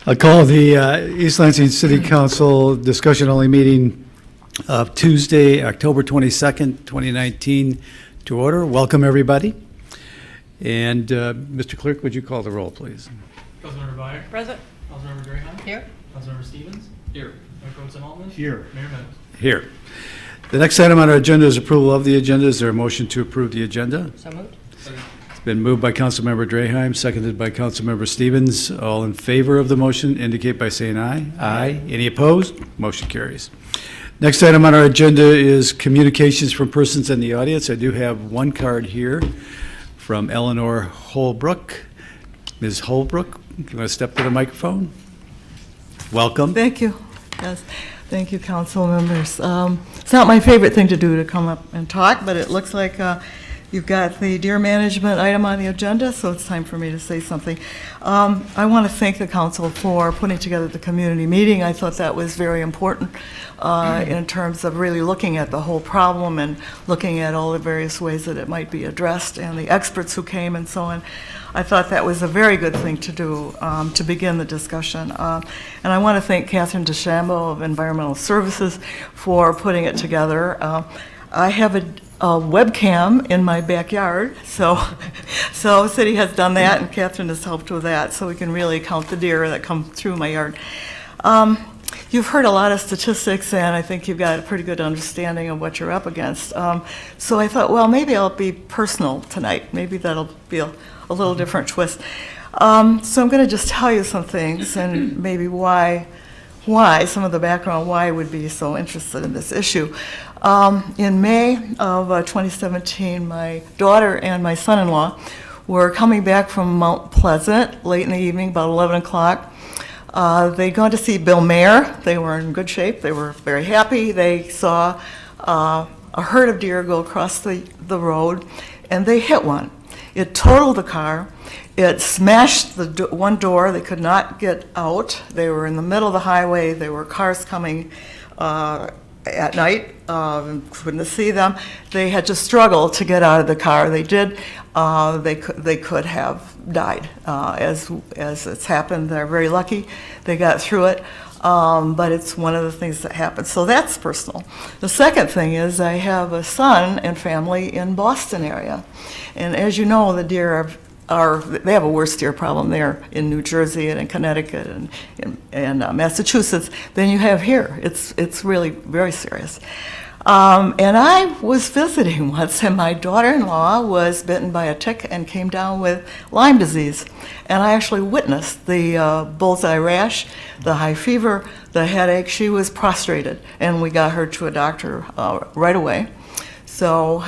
I call the East Lansing City Council discussion-only meeting of Tuesday, October 22nd, 2019 to order. Welcome, everybody. And Mr. Clerk, would you call the roll, please? Councilmember Beier. Present. Councilmember Draheim. Here. Councilmember Stevens. Here. Mayor Pro Tem Altmann. Here. Mayor Meadows. Here. The next item on our agenda is approval of the agenda. Is there a motion to approve the agenda? So moved. Second. It's been moved by Councilmember Draheim, seconded by Councilmember Stevens. All in favor of the motion indicate by saying aye. Aye. Any opposed? Motion carries. Next item on our agenda is communications from persons in the audience. I do have one card here from Eleanor Holbrook. Ms. Holbrook, you want to step to the microphone? Welcome. Thank you. Yes, thank you, council members. It's not my favorite thing to do to come up and talk, but it looks like you've got the deer management item on the agenda, so it's time for me to say something. I want to thank the council for putting together the community meeting. I thought that was very important in terms of really looking at the whole problem and looking at all the various ways that it might be addressed and the experts who came and so on. I thought that was a very good thing to do to begin the discussion. And I want to thank Catherine DeChambeau of Environmental Services for putting it together. I have a webcam in my backyard, so city has done that, and Catherine has helped with that, so we can really count the deer that come through my yard. You've heard a lot of statistics, and I think you've got a pretty good understanding of what you're up against. So I thought, well, maybe I'll be personal tonight. Maybe that'll be a little different twist. So I'm going to just tell you some things and maybe why some of the background, why I would be so interested in this issue. In May of 2017, my daughter and my son-in-law were coming back from Mount Pleasant late in the evening, about 11 o'clock. They'd gone to see Bill Mayer. They were in good shape. They were very happy. They saw a herd of deer go across the road, and they hit one. It totaled the car. It smashed the one door. They could not get out. They were in the middle of the highway. There were cars coming at night. Couldn't see them. They had to struggle to get out of the car. They did. They could have died. As it's happened, they're very lucky. They got through it. But it's one of the things that happens. So that's personal. The second thing is I have a son and family in Boston area. And as you know, the deer they have a worse deer problem there in New Jersey and in Connecticut and Massachusetts than you have here. It's really very serious. And I was visiting once, and my daughter-in-law was bitten by a tick and came down with Lyme disease. And I actually witnessed the bullseye rash, the high fever, the headache. She was prostrated, and we got her to a doctor right away. So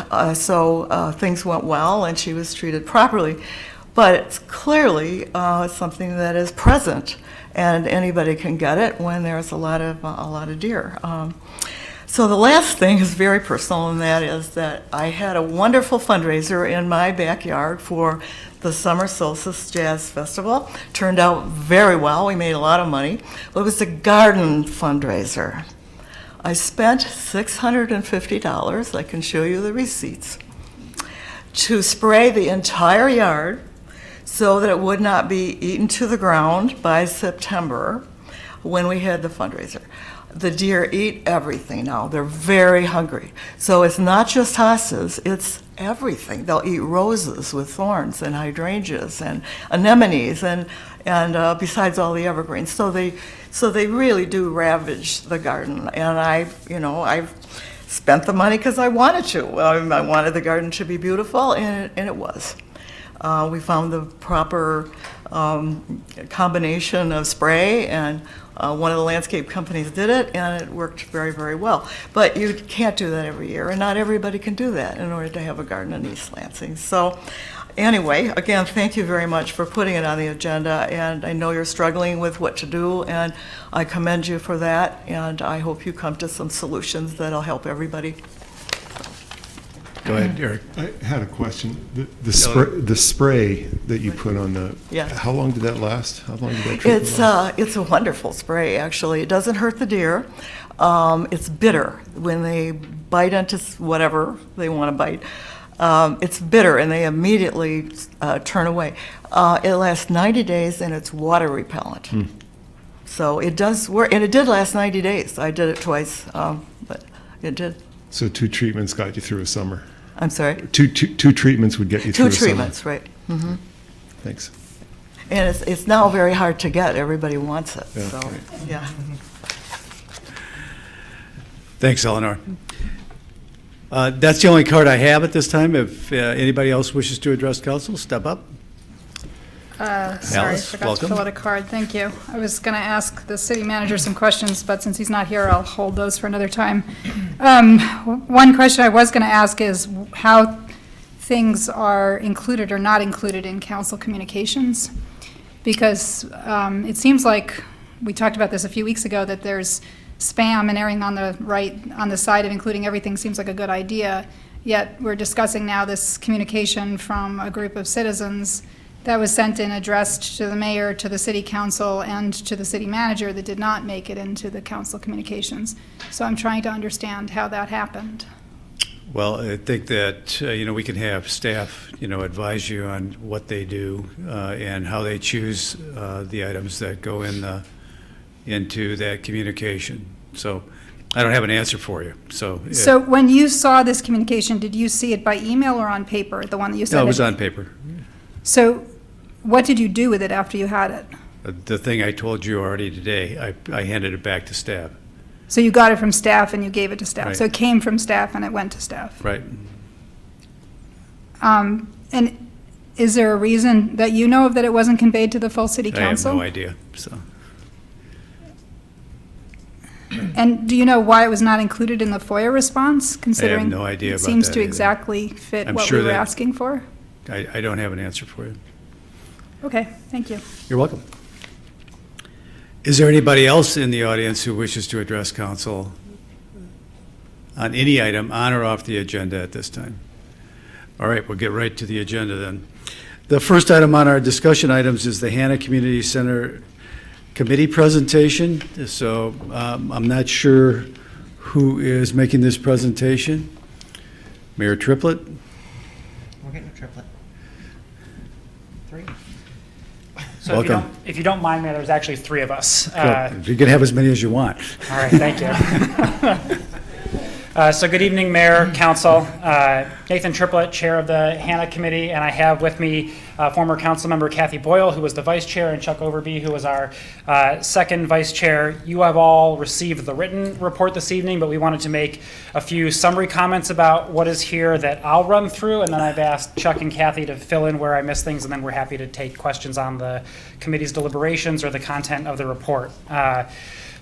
things went well, and she was treated properly. But it's clearly something that is present, and anybody can get it when there's a lot of deer. So the last thing is very personal, and that is that I had a wonderful fundraiser in my backyard for the Summer Solstice Jazz Festival. Turned out very well. We made a lot of money. But it was a garden fundraiser. I spent $650, I can show you the receipts, to spray the entire yard so that it would not be eaten to the ground by September when we had the fundraiser. The deer eat everything now. They're very hungry. So it's not just hostas, it's everything. They'll eat roses with thorns and hydrangeas and anemones and besides all the evergreens. So they really do ravage the garden. And I've spent the money because I wanted to. I wanted the garden to be beautiful, and it was. We found the proper combination of spray, and one of the landscape companies did it, and it worked very, very well. But you can't do that every year, and not everybody can do that in order to have a garden in East Lansing. So anyway, again, thank you very much for putting it on the agenda, and I know you're struggling with what to do, and I commend you for that, and I hope you come to some solutions that'll help everybody. Go ahead, Eric. I had a question. The spray that you put on the, Yes. How long did that last? How long did that treatment last? It's a wonderful spray, actually. It doesn't hurt the deer. It's bitter when they bite into whatever they want to bite. It's bitter, and they immediately turn away. It lasts 90 days, and it's water repellent. So it does work, and it did last 90 days. I did it twice, but it did. So 2 treatments got you through a summer. I'm sorry? Two treatments would get you through 2 a summer. treatments, right. Mhm. Thanks. And it's now very hard to get. Everybody wants it, Yeah, so, right. yeah. Thanks, Eleanor. That's the only card I have at this time. If anybody else wishes to address council, step up. Sorry, I Alice, forgot welcome. to fill out a card. Thank you. I was going to ask the city manager some questions, but since he's not here, I'll hold those for another time. One question I was going to ask is how things are included or not included in council communications. Because it seems like, we talked about this a few weeks ago, that there's spam and erring on the side of including everything seems like a good idea. Yet we're discussing now this communication from a group of citizens that was sent in, addressed to the mayor, to the city council, and to the city manager that did not make it into the council communications. So I'm trying to understand how that happened. Well, I think that, we can have staff, advise you on what they do and how they choose the items that go into that communication. So I don't have an answer for you, so. So when you saw this communication, did you see it by email or on paper, the one that you sent? No, it was on paper. So what did you do with it after you had it? The thing I told you already today, I handed it back to staff. So you got it from staff and you gave it to staff. Right. So it came from staff and it went to staff. Right. And is there a reason that you know of that it wasn't conveyed to the full city I have council? no idea, so. And do you know why it was not included in the FOIA response, considering no idea about it seems that to either. exactly fit I'm what sure we were that- asking for? I don't have an answer for you. Okay, thank you. You're welcome. Is there anybody else in the audience who wishes to address council on any item on or off the agenda at this time? All right, we'll get right to the agenda then. The first item on our discussion items is the Hannah Community Center Committee presentation. So I'm not sure who is making this presentation. Mayor Triplett? We're getting a triplet. 3. So Welcome. if you don't mind, Mayor, there's actually 3 of us. You can have as many as you want. All right, thank you. So good evening, Mayor, Council. Nathan Triplett, Chair of the Hannah Committee, and I have with me former Councilmember Kathy Boyle, who was the Vice Chair, and Chuck Overby, who was our second Vice Chair. You have all received the written report this evening, but we wanted to make a few summary comments about what is here that I'll run through, and then I've asked Chuck and Kathy to fill in where I miss things, and then we're happy to take questions on the committee's deliberations or the content of the report.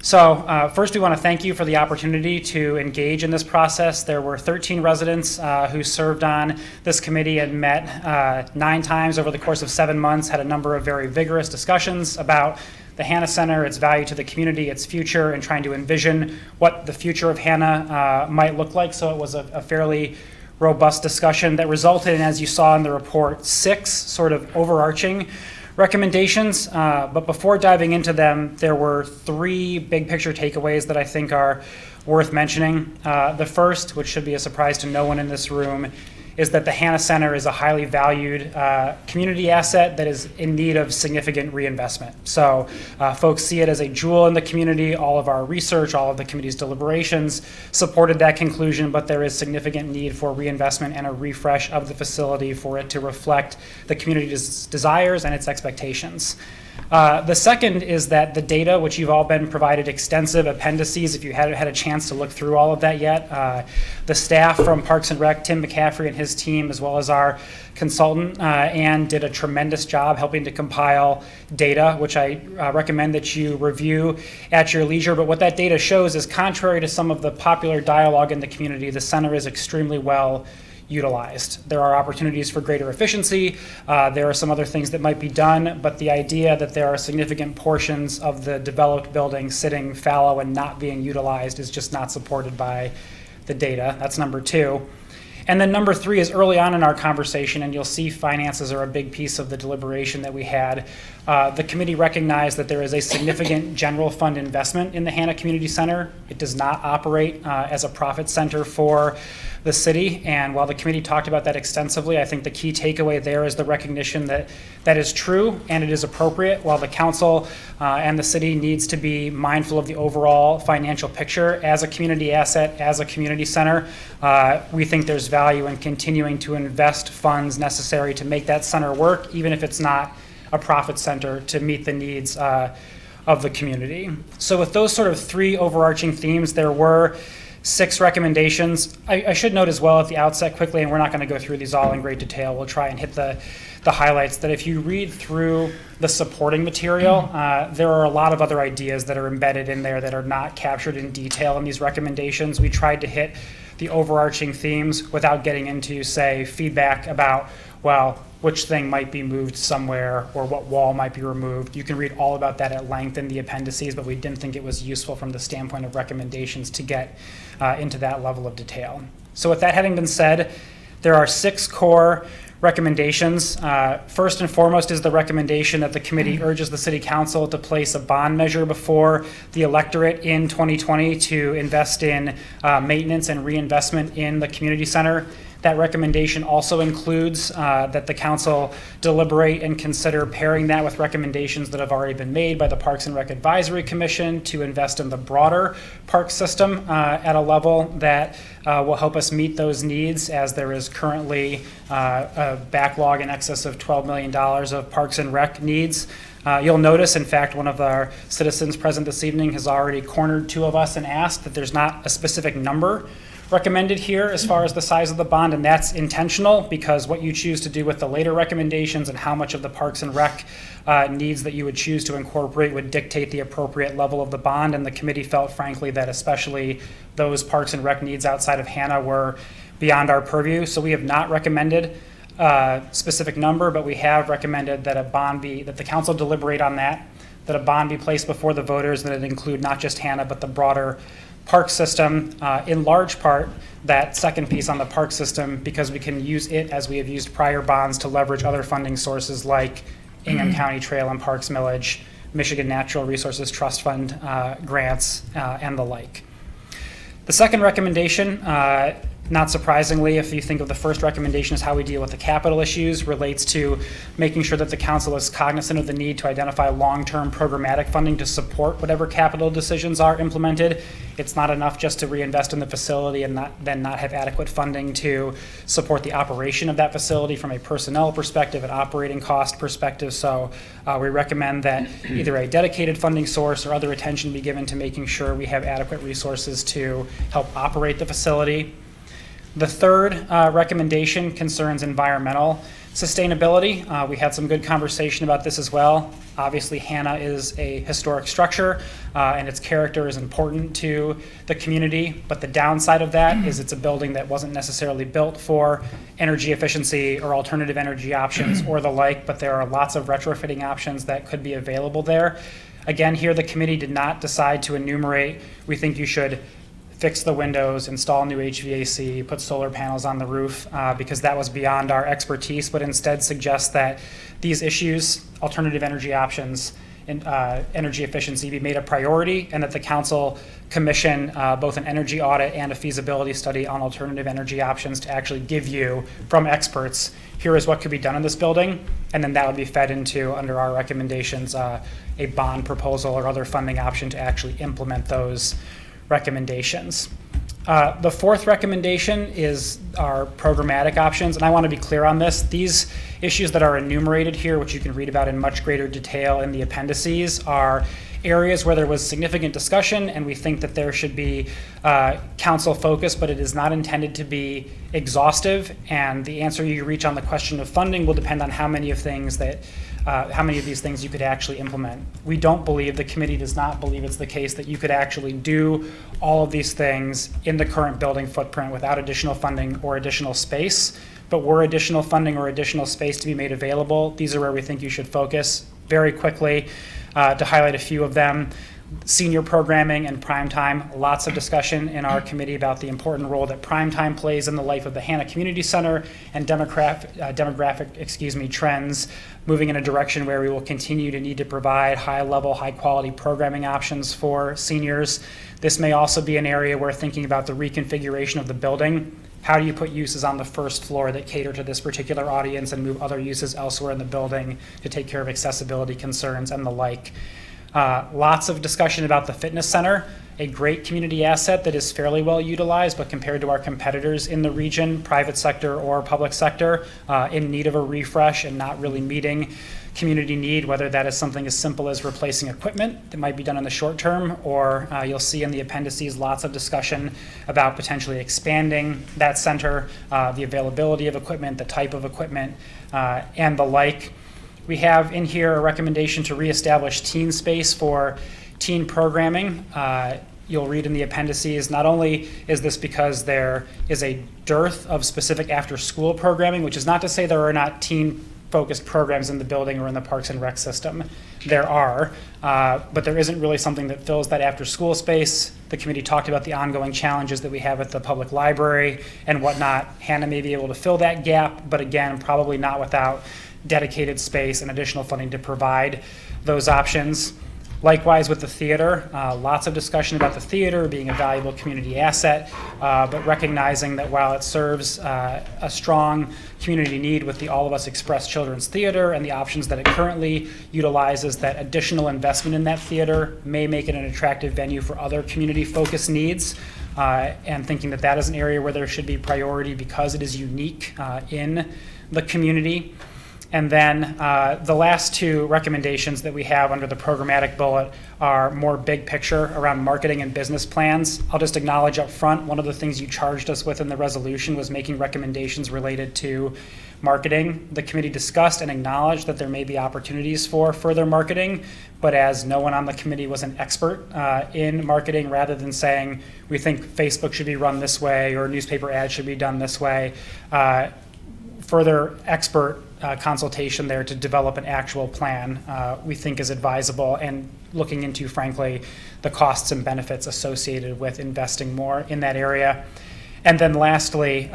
So first, we want to thank you for the opportunity to engage in this process. There were 13 residents who served on this committee and met 9 times over the course of 7 months, had a number of very vigorous discussions about the Hannah Center, its value to the community, its future, and trying to envision what the future of Hannah might look like. So it was a fairly robust discussion that resulted in, as you saw in the report, 6 sort of overarching recommendations, but before diving into them, there were 3 big picture takeaways that I think are worth mentioning. The first, which should be a surprise to no one in this room, is that the Hannah Center is a highly valued community asset that is in need of significant reinvestment. So folks see it as a jewel in the community. All of our research, all of the committee's deliberations supported that conclusion, but there is significant need for reinvestment and a refresh of the facility for it to reflect the community's desires and its expectations. The second is that the data, which you've all been provided extensive appendices, if you haven't had a chance to look through all of that yet, the staff from Parks and Rec, Tim McCaffrey and his team, as well as our consultant, Ann, did a tremendous job helping to compile data, which I recommend that you review at your leisure. But what that data shows is, contrary to some of the popular dialogue in the community, the center is extremely well utilized. There are opportunities for greater efficiency. There are some other things that might be done, but the idea that there are significant portions of the developed building sitting fallow and not being utilized is just not supported by the data. That's number 2. And then number 3 is early on in our conversation, and you'll see finances are a big piece of the deliberation that we had. The committee recognized that there is a significant general fund investment in the Hannah Community Center. It does not operate as a profit center for the city. And while the committee talked about that extensively, I think the key takeaway there is the recognition that that is true and it is appropriate. While the council and the city needs to be mindful of the overall financial picture as a community asset, as a community center, we think there's value in continuing to invest funds necessary to make that center work, even if it's not a profit center, to meet the needs of the community. So with those sort of three overarching themes, there were 6 recommendations. I should note as well at the outset quickly, and we're not going to go through these all in great detail, we'll try and hit the highlights, that if you read through the supporting material, there are a lot of other ideas that are embedded in there that are not captured in detail in these recommendations. We tried to hit the overarching themes without getting into, say, feedback about, well, which thing might be moved somewhere or what wall might be removed. You can read all about that at length in the appendices, but we didn't think it was useful from the standpoint of recommendations to get into that level of detail. So with that having been said, there are 6 core recommendations. First and foremost is the recommendation that the committee urges the City Council to place a bond measure before the electorate in 2020 to invest in maintenance and reinvestment in the community center. That recommendation also includes that the council deliberate and consider pairing that with recommendations that have already been made by the Parks and Rec Advisory Commission to invest in the broader park system at a level that will help us meet those needs, as there is currently a backlog in excess of $12 million of Parks and Rec needs. You'll notice, in fact, one of our citizens present this evening has already cornered 2 of us and asked that there's not a specific number recommended here as far as the size of the bond, and that's intentional, because what you choose to do with the later recommendations and how much of the Parks and Rec needs that you would choose to incorporate would dictate the appropriate level of the bond. And the committee felt, frankly, that especially those Parks and Rec needs outside of Hannah were beyond our purview. So we have not recommended a specific number, but we have recommended that a bond that the council deliberate on that a bond be placed before the voters, that it include not just Hannah, but the broader park system, in large part that second piece on the park system, because we can use it as we have used prior bonds to leverage other funding sources like Ingham County Trail and Parks Millage, Michigan Natural Resources Trust Fund grants, and the like. The second recommendation, not surprisingly, if you think of the first recommendation as how we deal with the capital issues, relates to making sure that the council is cognizant of the need to identify long-term programmatic funding to support whatever capital decisions are implemented. It's not enough just to reinvest in the facility and then not have adequate funding to support the operation of that facility from a personnel perspective, an operating cost perspective. So we recommend that either a dedicated funding source or other attention be given to making sure we have adequate resources to help operate the facility. The third recommendation concerns environmental sustainability. We had some good conversation about this as well. Obviously, Hannah is a historic structure and its character is important to the community, but the downside of that is it's a building that wasn't necessarily built for energy efficiency or alternative energy options or the like, but there are lots of retrofitting options that could be available there. Again, here the committee did not decide to enumerate, we think you should fix the windows, install new HVAC, put solar panels on the roof, because that was beyond our expertise, but instead suggest that these issues, alternative energy options, and energy efficiency, be made a priority, and that the council commission both an energy audit and a feasibility study on alternative energy options to actually give you, from experts, here is what could be done in this building, and then that would be fed into, under our recommendations, a bond proposal or other funding option to actually implement those recommendations. The fourth recommendation is our programmatic options, and I want to be clear on this. These issues that are enumerated here, which you can read about in much greater detail in the appendices, are areas where there was significant discussion, and we think that there should be council focus, but it is not intended to be exhaustive, and the answer you reach on the question of funding will depend on how many of these things you could actually implement. We don't believe, the committee does not believe it's the case that you could actually do all of these things in the current building footprint without additional funding or additional space. But were additional funding or additional space to be made available, these are where we think you should focus. Very quickly, to highlight a few of them: senior programming and primetime. Lots of discussion in our committee about the important role that primetime plays in the life of the Hannah Community Center, and demographic trends moving in a direction where we will continue to need to provide high-level, high-quality programming options for seniors. This may also be an area where thinking about the reconfiguration of the building How do you put uses on the first floor that cater to this particular audience and move other uses elsewhere in the building to take care of accessibility concerns and the like? Lots of discussion about the fitness center, a great community asset that is fairly well utilized, but compared to our competitors in the region, private sector or public sector, in need of a refresh and not really meeting community need, whether that is something as simple as replacing equipment that might be done in the short term, or you'll see in the appendices lots of discussion about potentially expanding that center, the availability of equipment, the type of equipment, and the like. We have in here a recommendation to reestablish teen space for teen programming. You'll read in the appendices, not only is this because there is a dearth of specific after-school programming, which is not to say there are not teen-focused programs in the building or in the Parks and Rec system. There are, but there isn't really something that fills that after-school space. The committee talked about the ongoing challenges that we have at the public library and whatnot. Hannah may be able to fill that gap, but again, probably not without dedicated space and additional funding to provide those options. Likewise with the theater, lots of discussion about the theater being a valuable community asset, but recognizing that while it serves a strong community need with the All of Us Express Children's Theater and the options that it currently utilizes, that additional investment in that theater may make it an attractive venue for other community-focused needs, and thinking that that is an area where there should be priority because it is unique in the community. And then the last two recommendations that we have under the programmatic bullet are more big picture around marketing and business plans. I'll just acknowledge up front, one of the things you charged us with in the resolution was making recommendations related to marketing. The committee discussed and acknowledged that there may be opportunities for further marketing, but as no one on the committee was an expert in marketing, rather than saying we think Facebook should be run this way or newspaper ads should be done this way, further expert consultation there to develop an actual plan we think is advisable, and looking into, frankly, the costs and benefits associated with investing more in that area. And then lastly,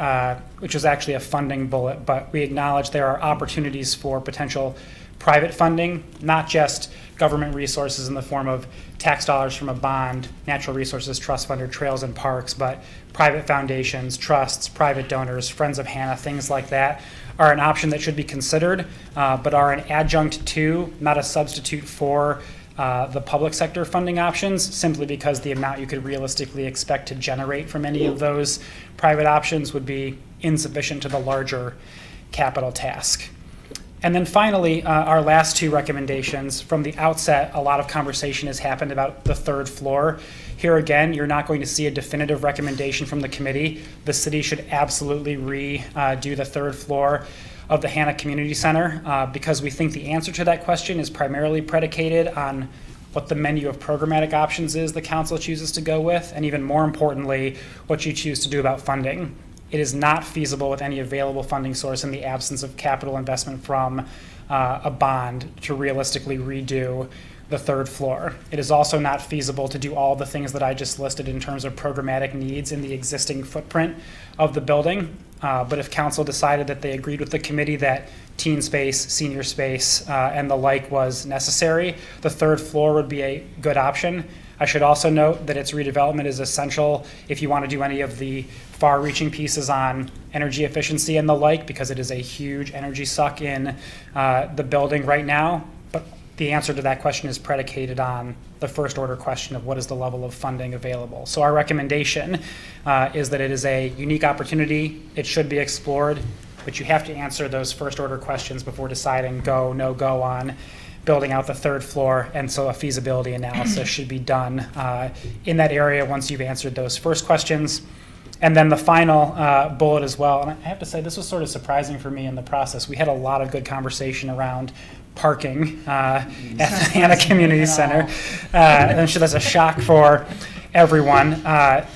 which is actually a funding bullet, but we acknowledge there are opportunities for potential private funding, not just government resources in the form of tax dollars from a bond, natural resources trust fund, or trails and parks, but private foundations, trusts, private donors, Friends of Hannah, things like that are an option that should be considered, but are an adjunct to, not a substitute for, the public sector funding options, simply because the amount you could realistically expect to generate from any of those private options would be insufficient to the larger capital task. And then finally, our last two recommendations. From the outset, a lot of conversation has happened about the third floor. Here again, you're not going to see a definitive recommendation from the committee. The city should absolutely redo the third floor of the Hannah Community Center because we think the answer to that question is primarily predicated on what the menu of programmatic options is the council chooses to go with, and even more importantly, what you choose to do about funding. It is not feasible with any available funding source in the absence of capital investment from a bond to realistically redo the third floor. It is also not feasible to do all the things that I just listed in terms of programmatic needs in the existing footprint of the building. But if council decided that they agreed with the committee that teen space, senior space, and the like was necessary, the third floor would be a good option. I should also note that its redevelopment is essential if you want to do any of the far-reaching pieces on energy efficiency and the like, because it is a huge energy suck in the building right now. But the answer to that question is predicated on the first order question of what is the level of funding available. So our recommendation is that it is a unique opportunity. It should be explored, but you have to answer those first order questions before deciding go, no go on building out the third floor, and so a feasibility analysis should be done in that area once you've answered those first questions. And then the final bullet as well, and I have to say this was sort of surprising for me in the process. We had a lot of good conversation around parking at the Hannah Community Center. I'm sure that's a shock for everyone.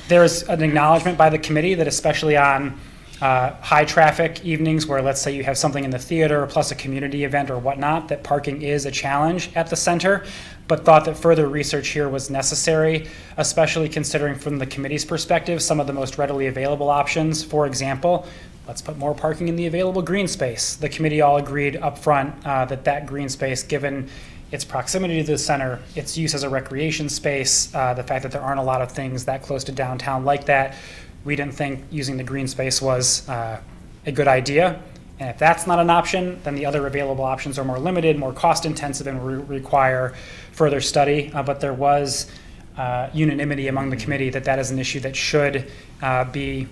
There's an acknowledgement by the committee that especially on high traffic evenings where let's say you have something in the theater plus a community event or whatnot, that parking is a challenge at the center, but thought that further research here was necessary, especially considering from the committee's perspective some of the most readily available options. For example, let's put more parking in the available green space. The committee all agreed up front that green space, given its proximity to the center, its use as a recreation space, the fact that there aren't a lot of things that close to downtown like that, we didn't think using the green space was a good idea. And if that's not an option, then the other available options are more limited, more cost-intensive, and require further study. But there was unanimity among the committee that that is an issue that should be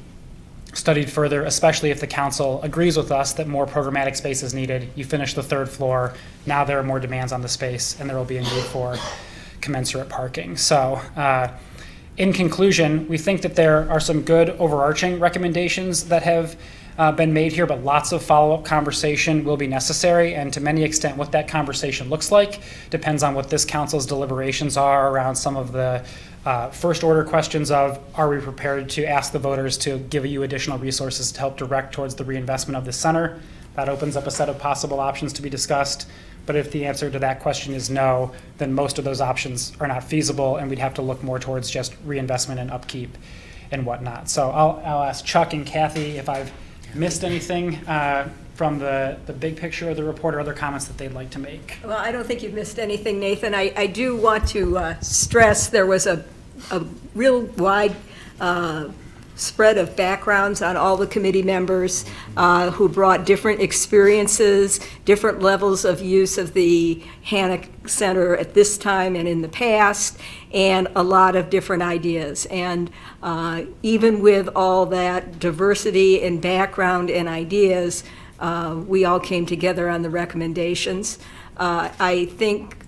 studied further, especially if the council agrees with us that more programmatic space is needed. You finish the third floor, now there are more demands on the space, and there will be a need for commensurate parking. So in conclusion, we think that there are some good overarching recommendations that have been made here, but lots of follow-up conversation will be necessary, and to many extent what that conversation looks like depends on what this council's deliberations are around some of the first order questions of, are we prepared to ask the voters to give you additional resources to help direct towards the reinvestment of the center? That opens up a set of possible options to be discussed. But if the answer to that question is no, then most of those options are not feasible, and we'd have to look more towards just reinvestment and upkeep and whatnot. So I'll ask Chuck and Kathy if I've missed anything from the big picture of the report, or other comments that they'd like to make. Well, I don't think you've missed anything, Nathan. I do want to stress there was a real wide spread of backgrounds on all the committee members who brought different experiences, different levels of use of the Hannah Center at this time and in the past, and a lot of different ideas. And even with all that diversity in background and ideas, we all came together on the recommendations. I think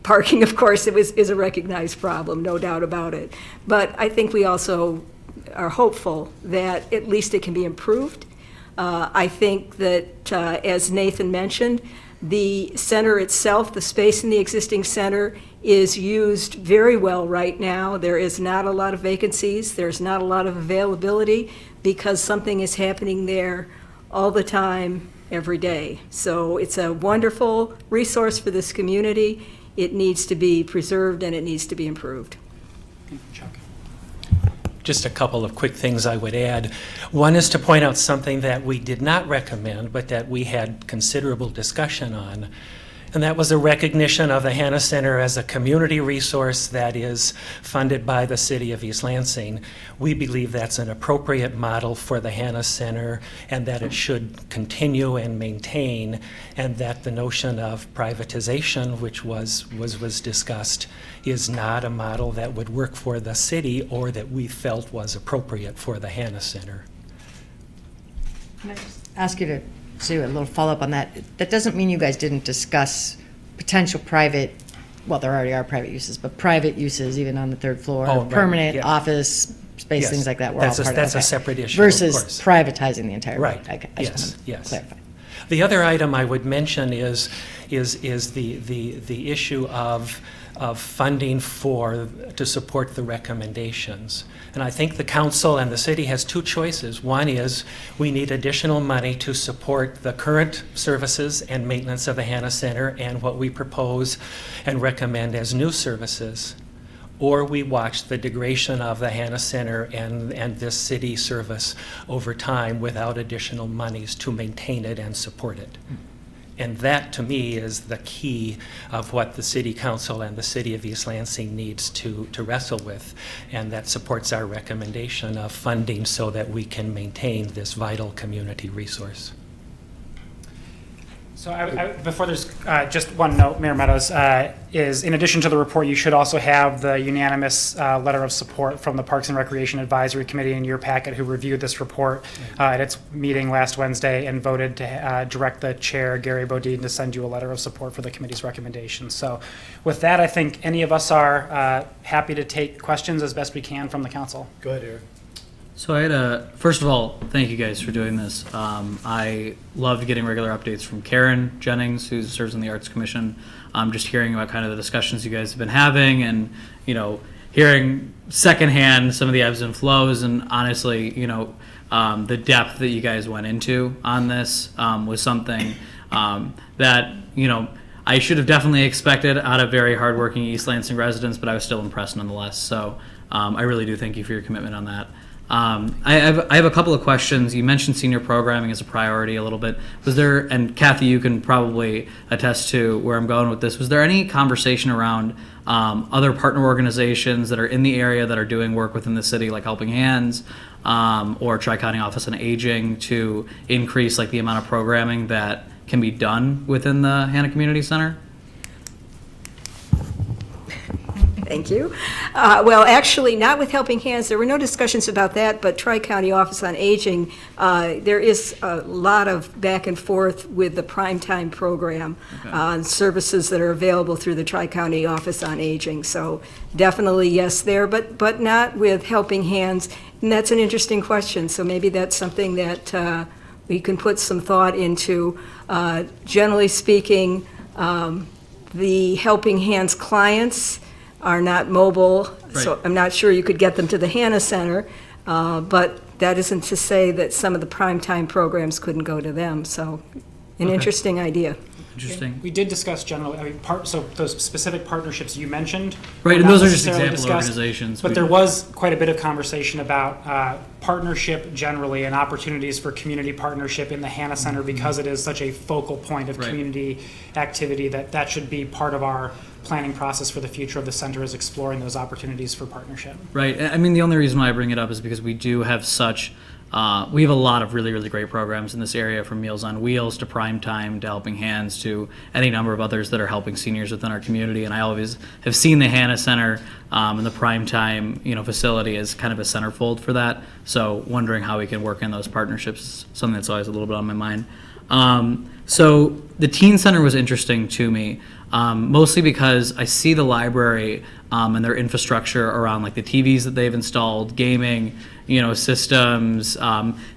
parking, of course, is a recognized problem, no doubt about it. But I think we also are hopeful that at least it can be improved. I think that, as Nathan mentioned, the center itself, the space in the existing center, is used very well right now. There is not a lot of vacancies. There's not a lot of availability because something is happening there all the time, every day. So it's a wonderful resource for this community. It needs to be preserved and it needs to be improved. Chuck. Just a couple of quick things I would add. One is to point out something that we did not recommend, but that we had considerable discussion on. And that was a recognition of the Hannah Center as a community resource that is funded by the city of East Lansing. We believe that's an appropriate model for the Hannah Center, and that it should continue and maintain, and that the notion of privatization, which was discussed, is not a model that would work for the city or that we felt was appropriate for the Hannah Center. Can I just ask you to do a little follow-up on that? That doesn't mean you guys didn't discuss potential private, well, there already are private uses, but private uses even on the third floor, Oh, right, permanent yeah. office space, Yes. things like that. We're all That's a- part that's of a okay. separate issue, of Versus course. privatizing the entire Right. road. Okay, I Yes, just want to yes. clarify. The other item I would mention is the issue of funding to support the recommendations. And I think the council and the city has two choices. One is we need additional money to support the current services and maintenance of the Hannah Center and what we propose and recommend as new services. Or we watch the degradation of the Hannah Center and this city service over time without additional monies to maintain it and support it. And that, to me, is the key of what the City Council and the City of East Lansing needs to wrestle with. And that supports our recommendation of funding so that we can maintain this vital community resource. So before there's just one note, Mayor Meadows, is in addition to the report, you should also have the unanimous letter of support from the Parks and Recreation Advisory Committee in your packet, who reviewed this report at its meeting last Wednesday and voted to direct the chair, Gary Bodine, to send you a letter of support for the committee's recommendations. So with that, I think any of us are happy to take questions as best we can from the council. Go ahead, Eric. So I had first of all, thank you guys for doing this. I loved getting regular updates from Karen Jennings, who serves on the Arts Commission. Just hearing about kind of the discussions you guys have been having, and hearing secondhand some of the ebbs and flows, and honestly, the depth that you guys went into on this was something that I should have definitely expected out of very hardworking East Lansing residents, but I was still impressed nonetheless. So I really do thank you for your commitment on that. I have a couple of questions. You mentioned senior programming as a priority a little bit. Was there, and Kathy, you can probably attest to where I'm going with this, was there any conversation around other partner organizations that are in the area that are doing work within the city, like Helping Hands or Tri-County Office on Aging, to increase like the amount of programming that can be done within the Hannah Community Center? Thank you. Well, actually, not with Helping Hands. There were no discussions about that, but Tri-County Office on Aging, there is a lot of back and forth with the Primetime program on services that are available through the Tri-County Office on Aging. So definitely yes there, but not with Helping Hands. And that's an interesting question. So maybe that's something that we can put some thought into. Generally speaking, the Helping Hands clients are not mobile, so I'm not sure you could get them to the Hannah Center, but that isn't to say that some of the primetime programs couldn't go to them, so an interesting idea. Interesting. We did discuss generally, I mean, so those specific partnerships you mentioned. Right, were and not those are just necessarily example discussed, organizations. But there was quite a bit of conversation about partnership generally and opportunities for community partnership in the Hannah Center because it is such a focal point of community activity that should be part of our planning process for the future of the center, is exploring those opportunities for partnership. Right. I mean, the only reason why I bring it up is because we do have such, we have a lot of really, really great programs in this area, from Meals on Wheels to Primetime to Helping Hands to any number of others that are helping seniors within our community. And I always have seen the Hannah Center and the Primetime, facility as kind of a centerfold for that. So wondering how we can work in those partnerships is something that's always a little bit on my mind. So the Teen Center was interesting to me, mostly because I see the library and their infrastructure around like the TVs that they've installed, gaming, systems,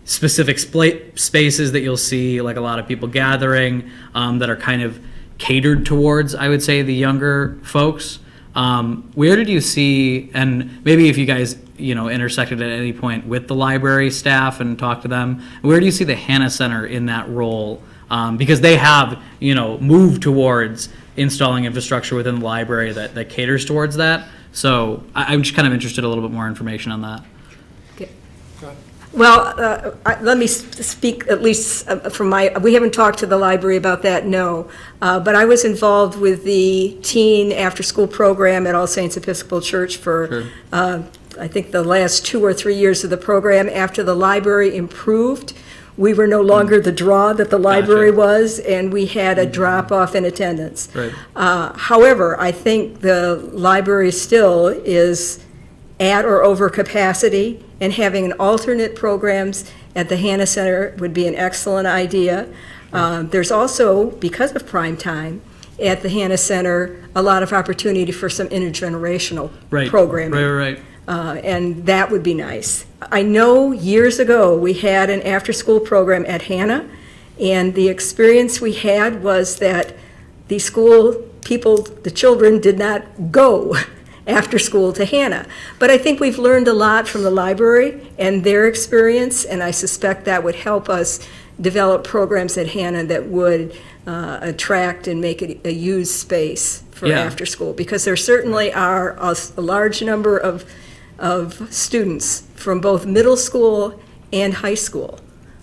specific spaces that you'll see like a lot of people gathering that are kind of catered towards, I would say, the younger folks. Where did you see, and maybe if you guys intersected at any point with the library staff and talked to them, where do you see the Hannah Center in that role? Because they have, moved towards installing infrastructure within the library that caters towards that. So I'm just kind of interested in a little bit more information on that. Well, let me speak at least from we haven't talked to the library about that, no. But I was involved with the teen after-school program at All Saints Episcopal Church for, I think, the last 2 or 3 years of the program. After the library improved, we were no longer the draw that the library was, and we had a drop-off in attendance. Right. However, I think the library still is at or over capacity, and having an alternate programs at the Hannah Center would be an excellent idea. There's also, because of prime time, at the Hannah Center, a lot of opportunity for some intergenerational programming. Right. And that would be nice. I know years ago we had an after-school program at Hannah, and the experience we had was that the school people, the children, did not go after school to Hannah. But I think we've learned a lot from the library and their experience, and I suspect that would help us develop programs at Hannah that would attract and make it a used space for after school, because there certainly are a large number of students from both middle school and high school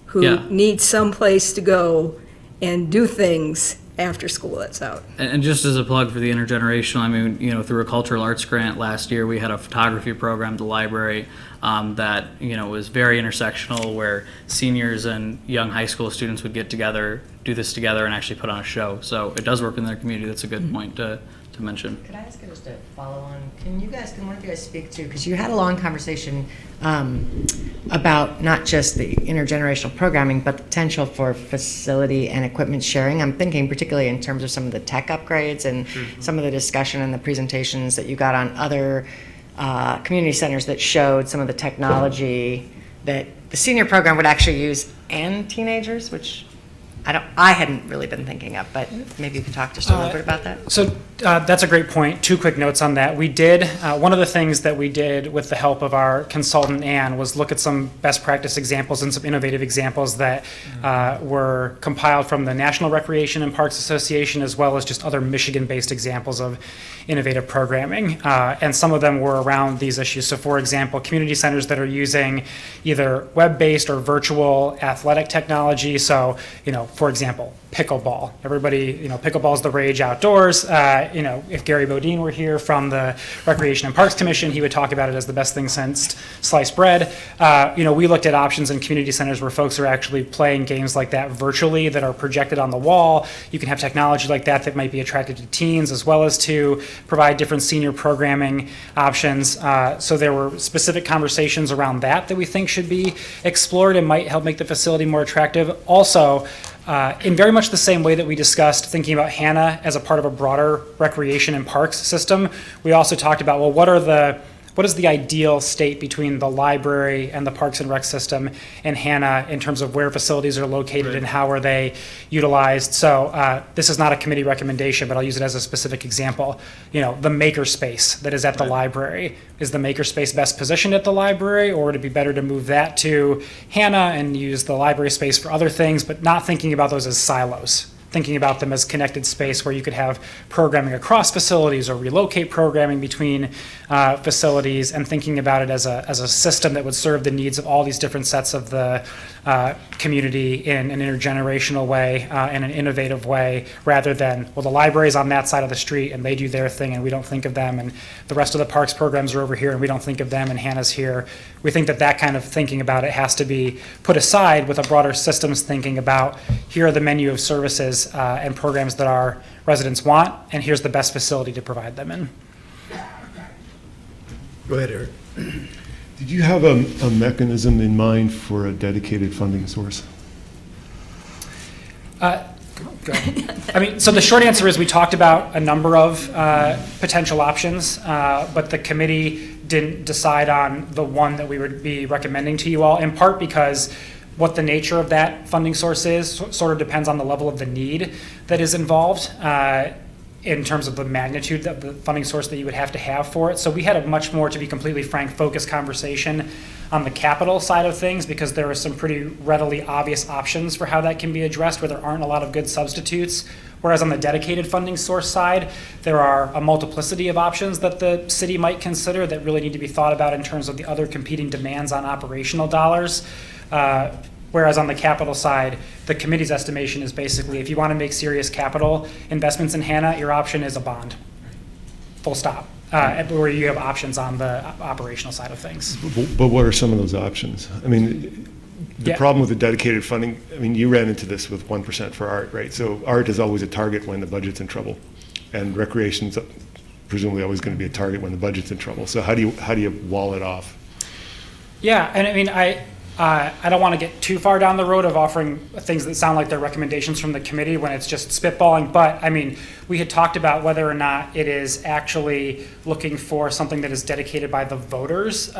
who need some place to go and do things after school that's out. And just as a plug for the intergenerational, I mean, through a cultural arts grant last year, we had a photography program at the library that, was very intersectional, where seniors and young high school students would get together, do this together, and actually put on a show. So it does work in their community. That's a good point to mention. Could I ask you just a follow on? Can one of you guys speak to, because you had a long conversation about not just the intergenerational programming, but the potential for facility and equipment sharing. I'm thinking particularly in terms of some of the tech upgrades and some of the discussion and the presentations that you got on other community centers that showed some of the technology that the senior program would actually use, and teenagers, which I hadn't really been thinking of, but maybe you could talk just a little bit about that. So that's a great point. 2 quick notes on that. We did, one of the things that we did with the help of our consultant, Ann, was look at some best practice examples and some innovative examples that were compiled from the National Recreation and Parks Association, as well as just other Michigan-based examples of innovative programming. And some of them were around these issues. So for example, community centers that are using either web-based or virtual athletic technology. So, for example, pickleball. Everybody, pickleball is the rage outdoors. If Gary Bodine were here from the Recreation and Parks Commission, he would talk about it as the best thing since sliced bread. We looked at options in community centers where folks are actually playing games like that virtually that are projected on the wall. You can have technology like that that might be attractive to teens, as well as to provide different senior programming options. So there were specific conversations around that we think should be explored and might help make the facility more attractive. Also, in very much the same way that we discussed thinking about Hannah as a part of a broader recreation and parks system, we also talked about, well, what is the ideal state between the library and the Parks and Rec system in Hannah in terms of where facilities are located and how are they utilized? So this is not a committee recommendation, but I'll use it as a specific example. The maker space that is at the library. Is the maker space best positioned at the library, or would it be better to move that to Hannah and use the library space for other things, but not thinking about those as silos? Thinking about them as connected space where you could have programming across facilities or relocate programming between facilities, and thinking about it as a system that would serve the needs of all these different sets of the community in an intergenerational way, in an innovative way, rather than, well, the library's on that side of the street and they do their thing and we don't think of them, and the rest of the parks programs are over here and we don't think of them, and Hannah's here. We think that kind of thinking about it has to be put aside with a broader systems thinking about, here are the menu of services and programs that our residents want, and here's the best facility to provide them in. Go ahead, Eric. Did you have a mechanism in mind for a dedicated funding source? So the short answer is we talked about a number of potential options, but the committee didn't decide on the one that we would be recommending to you all, in part because what the nature of that funding source is sort of depends on the level of the need that is involved in terms of the magnitude of the funding source that you would have to have for it. So we had a much more, to be completely frank, focused conversation on the capital side of things, because there are some pretty readily obvious options for how that can be addressed where there aren't a lot of good substitutes. Whereas on the dedicated funding source side, there are a multiplicity of options that the city might consider that really need to be thought about in terms of the other competing demands on operational dollars. Whereas on the capital side, the committee's estimation is basically, if you want to make serious capital investments in Hannah, your option is a bond. Full stop. Where you have options on the operational side of things. But what are some of those options? I mean, the problem with the dedicated funding, you ran into this with 1% for art, right? So art is always a target when the budget's in trouble, and recreation's presumably always going to be a target when the budget's in trouble. So how do you wall it off? Yeah, and I don't want to get too far down the road of offering things that sound like they're recommendations from the committee when it's just spitballing, but we had talked about whether or not it is actually looking for something that is dedicated by the voters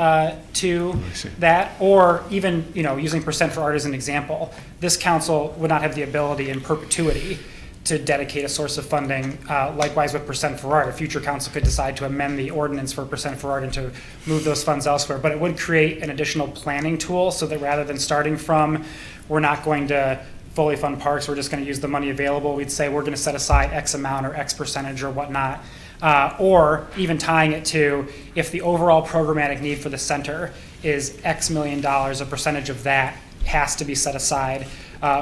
to that, or even using percent for art as an example. This council would not have the ability in perpetuity to dedicate a source of funding. Likewise with percent for art, a future council could decide to amend the ordinance for percent for art and to move those funds elsewhere, but it would create an additional planning tool so that rather than starting from, we're not going to fully fund parks, we're just going to use the money available, we'd say we're going to set aside X amount or X percentage or whatnot. Or even tying it to, if the overall programmatic need for the center is X million dollars, a percentage of that has to be set aside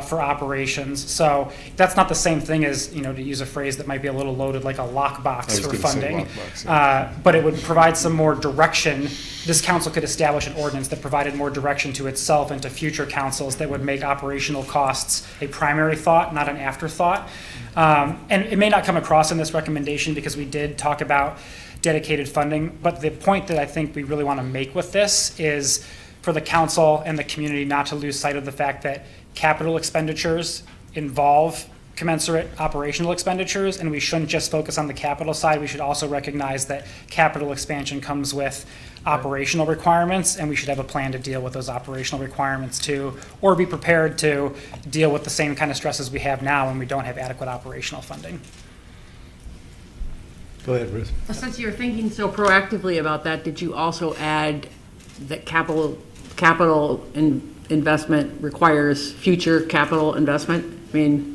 for operations. So that's not the same thing as, to use a phrase that might be a little loaded, like a lockbox for funding. But it would provide some more direction. This council could establish an ordinance that provided more direction to itself and to future councils that would make operational costs a primary thought, not an afterthought. And it may not come across in this recommendation because we did talk about dedicated funding, but the point that I think we really want to make with this is for the council and the community not to lose sight of the fact that capital expenditures involve commensurate operational expenditures, and we shouldn't just focus on the capital side. We should also recognize that capital expansion comes with operational requirements, and we should have a plan to deal with those operational requirements too, or be prepared to deal with the same kind of stresses we have now when we don't have adequate operational funding. Go ahead, Ruth. Since you're thinking so proactively about that, did you also add that capital investment requires future capital investment? I mean,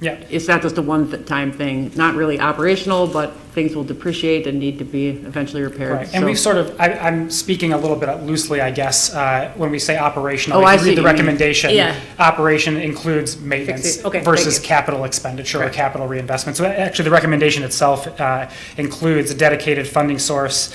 Yeah. it's not just a one-time thing, not really operational, but things will depreciate and need to be eventually repaired. Right, and So- we've sort of, I'm speaking a little bit loosely, I guess, when we say operational. Oh, If I you see read the what you mean. recommendation, Yeah. operation includes maintenance Fix it. Okay, thank versus you. capital expenditure or Correct. capital reinvestment. So actually, the recommendation itself includes a dedicated funding source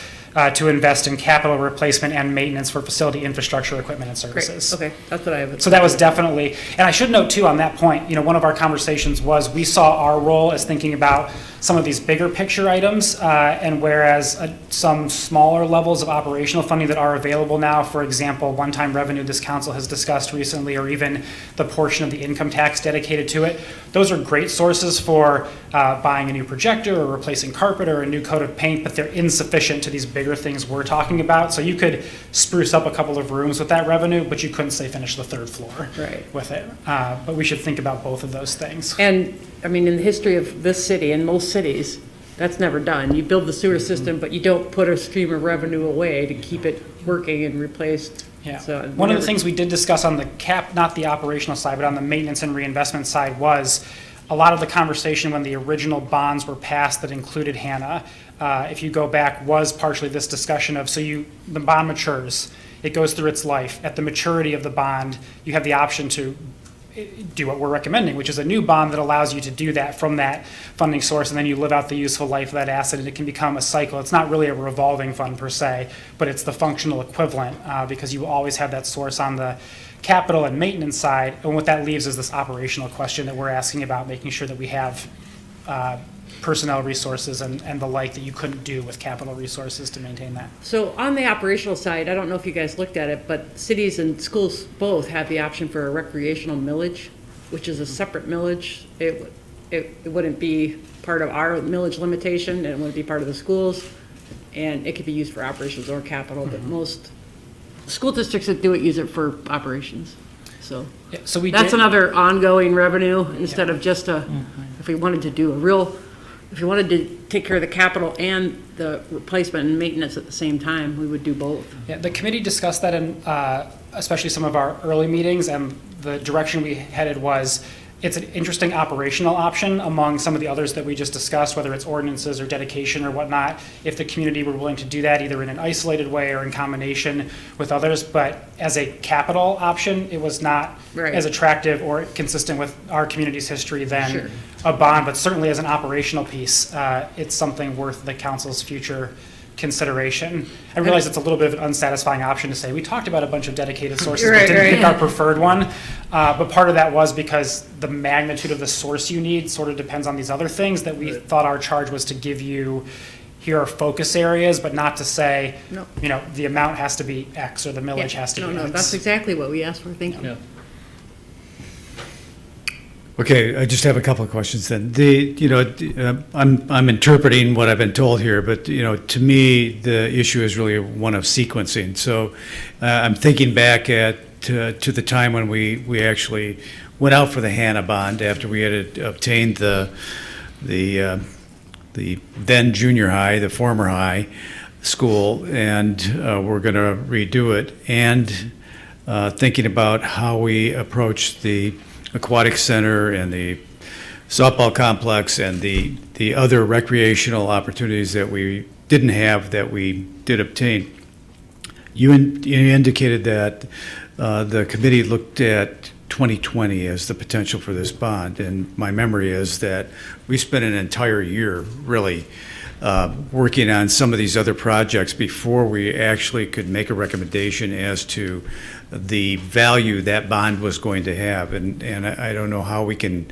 to invest in capital replacement and maintenance for facility infrastructure, equipment, and Great, services. okay, that's what I have. So that was definitely, and I should note too on that point, one of our conversations was we saw our role as thinking about some of these bigger picture items, and whereas some smaller levels of operational funding that are available now, for example, one-time revenue this council has discussed recently, or even the portion of the income tax dedicated to it, those are great sources for buying a new projector or replacing carpet or a new coat of paint, but they're insufficient to these bigger things we're talking about. So you could spruce up a couple of rooms with that revenue, but you couldn't, say, finish the third floor Right. with it. But we should think about both of those things. And, I mean, in the history of this city and most cities, that's never done. You build the sewer system, but you don't put a stream of revenue away to keep it working and replaced. Yeah. So One of never- the things we did discuss on the not the operational side, but on the maintenance and reinvestment side was a lot of the conversation when the original bonds were passed that included Hannah, if you go back, was partially this discussion of, the bond matures, it goes through its life. At the maturity of the bond, you have the option to do what we're recommending, which is a new bond that allows you to do that from that funding source, and then you live out the useful life of that asset, and it can become a cycle. It's not really a revolving fund per se, but it's the functional equivalent, because you always have that source on the capital and maintenance side. And what that leaves is this operational question that we're asking about, making sure that we have personnel resources and the like that you couldn't do with capital resources to maintain that. So on the operational side, I don't know if you guys looked at it, but cities and schools both have the option for a recreational millage, which is a separate millage. It wouldn't be part of our millage limitation, and it wouldn't be part of the schools, and it could be used for operations or capital, but most school districts that do it use it for operations. So Yeah, so we that's did- another ongoing revenue instead of just if we wanted to do if you wanted to take care of the capital and the replacement and maintenance at the same time, we would do both. Yeah, the committee discussed that in especially some of our early meetings, and the direction we headed was it's an interesting operational option among some of the others that we just discussed, whether it's ordinances or dedication or whatnot, if the community were willing to do that either in an isolated way or in combination with others. But as a capital option, it was not Right. as attractive or consistent with our community's history than Sure. a bond, but certainly as an operational piece, it's something worth the council's future consideration. I realize it's a little bit of an unsatisfying option to say, we talked about a bunch of dedicated sources, but Right, didn't right. pick our preferred one. But part of that was because the magnitude of the source you need sort of depends on these other things that we thought our charge was to give you, here are focus areas, but not to say, No. the amount has to be X or the millage has to be No, X. that's exactly what we asked for, thank you. Okay, I just have a couple of questions then. I'm interpreting what I've been told here, but, to me, the issue is really one of sequencing. So I'm thinking back to the time when we actually went out for the Hannah bond after we had obtained the then junior high, the former high school, and we're going to redo it. And thinking about how we approach the aquatic center and the softball complex and the other recreational opportunities that we didn't have that we did obtain. You indicated that the committee looked at 2020 as the potential for this bond, and my memory is that we spent an entire year really working on some of these other projects before we actually could make a recommendation as to the value that bond was going to have, and I don't know how we can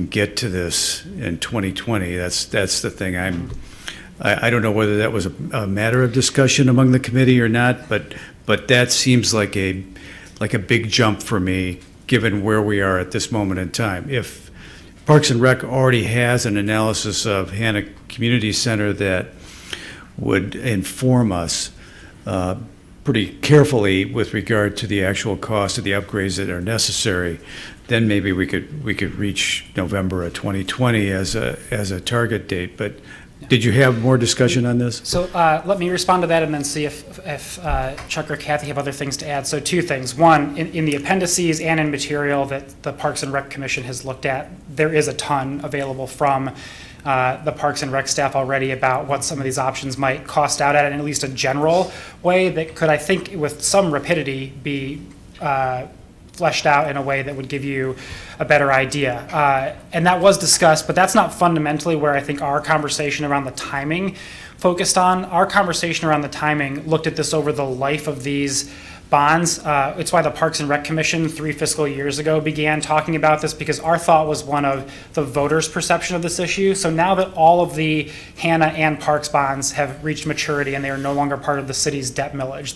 get to this in 2020. That's the thing. I don't know whether that was a matter of discussion among the committee or not, but that seems like a big jump for me, given where we are at this moment in time. If Parks and Rec already has an analysis of Hannah Community Center that would inform us pretty carefully with regard to the actual cost of the upgrades that are necessary. Then maybe we could reach November of 2020 as a target date. But did you have more discussion on this? So let me respond to that and then see if Chuck or Kathy have other things to add. So two things. One, in the appendices and in material that the Parks and Rec Commission has looked at, there is a ton available from the Parks and Rec staff already about what some of these options might cost out at in at least a general way that could, I think, with some rapidity be fleshed out in a way that would give you a better idea. And that was discussed, but that's not fundamentally where I think our conversation around the timing focused on. Our conversation around the timing looked at this over the life of these bonds. It's why the Parks and Rec Commission 3 fiscal years ago began talking about this, because our thought was one of the voters' perception of this issue. So now that all of the Hannah and Parks bonds have reached maturity and they are no longer part of the city's debt millage,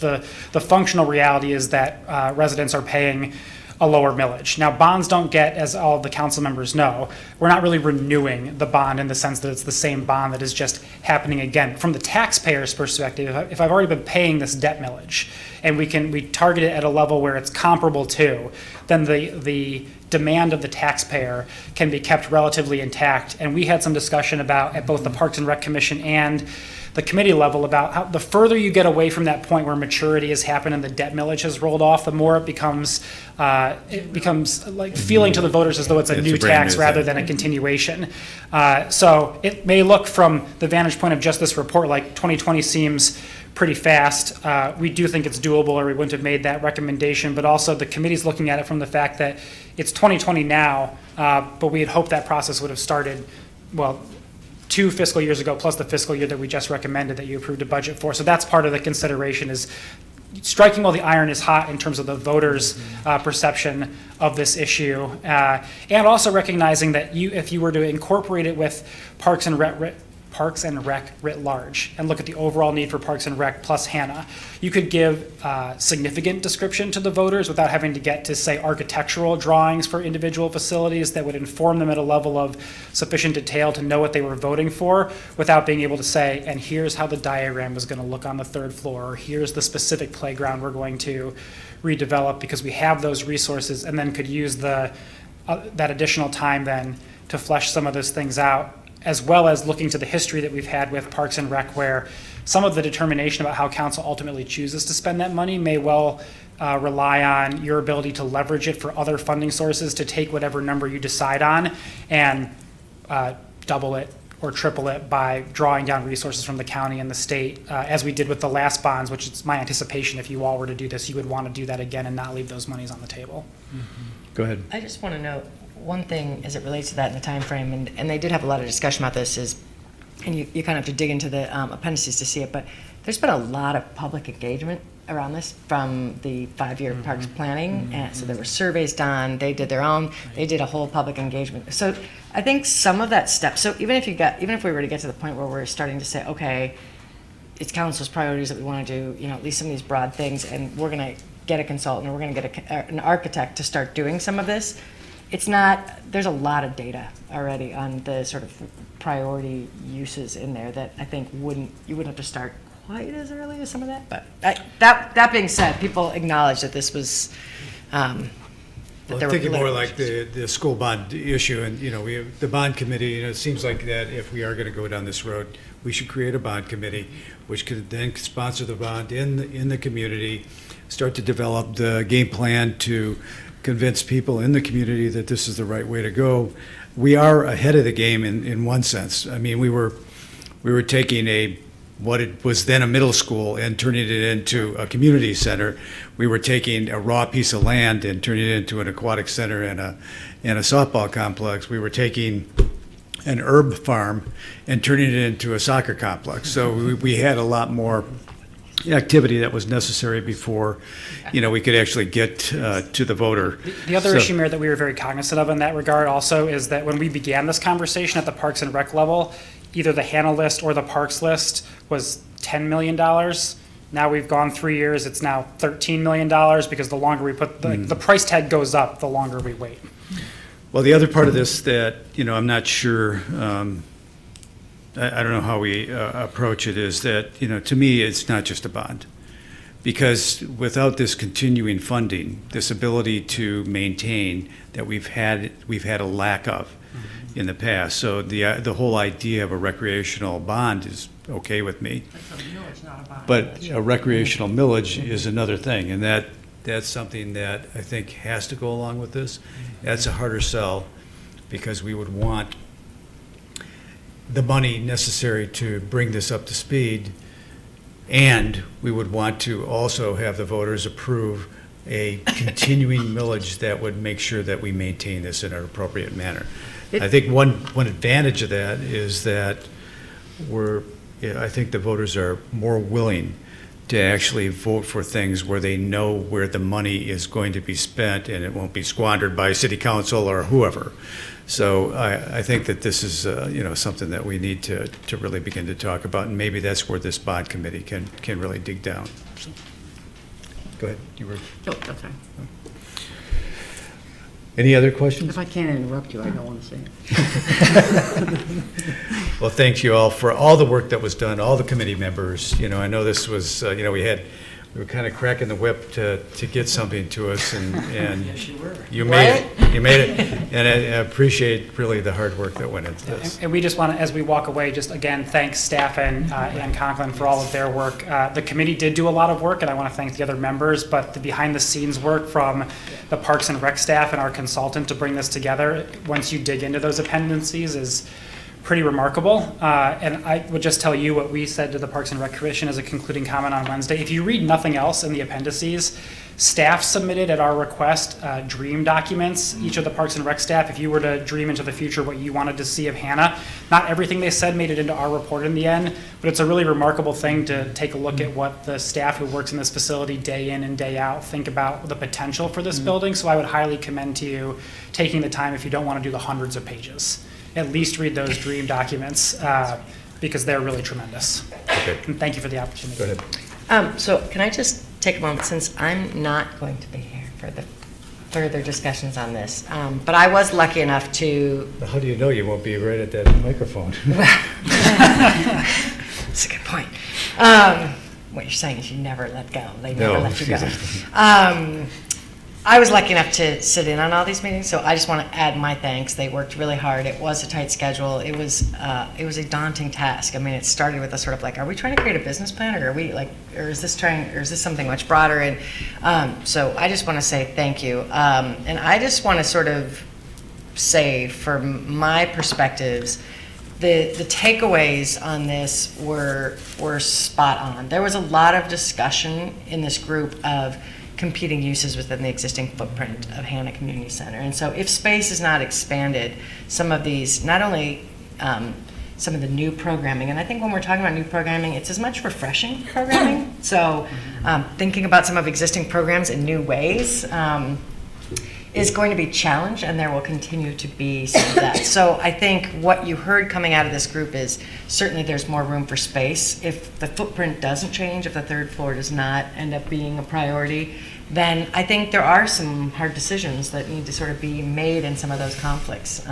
the functional reality is that residents are paying a lower millage. Now, bonds don't get, as all the council members know, we're not really renewing the bond in the sense that it's the same bond that is just happening again. From the taxpayer's perspective, if I've already been paying this debt millage and we target it at a level where it's comparable to, then the demand of the taxpayer can be kept relatively intact. And we had some discussion about, at both the Parks and Rec Commission and the committee level, about how the further you get away from that point where maturity has happened and the debt millage has rolled off, the more it becomes like feeling to the voters as though it's a new tax rather than a continuation. So it may look from the vantage point of just this report like 2020 seems pretty fast. We do think it's doable, or we wouldn't have made that recommendation, but also the committee's looking at it from the fact that it's 2020 now, but we had hoped that process would have started, well, 2 fiscal years ago, plus the fiscal year that we just recommended that you approved a budget for. So that's part of the consideration, is striking while the iron is hot in terms of the voters' perception of this issue, and also recognizing that if you were to incorporate it with Parks and Rec writ large and look at the overall need for Parks and Rec plus Hannah, you could give significant description to the voters without having to get to, say, architectural drawings for individual facilities that would inform them at a level of sufficient detail to know what they were voting for, without being able to say, and here's how the diagram is going to look on the 3rd floor, or here's the specific playground we're going to redevelop, because we have those resources, and then could use that additional time then to flesh some of those things out, as well as looking to the history that we've had with Parks and Rec, where some of the determination about how council ultimately chooses to spend that money may well rely on your ability to leverage it for other funding sources, to take whatever number you decide on and double it or triple it by drawing down resources from the county and the state, as we did with the last bonds, which is my anticipation. If you all were to do this, you would want to do that again and not leave those monies on the table. Go ahead. I just want to note one thing as it relates to that in the time frame, and they did have a lot of discussion about this, is, and you kind of have to dig into the appendices to see it, but there's been a lot of public engagement around this from the 5-year parks planning, and so there were surveys done, they did their own, they did a whole public engagement. So I think some of that stuff, so even if we were to get to the point where we're starting to say, okay, it's council's priorities that we want to do, at least some of these broad things, and we're going to get a consultant, or we're going to get an architect to start doing some of this, there's a lot of data already on the sort of priority uses in there that I think you wouldn't have to start quite as early as some of that. But that being said, people acknowledge that this was, Well, I'm thinking more like the school bond issue, and, we have the bond committee, it seems like that if we are going to go down this road, we should create a bond committee, which could then sponsor the bond in the community, start to develop the game plan to convince people in the community that this is the right way to go. We are ahead of the game in one sense. I mean, we were taking what it was then a middle school and turning it into a community center. We were taking a raw piece of land and turning it into an aquatic center and a softball complex. We were taking an herb farm and turning it into a soccer complex. So we had a lot more activity that was necessary before, we could actually get to the voter. The other issue, Mayor, that we were very cognizant of in that regard also is that when we began this conversation at the Parks and Rec level, either the Hannah list or the Parks list was $10 million. Now we've gone 3 years, it's now $13 million, because the longer we put, the price tag goes up the longer we wait. Well, the other part of this that, I'm not sure, I don't know how we approach it, is that, to me, it's not just a bond. Because without this continuing funding, this ability to maintain that we've had a lack of in the past. So the whole idea of a recreational bond is okay with me. But a recreational millage is another thing, and that's something that I think has to go along with this. That's a harder sell, because we would want the money necessary to bring this up to speed, and we would want to also have the voters approve a continuing millage that would make sure that we maintain this in an appropriate manner. I think one advantage of that is that I think the voters are more willing to actually vote for things where they know where the money is going to be spent and it won't be squandered by city council or whoever. So I think that this is something that we need to really begin to talk about, and maybe that's where this bond committee can really dig down. So, go ahead. You were. No, that's fine. Any other questions? If I can't interrupt you, I don't want to say it. Well, thank you all for all the work that was done, all the committee members. I know this was, we were kind of cracking the whip to get something to us, and Yes, you were. you made it. You made it. And I appreciate really the hard work that went into this. And we just want to, as we walk away, just again, thank staff and Conklin for all of their work. The committee did do a lot of work, and I want to thank the other members, but the behind-the-scenes work from the Parks and Rec staff and our consultant to bring this together, once you dig into those appendices, is pretty remarkable. And I would just tell you what we said to the Parks and Rec Commission as a concluding comment on Wednesday. If you read nothing else in the appendices, staff submitted at our request dream documents, each of the Parks and Rec staff, if you were to dream into the future what you wanted to see of Hannah. Not everything they said made it into our report in the end, but it's a really remarkable thing to take a look at what the staff who works in this facility day in and day out think about the potential for this building. So I would highly commend to you taking the time, if you don't want to do the hundreds of pages, at least read those dream documents, because they're really tremendous. Okay. And thank you for the opportunity. Go ahead. So can I just take a moment, since I'm not going to be here for the further discussions on this, but I was lucky enough to. How do you know you won't be right at that microphone? That's a good point. What you're saying is you never let go. They never No, let you go. I was lucky enough to sit in on all these meetings, so I just want to add my thanks. They worked really hard. It was a tight schedule. It was a daunting task. I mean, it started with a sort of like, are we trying to create a business plan, or is this something much broader? And so I just want to say thank you. And I just want to sort of say, from my perspectives, the takeaways on this were spot on. There was a lot of discussion in this group of competing uses within the existing footprint of Hannah Community Center. And so if space is not expanded, some of these, not only some of the new programming, and I think when we're talking about new programming, it's as much refreshing programming. So thinking about some of existing programs in new ways is going to be challenged, and there will continue to be some of that. So I think what you heard coming out of this group is certainly there's more room for space. If the footprint doesn't change, if the third floor does not end up being a priority, then I think there are some hard decisions that need to sort of be made in some of those conflicts.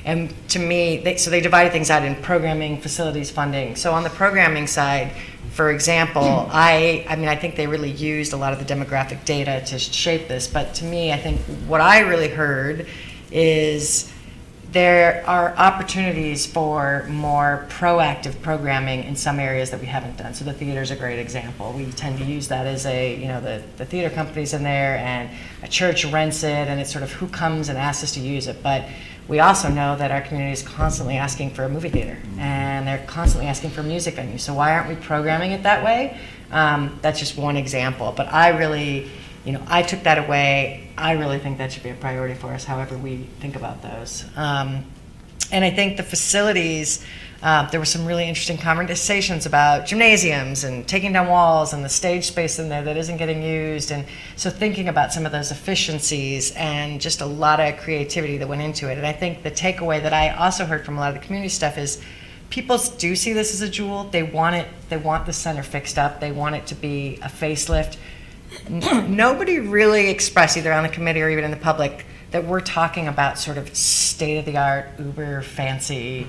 And to me, they divided things out in programming, facilities, funding. So on the programming side, for example, I think they really used a lot of the demographic data to shape this, but to me, I think what I really heard is there are opportunities for more proactive programming in some areas that we haven't done. So the theater's a great example. We tend to use that as the theater company's in there, and a church rents it, and it's sort of who comes and asks us to use it. But we also know that our community is constantly asking for a movie theater, and they're constantly asking for music venues. So why aren't we programming it that way? That's just one example. But I really, I took that away. I really think that should be a priority for us, however we think about those. And I think the facilities, there were some really interesting conversations about gymnasiums and taking down walls and the stage space in there that isn't getting used. And so thinking about some of those efficiencies and just a lot of creativity that went into it. And I think the takeaway that I also heard from a lot of the community stuff is people do see this as a jewel. They want it. They want the center fixed up. They want it to be a facelift. Nobody really expressed, either on the committee or even in the public, that we're talking about sort of state-of-the-art, uber fancy,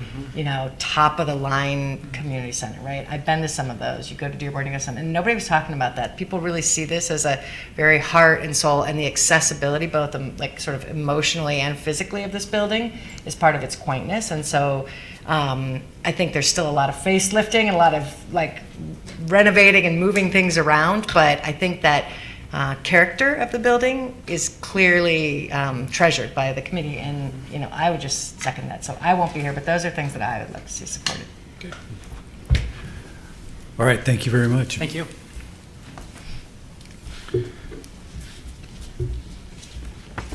top-of-the-line community center, right? I've been to some of those. You go to Dearborn, you go to some, and nobody was talking about that. People really see this as a very heart and soul, and the accessibility, both like sort of emotionally and physically of this building, is part of its quaintness. And so I think there's still a lot of facelifting and a lot of like renovating and moving things around, but I think that character of the building is clearly treasured by the committee, and I would just second that. So I won't be here, but those are things that I would like to see supported. All right, thank you very much. Thank you.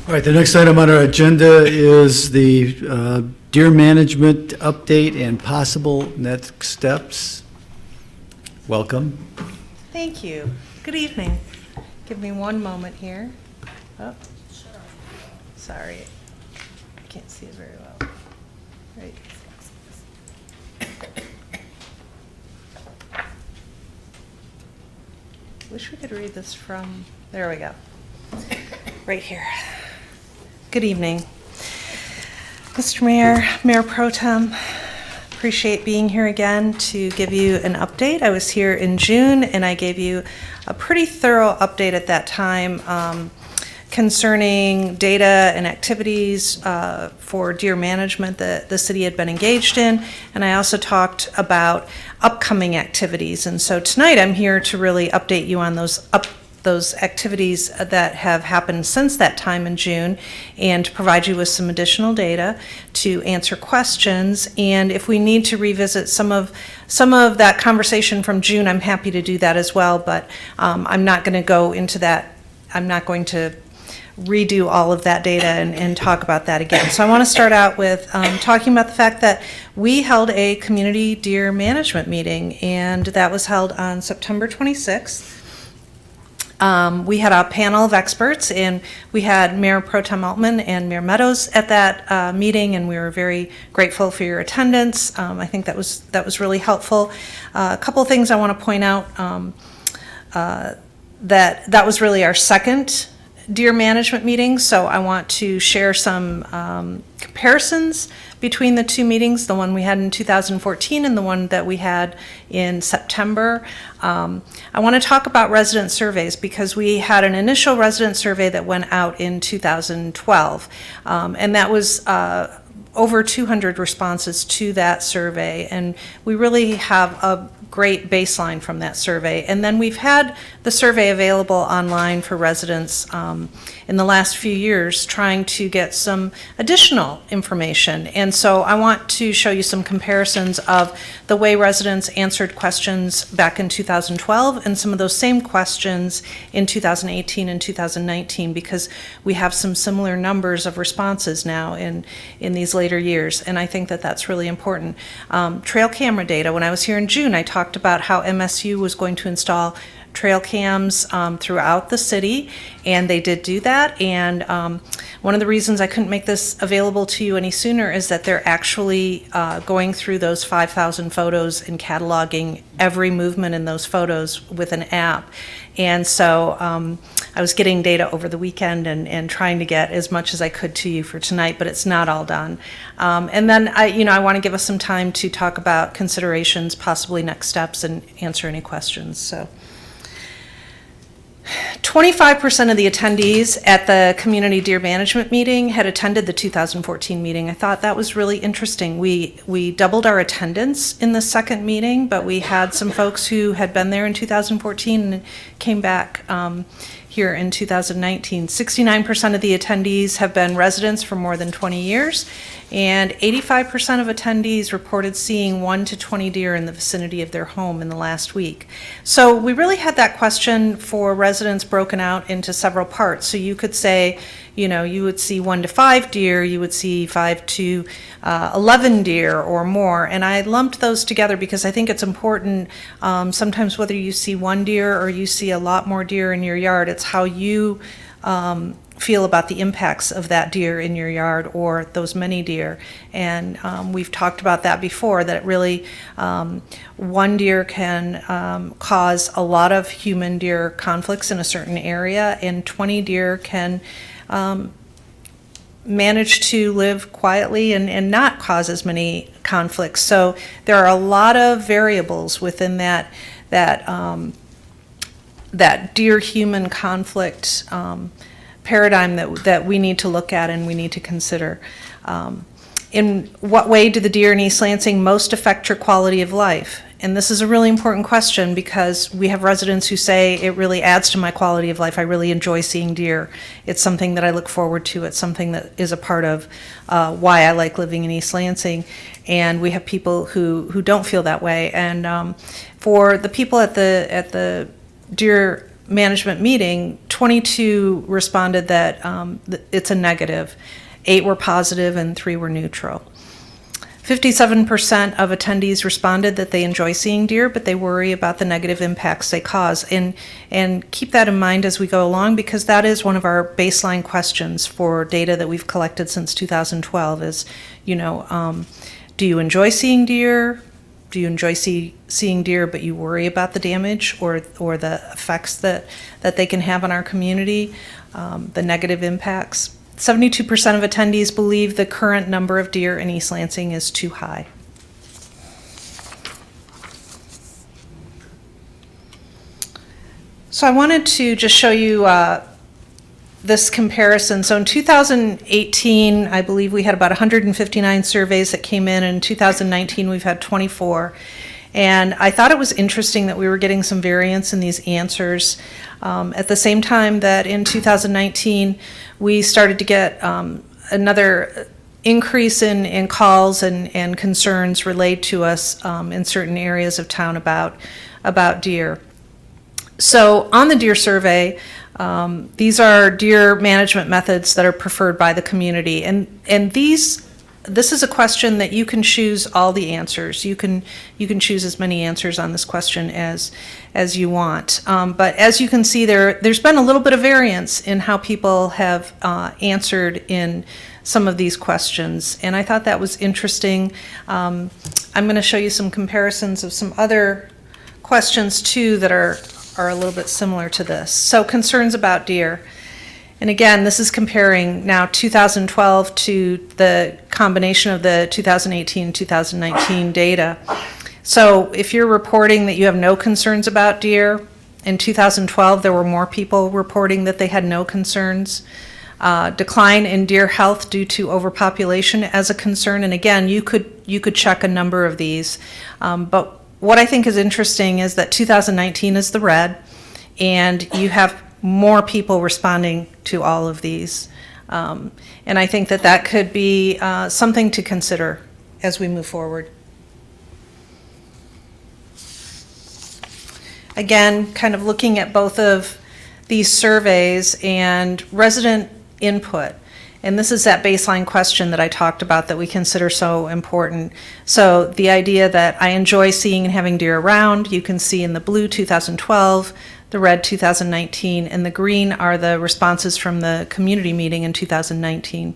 All right, the next item on our agenda is the deer management update and possible next steps. Welcome. Thank you. Good evening. Give me one moment here. Oh, sorry. I can't see it very well. Right. Wish we could read this from, there we go. Right here. Good evening. Mr. Mayor, Mayor Pro Tem, appreciate being here again to give you an update. I was here in June and I gave you a pretty thorough update at that time concerning data and activities for deer management that the city had been engaged in. And I also talked about upcoming activities. And so tonight I'm here to really update you on those activities that have happened since that time in June, and to provide you with some additional data to answer questions. And if we need to revisit some of that conversation from June, I'm happy to do that as well, but I'm not going to go into that. I'm not going to redo all of that data and talk about that again. So I want to start out with talking about the fact that we held a community deer management meeting, and that was held on September 26th. We had a panel of experts, and we had Mayor Pro Tem Altmann and Mayor Meadows at that meeting, and we were very grateful for your attendance. I think that was really helpful. A couple of things I want to point out, that was really our second deer management meeting, so I want to share some comparisons between the two meetings, the one we had in 2014 and the one that we had in September. I want to talk about resident surveys because we had an initial resident survey that went out in 2012, and that was over 200 responses to that survey, and we really have a great baseline from that survey. And then we've had the survey available online for residents in the last few years, trying to get some additional information. And so I want to show you some comparisons of the way residents answered questions back in 2012 and some of those same questions in 2018 and 2019, because we have some similar numbers of responses now in these later years, and I think that that's really important. Trail camera data. When I was here in June, I talked about how MSU was going to install trail cams throughout the city, and they did do that. And one of the reasons I couldn't make this available to you any sooner is that they're actually going through those 5,000 photos and cataloging every movement in those photos with an app. And so I was getting data over the weekend and trying to get as much as I could to you for tonight, but it's not all done. And then I want to give us some time to talk about considerations, possibly next steps, and answer any questions. So 25% of the attendees at the community deer management meeting had attended the 2014 meeting. I thought that was really interesting. We doubled our attendance in the second meeting, but we had some folks who had been there in 2014 and came back here in 2019. 69% of the attendees have been residents for more than 20 years, and 85% of attendees reported seeing 1 to 20 deer in the vicinity of their home in the last week. So we really had that question for residents broken out into several parts. So you could say, you would see 1 to 5 deer, you would see 5 to 11 deer or more, and I lumped those together because I think it's important. Sometimes whether you see 1 deer or you see a lot more deer in your yard, it's how you feel about the impacts of that deer in your yard or those many deer. And we've talked about that before, that really 1 deer can cause a lot of human-deer conflicts in a certain area, and 20 deer can manage to live quietly and not cause as many conflicts. So there are a lot of variables within that deer-human conflict paradigm that we need to look at and we need to consider. In what way do the deer in East Lansing most affect your quality of life? And this is a really important question because we have residents who say it really adds to my quality of life. I really enjoy seeing deer. It's something that I look forward to. It's something that is a part of why I like living in East Lansing. And we have people who don't feel that way. And for the people at the deer management meeting, 22 responded that it's a negative. 8 were positive and 3 were neutral. 57% of attendees responded that they enjoy seeing deer, but they worry about the negative impacts they cause. And keep that in mind as we go along, because that is one of our baseline questions for data that we've collected since 2012 is, do you enjoy seeing deer? Do you enjoy seeing deer, but you worry about the damage or the effects that they can have on our community, the negative impacts? 72% of attendees believe the current number of deer in East Lansing is too high. So I wanted to just show you this comparison. So in 2018, I believe we had about 159 surveys that came in. In 2019, we've had 24. And I thought it was interesting that we were getting some variance in these answers. At the same time that in 2019, we started to get another increase in calls and concerns relayed to us in certain areas of town about deer. So on the deer survey, these are deer management methods that are preferred by the community. And this is a question that you can choose all the answers. You can choose as many answers on this question as you want. But as you can see, there's been a little bit of variance in how people have answered in some of these questions. And I thought that was interesting. I'm going to show you some comparisons of some other questions too that are a little bit similar to this. So concerns about deer. And again, this is comparing now 2012 to the combination of the 2018-2019 data. So if you're reporting that you have no concerns about deer, in 2012 there were more people reporting that they had no concerns. Decline in deer health due to overpopulation as a concern. And again, you could check a number of these. But what I think is interesting is that 2019 is the red, and you have more people responding to all of these. And I think that could be something to consider as we move forward. Again, kind of looking at both of these surveys and resident input. And this is that baseline question that I talked about that we consider so important. So the idea that I enjoy seeing and having deer around, you can see in the blue 2012, the red 2019, and the green are the responses from the community meeting in 2019.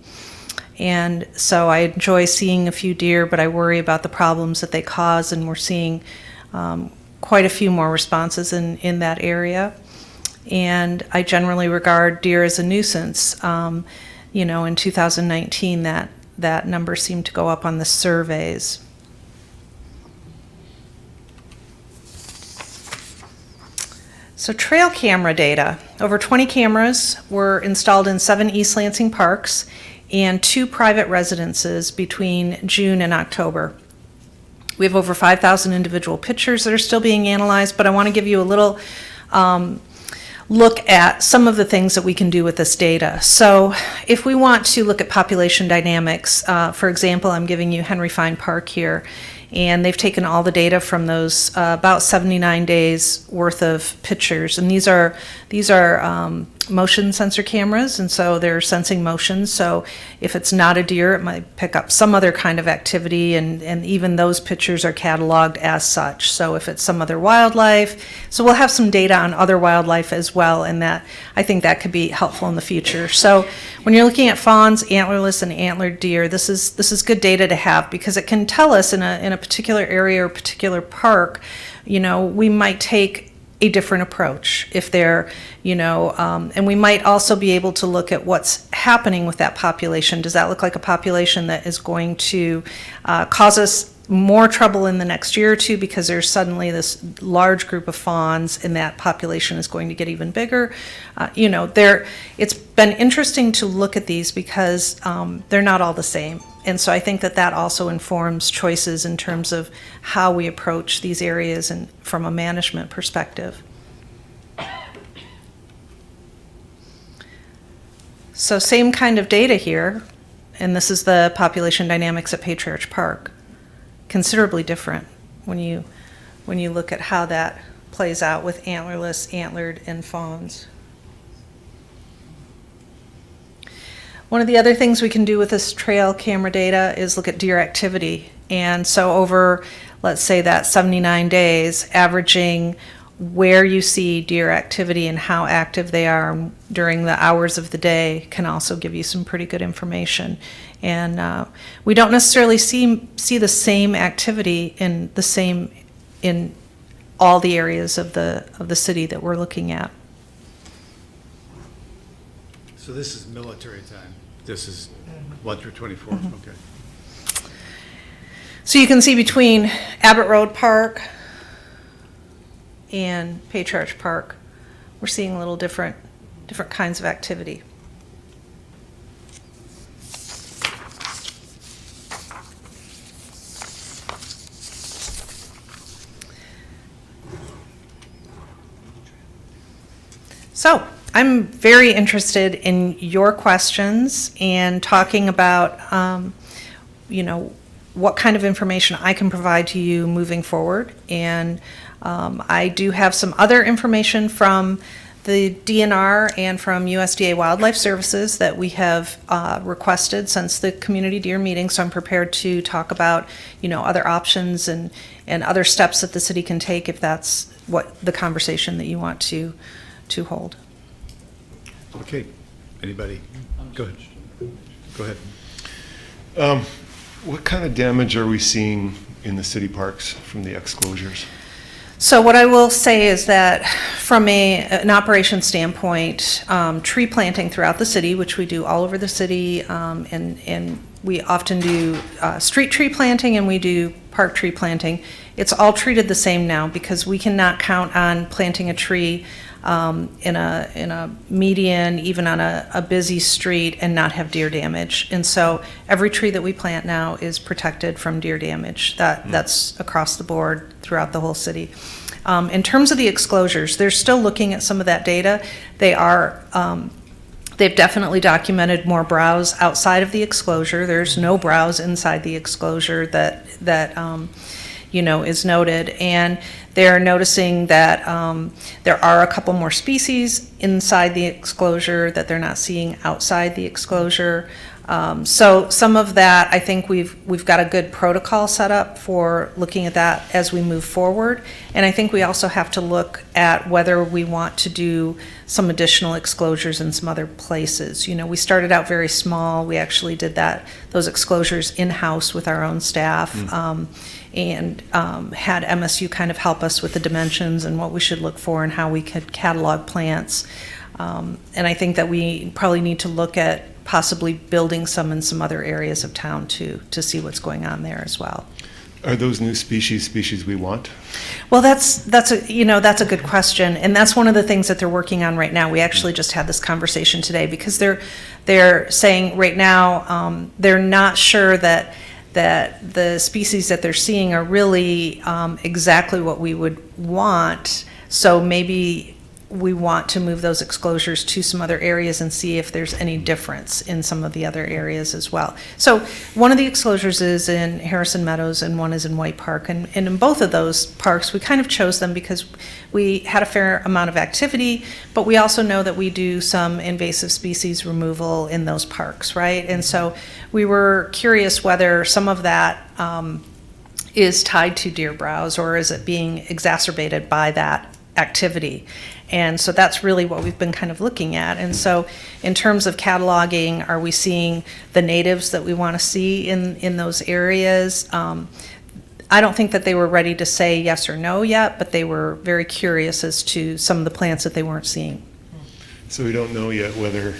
And so I enjoy seeing a few deer, but I worry about the problems that they cause, and we're seeing quite a few more responses in that area. And I generally regard deer as a nuisance. In 2019, that number seemed to go up on the surveys. So trail camera data. Over 20 cameras were installed in 7 East Lansing parks and 2 private residences between June and October. We have over 5,000 individual pictures that are still being analyzed, but I want to give you a little look at some of the things that we can do with this data. So if we want to look at population dynamics, for example, I'm giving you Henry Fine Park here, and they've taken all the data from those about 79 days worth of pictures, and these are motion sensor cameras, and so they're sensing motion. So if it's not a deer, it might pick up some other kind of activity, and even those pictures are cataloged as such. So if it's some other wildlife, so we'll have some data on other wildlife as well, and that I think that could be helpful in the future. So when you're looking at fawns, antlerless, and antlered deer, this is good data to have, because it can tell us in a particular area or particular park, we might take a different approach. If they're, and we might also be able to look at what's happening with that population. Does that look like a population that is going to cause us more trouble in the next year or two because there's suddenly this large group of fawns and that population is going to get even bigger? It's been interesting to look at these because they're not all the same. And so I think that also informs choices in terms of how we approach these areas and from a management perspective. So same kind of data here, and this is the population dynamics at Patriarch Park. Considerably different when you look at how that plays out with antlerless, antlered, and fawns. One of the other things we can do with this trail camera data is look at deer activity. And so over, let's say that 79 days, averaging where you see deer activity and how active they are during the hours of the day can also give you some pretty good information. And we don't necessarily see the same activity in all the areas of the city that we're looking at. So this is military time. This is 1 through 24. Okay. So you can see between Abbott Road Park and Patriarch Park, we're seeing a little different kinds of activity. So I'm very interested in your questions and talking about, what kind of information I can provide to you moving forward. And I do have some other information from the DNR and from USDA Wildlife Services that we have requested since the community deer meeting. So I'm prepared to talk about, other options and other steps that the city can take if that's what the conversation that you want to hold. Okay. Anybody? Go ahead. What kind of damage are we seeing in the city parks from the exclosures? So what I will say is that from an operation standpoint, tree planting throughout the city, which we do all over the city, and we often do street tree planting and we do park tree planting. It's all treated the same now because we cannot count on planting a tree in a median, even on a busy street, and not have deer damage. And so every tree that we plant now is protected from deer damage. That's across the board throughout the whole city. In terms of the exclosures, they're still looking at some of that data. They've definitely documented more browse outside of the exclosure. There's no browse inside the exclosure that is noted, and they're noticing that there are a couple more species inside the exclosure that they're not seeing outside the exclosure. So some of that, I think we've got a good protocol set up for looking at that as we move forward. And I think we also have to look at whether we want to do some additional exclosures in some other places. We started out very small. We actually did those exclosures in-house with our own staff. And had MSU kind of help us with the dimensions and what we should look for and how we could catalog plants. And I think that we probably need to look at possibly building some in some other areas of town to see what's going on there as well. Are those new species we want? Well, that's a good question, and that's one of the things that they're working on right now. We actually just had this conversation today because they're saying right now they're not sure that the species that they're seeing are really exactly what we would want. So maybe we want to move those exclosures to some other areas and see if there's any difference in some of the other areas as well. So one of the exclosures is in Harrison Meadows and one is in White Park. And in both of those parks, we kind of chose them because we had a fair amount of activity, but we also know that we do some invasive species removal in those parks, right? And so we were curious whether some of that is tied to deer browse or is it being exacerbated by that activity. And so that's really what we've been kind of looking at. And so in terms of cataloging, are we seeing the natives that we want to see in those areas? I'm I don't think that they were ready to say yes or no yet, but they were very curious as to some of the plants that they weren't seeing. So we don't know yet whether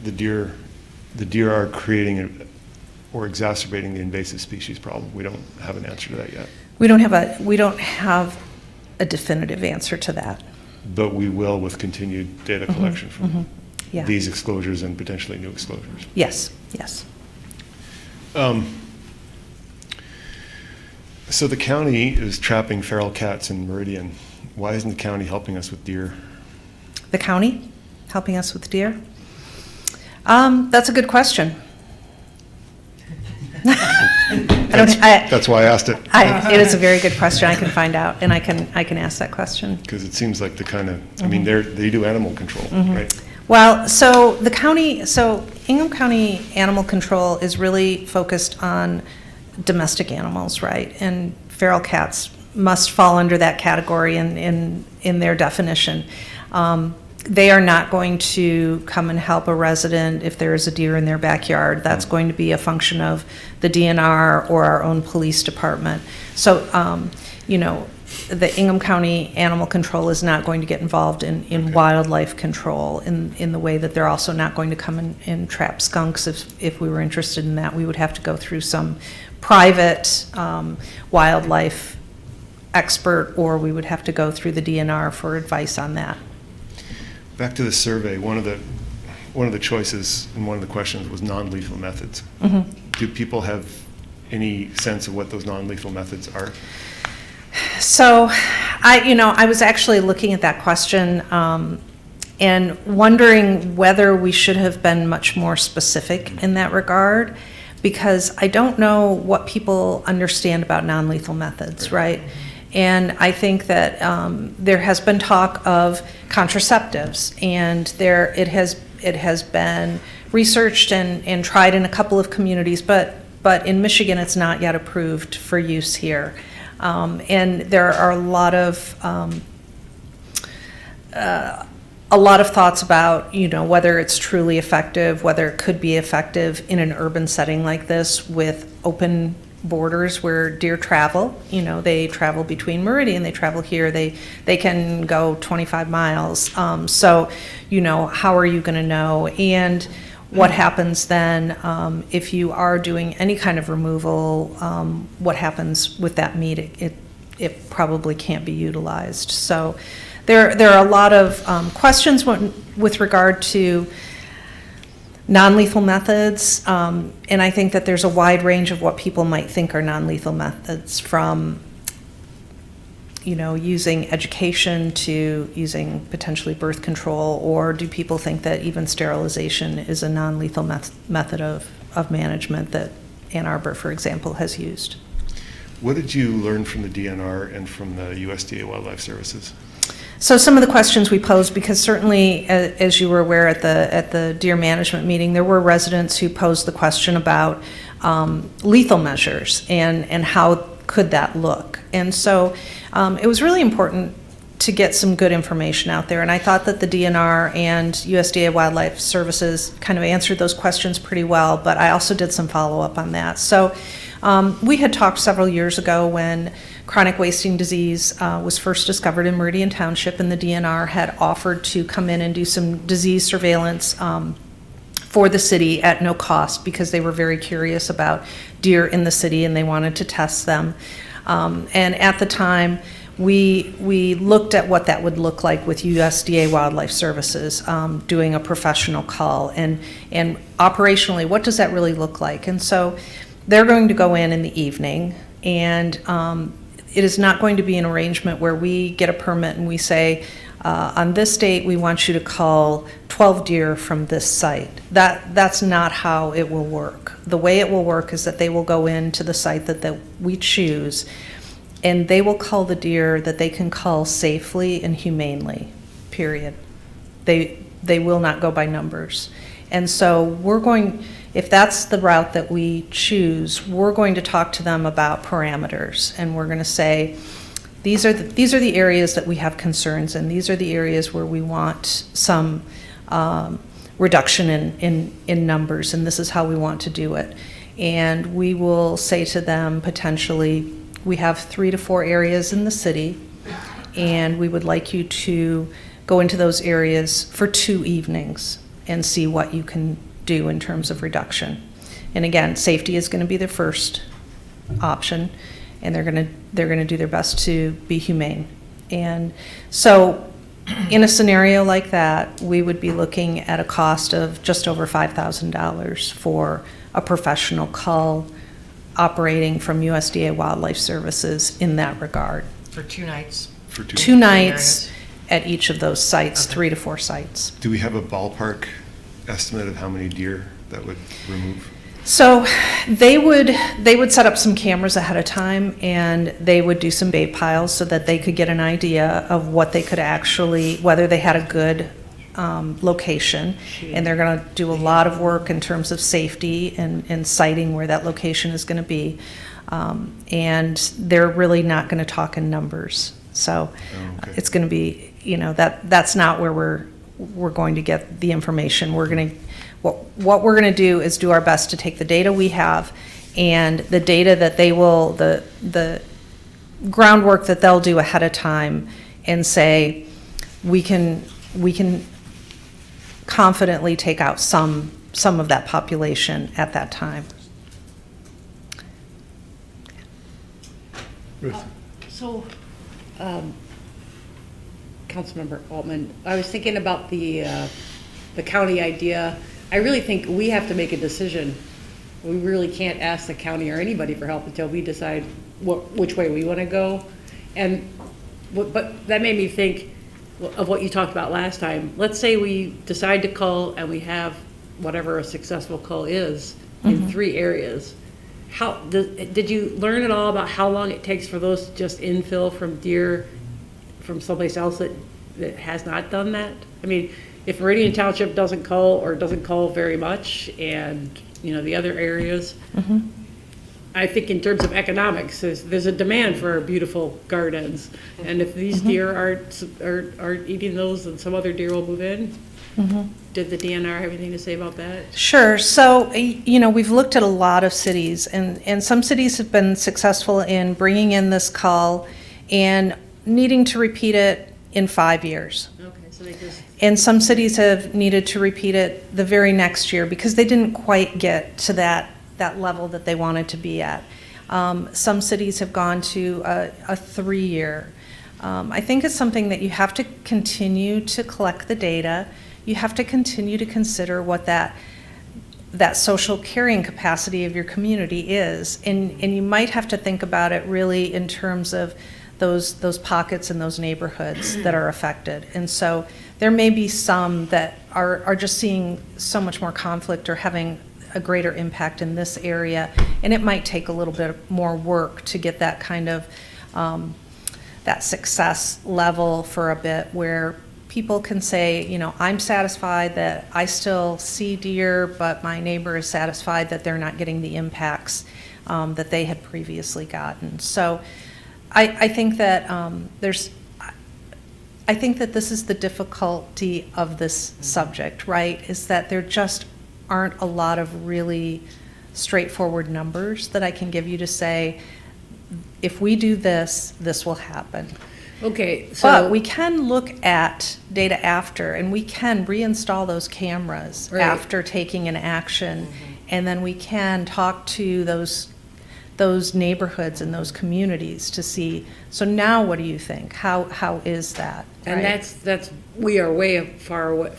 the deer are creating or exacerbating the invasive species problem. We don't have an answer to that yet. We don't have a definitive answer to that. But we will with continued data collection from Yeah. these exposures and potentially new exposures. Yes, yes. So the county is trapping feral cats in Meridian. Why isn't the county helping us with deer? The county helping us with deer? That's a good question. That's why I asked it. It is a very good question. I can find out, and I can ask that question. Because it seems like the kind of, I mean, they do animal control, right? Well, so Ingham County Animal Control is really focused on domestic animals, right? And feral cats must fall under that category in their definition. They are not going to come and help a resident if there is a deer in their backyard. That's going to be a function of the DNR or our own police department. So, the Ingham County Animal Control is not going to get involved in wildlife control in the way that they're also not going to come and trap skunks. If we were interested in that, we would have to go through some private wildlife expert, or we would have to go through the DNR for advice on that. Back to the survey, one of the choices and one of the questions was non-lethal methods. Do people have any sense of what those non-lethal methods are? So, I was actually looking at that question and wondering whether we should have been much more specific in that regard, because I don't know what people understand about non-lethal methods, right? And I think that there has been talk of contraceptives, and it has been researched and tried in a couple of communities, but in Michigan it's not yet approved for use here. And there are a lot of thoughts about whether it's truly effective, whether it could be effective in an urban setting like this with open borders where deer travel. They travel between Meridian, they travel here, they can go 25 miles. So, how are you going to know? And what happens then if you are doing any kind of removal? What happens with that meat? It probably can't be utilized. So there are a lot of questions with regard to non-lethal methods, and I think that there's a wide range of what people might think are non-lethal methods, from using education to using potentially birth control, or do people think that even sterilization is a non-lethal method of management that Ann Arbor, for example, has used? What did you learn from the DNR and from the USDA Wildlife Services? So some of the questions we posed, because certainly, as you were aware at the deer management meeting, there were residents who posed the question about lethal measures and how could that look. And so it was really important to get some good information out there. And I thought that the DNR and USDA Wildlife Services kind of answered those questions pretty well, but I also did some follow-up on that. So we had talked several years ago when chronic wasting disease was first discovered in Meridian Township, and the DNR had offered to come in and do some disease surveillance for the city at no cost, because they were very curious about deer in the city and they wanted to test them. And at the time, we looked at what that would look like with USDA Wildlife Services doing a professional call, and operationally, what does that really look like? And so they're going to go in the evening, and it is not going to be an arrangement where we get a permit and we say, on this date, we want you to cull 12 deer from this site. That's not how it will work. The way it will work is that they will go into the site that we choose, and they will cull the deer that they can cull safely and humanely, period. They will not go by numbers. And so if that's the route that we choose, we're going to talk to them about parameters, and we're going to say, these are the areas that we have concerns in. These are the areas where we want some reduction in numbers, and this is how we want to do it. And we will say to them potentially We have 3 to 4 areas in the city, and we would like you to go into those areas for 2 evenings and see what you can do in terms of reduction. And again, safety is going to be the first option, and they're going to do their best to be humane. And so in a scenario like that, we would be looking at a cost of just over $5,000 for a professional cull operating from USDA Wildlife Services in that regard. For 2 nights. For 2 nights at each of those sites, 3 to 4 sites. Do we have a ballpark estimate of how many deer that would remove? So they would set up some cameras ahead of time, and they would do some bait piles so that they could get an idea of what they could actually, whether they had a good location. And they're going to do a lot of work in terms of safety and sighting where that location is going to be. And they're really not going to talk in numbers. So it's going to be, that's not where we're going to get the information. We're going to What we're going to do is do our best to take the data we have and the data that they will, the groundwork that they'll do ahead of time, and say we can confidently take out some of that population at that time. So, Councilmember Altmann, I was thinking about the county idea. I really think we have to make a decision. We really can't ask the county or anybody for help until we decide which way we want to go. But that made me think of what you talked about last time. Let's say we decide to cull and we have whatever a successful cull is in 3 areas. Did you learn at all about how long it takes for those to just infill from deer from someplace else that has not done that? I mean, if Meridian Township doesn't cull very much, and the other areas, I think in terms of economics, there's a demand for beautiful gardens, and if these deer aren't eating those, then some other deer will move in. Did the DNR have anything to say about that? Sure. So, we've looked at a lot of cities, and some cities have been successful in bringing in this cull and needing to repeat it in 5 years. Okay, so they just. And some cities have needed to repeat it the very next year because they didn't quite get to that level that they wanted to be at. Some cities have gone to a 3-year. I think it's something that you have to continue to collect the data. You have to continue to consider what that social carrying capacity of your community is. And you might have to think about it really in terms of those pockets and those neighborhoods that are affected. And so there may be some that are just seeing so much more conflict or having a greater impact in this area, and it might take a little bit more work to get that kind of that success level for a bit where people can say, I'm satisfied that I still see deer, but my neighbor is satisfied that they're not getting the impacts that they had previously gotten. So I think that I think that this is the difficulty of this subject, right? Is that there just aren't a lot of really straightforward numbers that I can give you to say, if we do this, this will happen. Okay, so. But we can look at data after, and we can reinstall those cameras after taking an action, and then we can talk to those neighborhoods and those communities to see, so now what do you think? How is that? And right? we are way far away,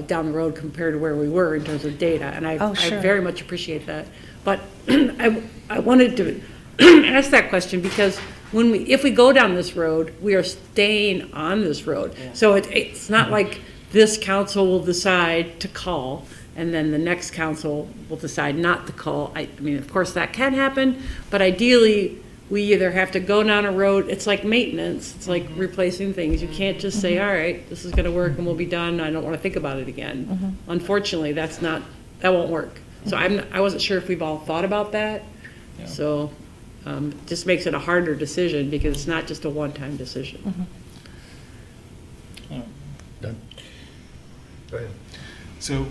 down the road compared to where we were in terms of data, and I very much appreciate that. But I wanted to ask that question because if we go down this road, we are staying on this road. Yeah. So it's not like this council will decide to call and then the next council will decide not to call. I mean, of course that can happen, but ideally we either have to go down a road. It's like maintenance. It's like replacing things. You can't just say, all right, this is going to work and we'll be done. I don't want to think about it again. Unfortunately, that won't work. So I wasn't sure if we've all thought about that. Yeah. So it just makes it a harder decision because it's not just a one-time decision. Done. Go ahead. So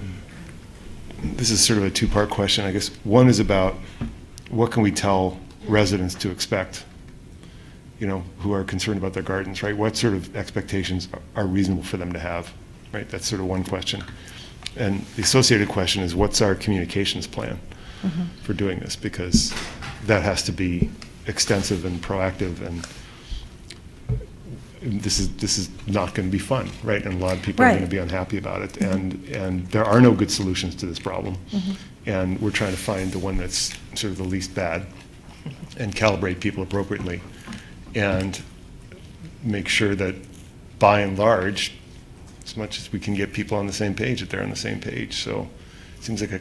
this is sort of a 2-part question, I guess. One is about what can we tell residents to expect you know, who are concerned about their gardens, right? What sort of expectations are reasonable for them to have, right? That's sort of one question. And the associated question is, what's our communications plan for doing this? Because that has to be extensive and proactive, and this is not going to be fun, right? And a lot of people are Right. going to be unhappy about it. And there are no good solutions to this problem. And we're trying to find the one that's sort of the least bad and calibrate people appropriately and make sure that by and large, as much as we can get people on the same page, that they're on the same page. So it seems like a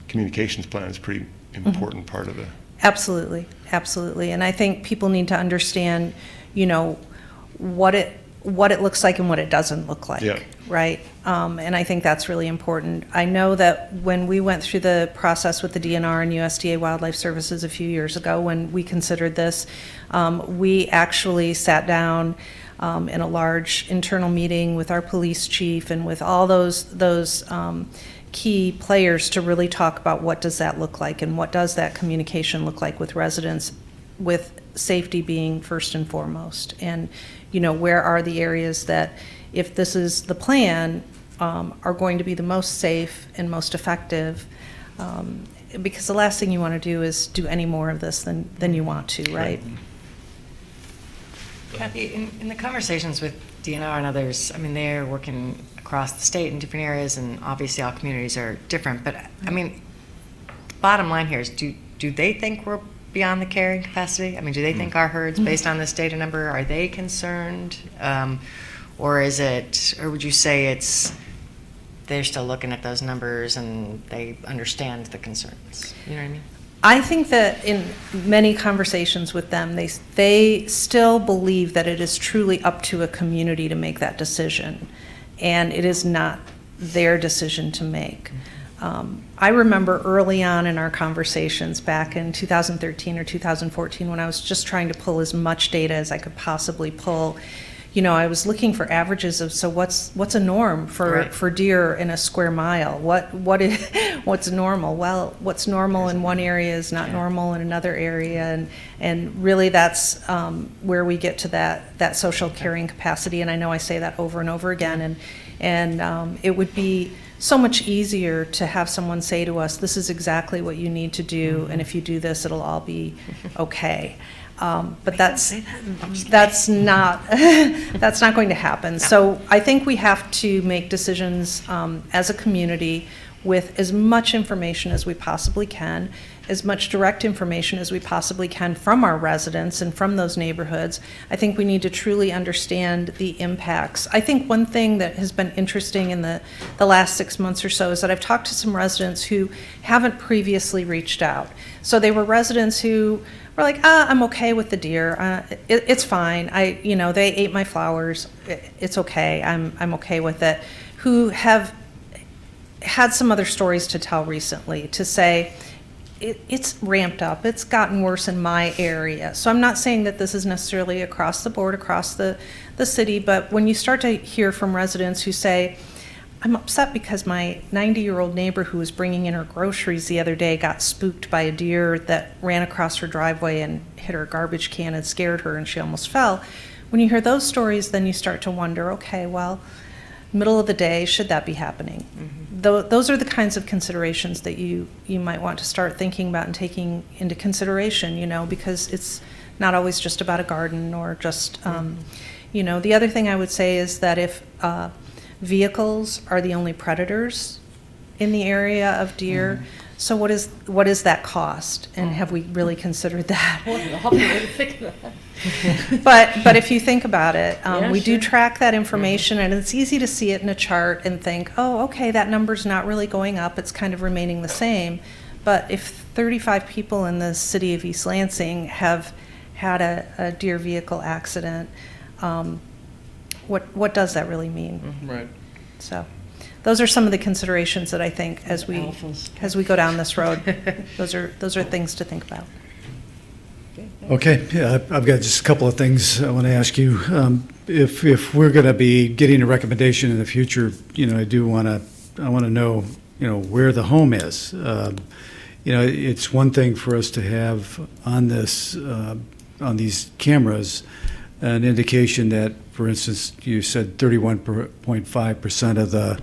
communications plan is a pretty important part of it. Absolutely, absolutely. And I think people need to understand, you know, what it looks like and what it doesn't look like, Yeah. right? And I think that's really important. I know that when we went through the process with the DNR and USDA Wildlife Services a few years ago, when we considered this, we actually sat down in a large internal meeting with our police chief and with all those key players to really talk about what does that look like and what does that communication look like with residents, with safety being first and foremost. And, you know, where are the areas that, if this is the plan, are going to be the most safe and most effective, because the last thing you want to do is do any more of this than you want to, right? Kathy, in the conversations with DNR and others, I mean, they're working across the state in different areas, and obviously all communities are different, but I mean, bottom line here is, do they think we're beyond the carrying capacity? I mean, do they think our herds, based on this data number, are they concerned? Or is it, or would you say they're still looking at those numbers and they understand the concerns? You know what I mean? I think that in many conversations with them, they still believe that it is truly up to a community to make that decision, and it is not their decision to make. I remember early on in our conversations back in 2013 or 2014, when I was just trying to pull as much data as I could possibly pull. You know, I was looking for averages of, so what's a norm for deer in a square mile? What's normal? Well, what's normal in one area is not normal in another area, and really that's where we get to that social carrying capacity. And I know I say that over and over again, and it would be so much easier to have someone say to us, this is exactly what you need to do, and if you do this, it'll all be okay. But that's not that's not going to happen. So I think we have to make decisions as a community with as much information as we possibly can, as much direct information as we possibly can from our residents and from those neighborhoods. I think we need to truly understand the impacts. I think one thing that has been interesting in the last 6 months or so is that I've talked to some residents who haven't previously reached out. So they were residents who were like, I'm okay with the deer. It's fine. They ate my flowers. It's okay. I'm okay with it. Who have had some other stories to tell recently to say, it's ramped up. It's gotten worse in my area. So I'm not saying that this is necessarily across the board, across the city, but when you start to hear from residents who say, I'm upset because my 90-year-old neighbor who was bringing in her groceries the other day got spooked by a deer that ran across her driveway and hit her garbage can and scared her and she almost fell. When you hear those stories, then you start to wonder, okay, well, middle of the day, should that be happening? Those are the kinds of considerations that you might want to start thinking about and taking into consideration, because it's not always just about a garden or just, the other thing I would say is that if vehicles are the only predators in the area of deer, so what is that cost? And have we really considered that? But if you think about it, we do track that information, and it's easy to see it in a chart and think, oh, okay, that number's not really going up, it's kind of remaining the same. But if 35 people in the city of East Lansing have had a deer vehicle accident, what does that really mean? Right. So those are some of the considerations that I think as we go down this road, those are things to think about. Okay, yeah, I've got just a couple of things I want to ask you. If we're going to be getting a recommendation in the future, I want to know, where the home is. It's one thing for us to have on this on these cameras an indication that, for instance, you said 31.5%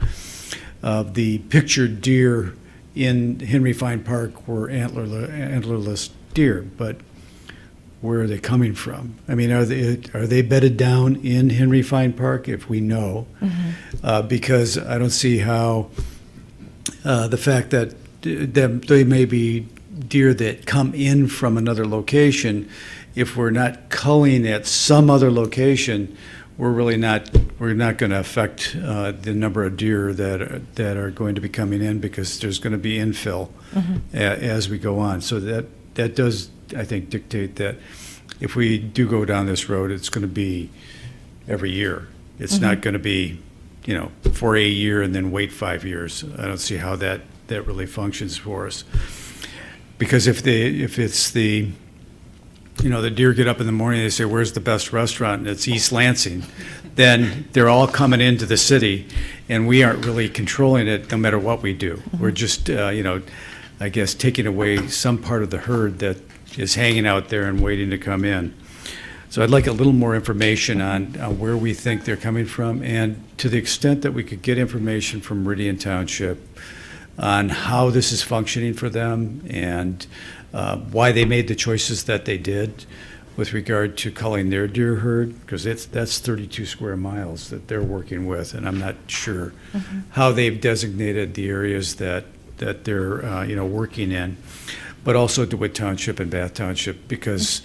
of the pictured deer in Henry Fine Park were antlerless deer, but where are they coming from? I mean, are they bedded down in Henry Fine Park, if we know? Because I don't see how the fact that they may be deer that come in from another location, if we're not culling at some other location, we're not going to affect the number of deer that are going to be coming in, because there's going to be infill as we go on. So that does, I think, dictate that if we do go down this road, it's going to be every year. It's not going to be, for a year and then wait 5 years. I don't see how that really functions for us. Because if it's the deer get up in the morning, they say, where's the best restaurant? And it's East Lansing. Then they're all coming into the city, and we aren't really controlling it no matter what we do. We're just, I guess, taking away some part of the herd that is hanging out there and waiting to come in. So I'd like a little more information on where we think they're coming from, and to the extent that we could get information from Meridian Township on how this is functioning for them, and why they made the choices that they did with regard to culling their deer herd, because that's 32 square miles that they're working with, and I'm not sure how they've designated the areas that they're working in, but also DeWitt Township and Bath Township, because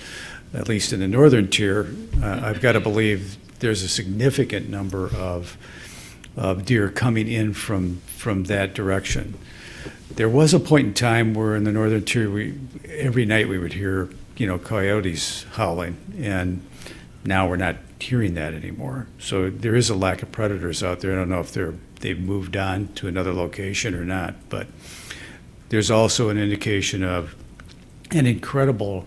at least in the northern tier, I've got to believe there's a significant number of deer coming in from that direction. There was a point in time where in the northern tier, every night we would hear, coyotes howling, and now we're not hearing that anymore. So there is a lack of predators out there. I don't know if they've moved on to another location or not, but there's also an indication of an incredible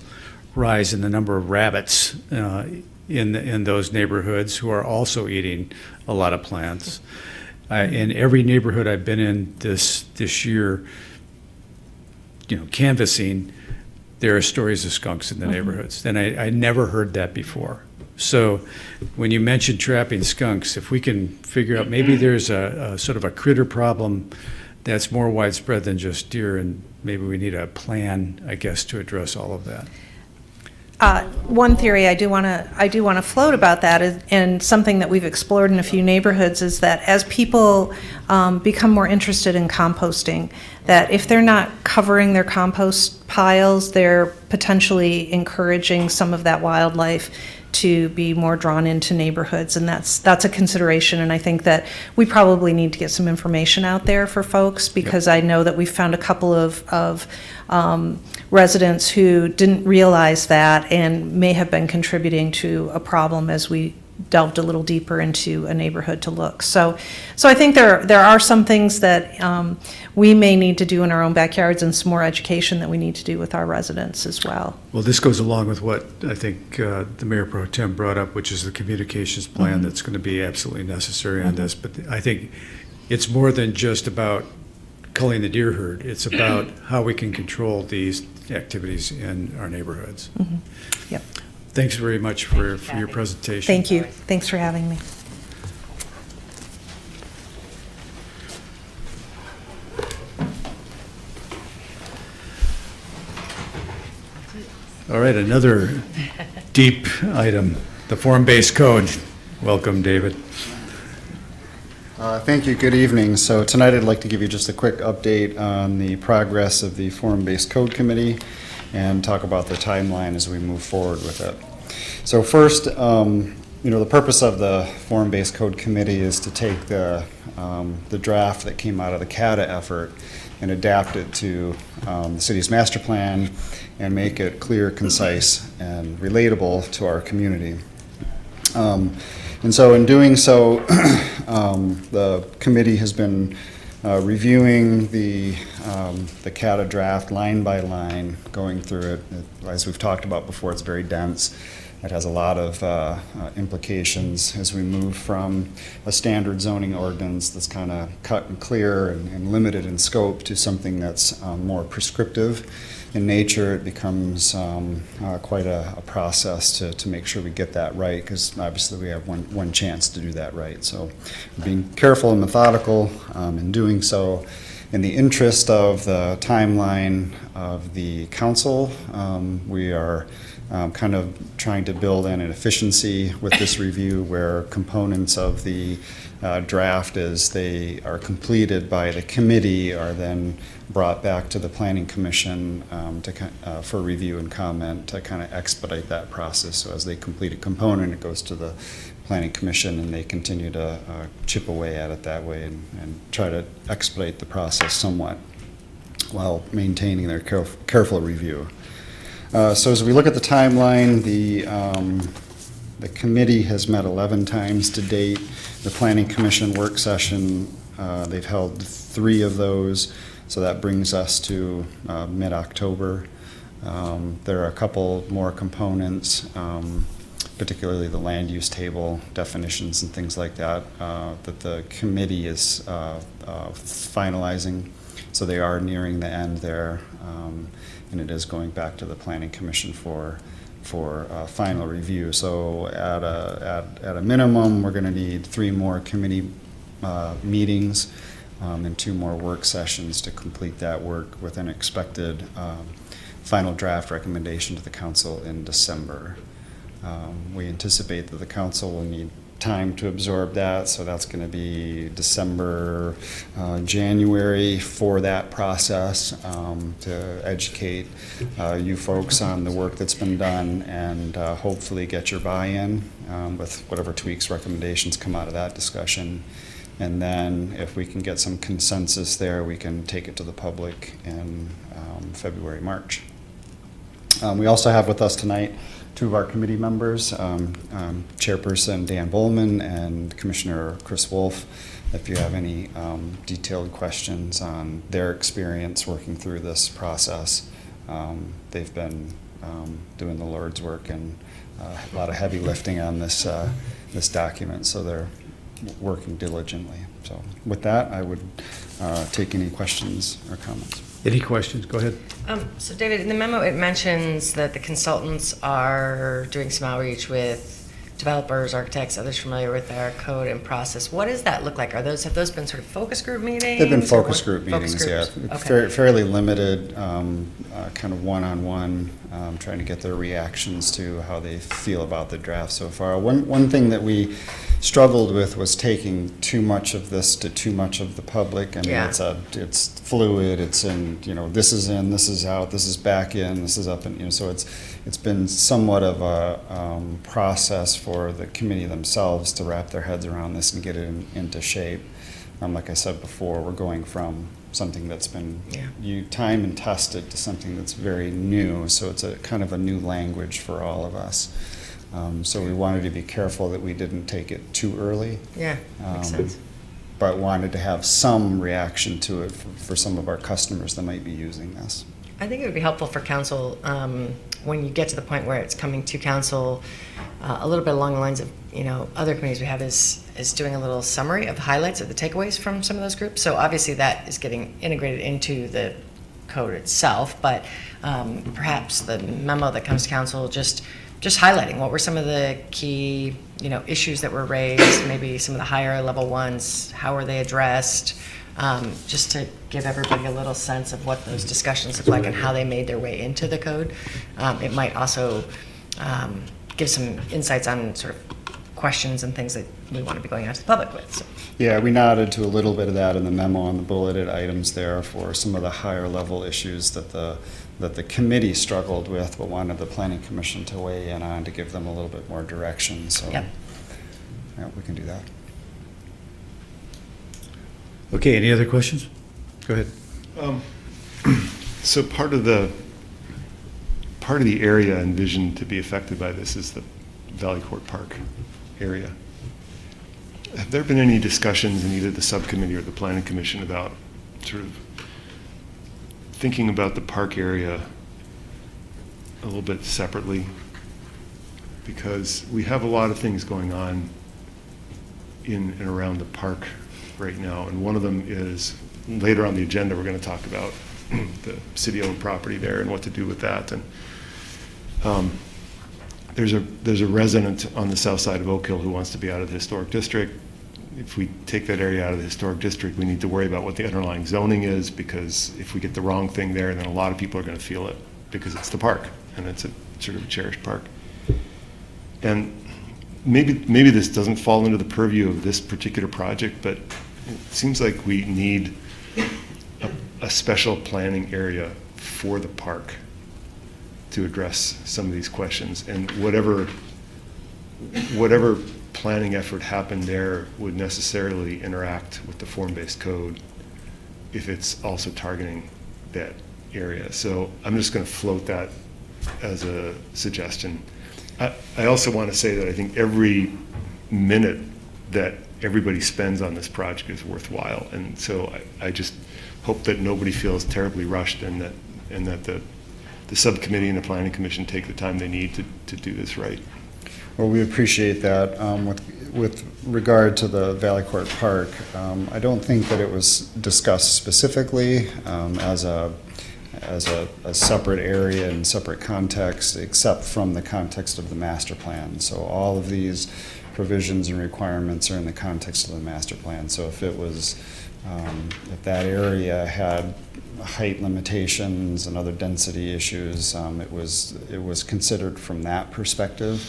rise in the number of rabbits in those neighborhoods, who are also eating a lot of plants. In every neighborhood I've been in this year, canvassing, there are stories of skunks in the neighborhoods, and I never heard that before. So when you mention trapping skunks, if we can figure out, maybe there's a sort of a critter problem that's more widespread than just deer, and maybe we need a plan, I guess, to address all of that. One theory I do want to float about that is, and something that we've explored in a few neighborhoods, is that as people become more interested in composting, that if they're not covering their compost piles, they're potentially encouraging some of that wildlife to be more drawn into neighborhoods, and that's a consideration. And I think that we probably need to get some information out there for folks, because I know that we found a couple of residents who didn't realize that and may have been contributing to a problem as we delved a little deeper into a neighborhood to look. So I think there are some things that we may need to do in our own backyards, and some more education that we need to do with our residents as well. Well, this goes along with what I think the Mayor Pro Tem brought up, which is the communications plan that's going to be absolutely necessary on this. But I think it's more than just about culling the deer herd. It's about how we can control these activities in our neighborhoods. Yep. Thanks very much for your presentation. Thank you. Thanks for having me. All right, another deep item, the form-based code. Welcome, David. Thank you. Good evening. So tonight I'd like to give you just a quick update on the progress of the Form-Based Code Committee and talk about the timeline as we move forward with it. So first, the purpose of the Form-Based Code Committee is to take the draft that came out of the CADA effort and adapt it to the city's master plan and make it clear, concise, and relatable to our community. And so in doing so, the committee has been reviewing the CADA draft line by line, going through it. As we've talked about before, it's very dense. It has a lot of implications as we move from a standard zoning ordinance that's kind of cut and clear and limited in scope to something that's more prescriptive. in nature, it becomes quite a process to make sure we get that right, because obviously we have one chance to do that right. So being careful and methodical in doing so. In the interest of the timeline of the council, we are kind of trying to build in an efficiency with this review where components of the draft, as they are completed by the committee, are then brought back to the Planning Commission for review and comment to kind of expedite that process. So as they complete a component, it goes to the Planning Commission, and they continue to chip away at it that way and try to expedite the process somewhat while maintaining their careful review. So as we look at the timeline, the committee has met 11 times to date. The Planning Commission work session, they've held 3 of those, so that brings us to mid-October. There are a couple more components, particularly the land use table definitions and things like that, that the committee is finalizing. So they are nearing the end there, and it is going back to the Planning Commission for final review. So at a minimum, we're going to need 3 more committee meetings and 2 more work sessions to complete that work with an expected final draft recommendation to the council in December. We anticipate that the council will need time to absorb that, so that's going to be December, January for that process to educate you folks on the work that's been done and hopefully get your buy-in with whatever tweaks, recommendations come out of that discussion. And then if we can get some consensus there, we can take it to the public in February, March. We also have with us tonight 2 of our committee members, Chairperson Dan Bowman and Commissioner Chris Wolf. If you have any detailed questions on their experience working through this process, they've been doing the Lord's work and a lot of heavy lifting on this document, so they're working diligently. So with that, I would take any questions or comments. Any questions? Go ahead. So David, in the memo, it mentions that the consultants are doing some outreach with developers, architects, others familiar with our code and process. What does that look like? Have those been sort of focus group meetings? They've been focus group meetings, yeah. Okay. Fairly limited, kind of one-on-one, trying to get their reactions to how they feel about the draft so far. One thing that we struggled with was taking too much of this to too much of the public. I mean, Yeah. it's fluid. It's in, this is in, this is out, this is back in, this is up, and so it's been somewhat of a process for the committee themselves to wrap their heads around this and get it into shape. Like I said before, we're going from something that's been time and tested to something that's very new. So it's a kind of a new language for all of us. So we wanted to be careful that we didn't take it too early. Yeah, makes sense. But wanted to have some reaction to it for some of our customers that might be using this. I think it would be helpful for council, when you get to the point where it's coming to council, a little bit along the lines of, other committees we have is doing a little summary of the highlights of the takeaways from some of those groups. So obviously that is getting integrated into the code itself, but perhaps the memo that comes to council just highlighting what were some of the key, issues that were raised, maybe some of the higher level ones, how were they addressed, just to give everybody a little sense of what those discussions look like and how they made their way into the code. It might also give some insights on sort of questions and things that we want to be going out to the public with. So. Yeah, we nodded to a little bit of that in the memo on the bulleted items there for some of the higher level issues that the committee struggled with, but wanted the Planning Commission to weigh in on to give them a little bit more direction. So, yep. Yeah, we can do that. Okay, any other questions? Go ahead. So part of the area envisioned to be affected by this is the Valley Court Park area. Have there been any discussions in either the subcommittee or the Planning Commission about sort of thinking about the park area a little bit separately? Because we have a lot of things going on in and around the park right now, and one of them is, later on the agenda, we're going to talk about the city-owned property there and what to do with that. And there's a resident on the south side of Oak Hill who wants to be out of the historic district. If we take that area out of the historic district, we need to worry about what the underlying zoning is, because if we get the wrong thing there, then a lot of people are going to feel it, because it's the park, and it's a sort of a cherished park. And maybe this doesn't fall into the purview of this particular project, but it seems like we need a special planning area for the park to address some of these questions. And whatever planning effort happened there would necessarily interact with the form-based code if it's also targeting that area. So I'm just going to float that as a suggestion. I also want to say that I think every minute that everybody spends on this project is worthwhile. And so I just hope that nobody feels terribly rushed, and that the subcommittee and the planning commission take the time they need to do this right. Well, we appreciate that. With regard to the Valley Court Park, I don't think that it was discussed specifically as a separate area and separate context, except from the context of the master plan. So all of these provisions and requirements are in the context of the master plan. So if it was, if that area had height limitations and other density issues, it was considered from that perspective,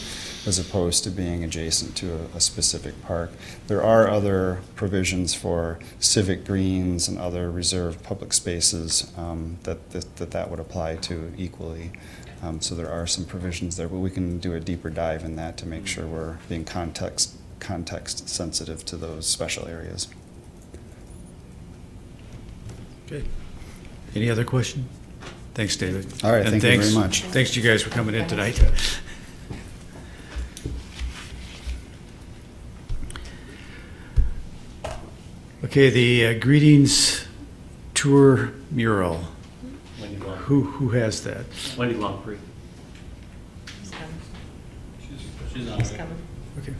as opposed to being adjacent to a specific park. There are other provisions for civic greens and other reserved public spaces that would apply to equally. So there are some provisions there, but we can do a deeper dive in that to make sure we're being context sensitive to those special areas. Okay. Any other question? Thanks, David. All right, And thank you very much. Thanks to you guys for coming in tonight. Okay, the greetings tour mural. Who has that? Wendy Longpree. She's on it. Okay.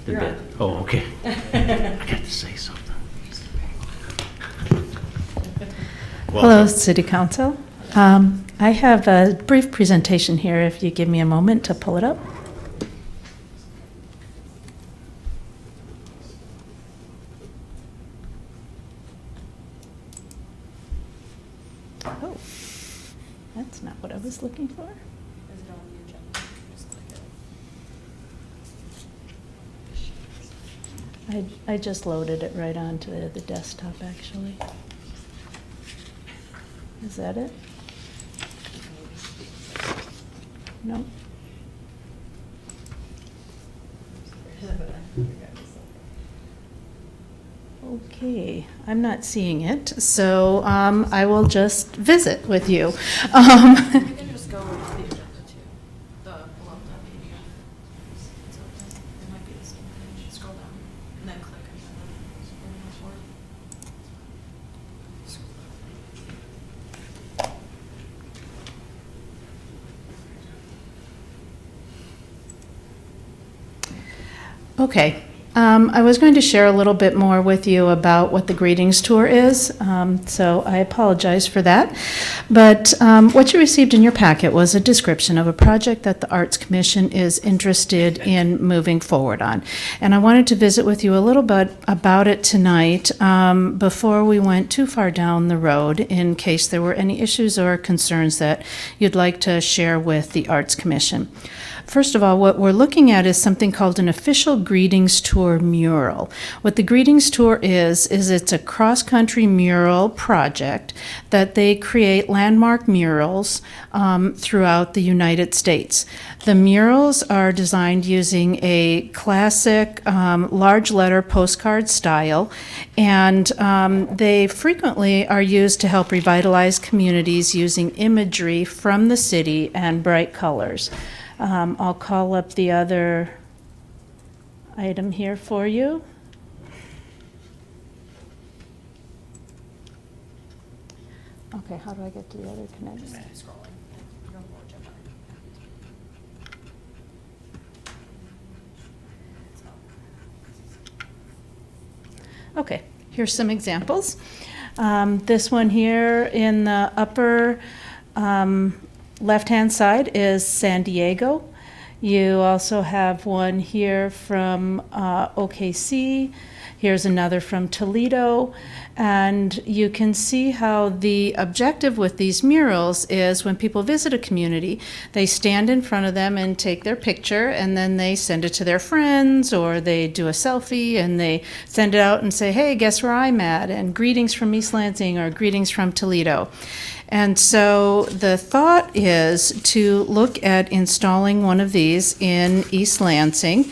The bit. Oh, okay. I got to say something. Hello, City Council. I have a brief presentation here, if you give me a moment to pull it up. Oh, that's not what I was looking for. I just loaded it right onto the desktop, actually. Is that it? No. Okay, I'm not seeing it, so I will just visit with you. You can just go to the agenda too, the below the PDF. So it might be the same page. Scroll down and then click agenda. Okay. I was going to share a little bit more with you about what the greetings tour is, so I apologize for that. But what you received in your packet was a description of a project that the Arts Commission is interested in moving forward on. And I wanted to visit with you a little bit about it tonight before we went too far down the road, in case there were any issues or concerns that you'd like to share with the Arts Commission. First of all, what we're looking at is something called an official greetings tour mural. What the greetings tour is it's a cross-country mural project that they create landmark murals throughout the United States. The murals are designed using a classic large letter postcard style, and they frequently are used to help revitalize communities using imagery from the city and bright colors. I'll call up the other item here for you. Okay, how do I get to the other connection? Okay, Here's some examples. This one here in the upper left-hand side is San Diego. You also have one here from OKC. Here's another from Toledo. And you can see how the objective with these murals is when people visit a community, they stand in front of them and take their picture, and then they send it to their friends, or they do a selfie and they send it out and say, hey, guess where I'm at? And greetings from East Lansing or greetings from Toledo. And so the thought is to look at installing one of these in East Lansing.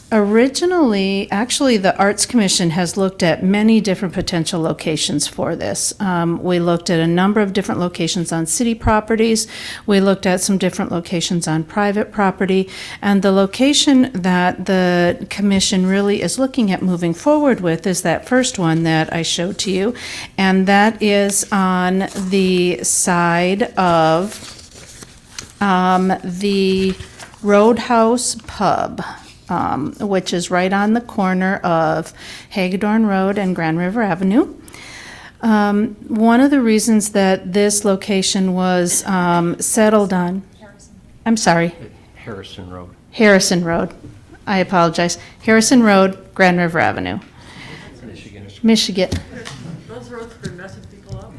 Originally, actually, the Arts Commission has looked at many different potential locations for this. We looked at a number of different locations on city properties. We looked at some different locations on private property. And the location that the commission really is looking at moving forward with is that first one that I showed to you. And that is on the side of the Roadhouse Pub. Which is right on the corner of Hagedorn Road and Grand River Avenue. One of the reasons that this location was settled on, I'm sorry, Harrison Road. Harrison Road. I apologize. Harrison Road, Grand River Avenue. Michigan. Those roads for messing people up.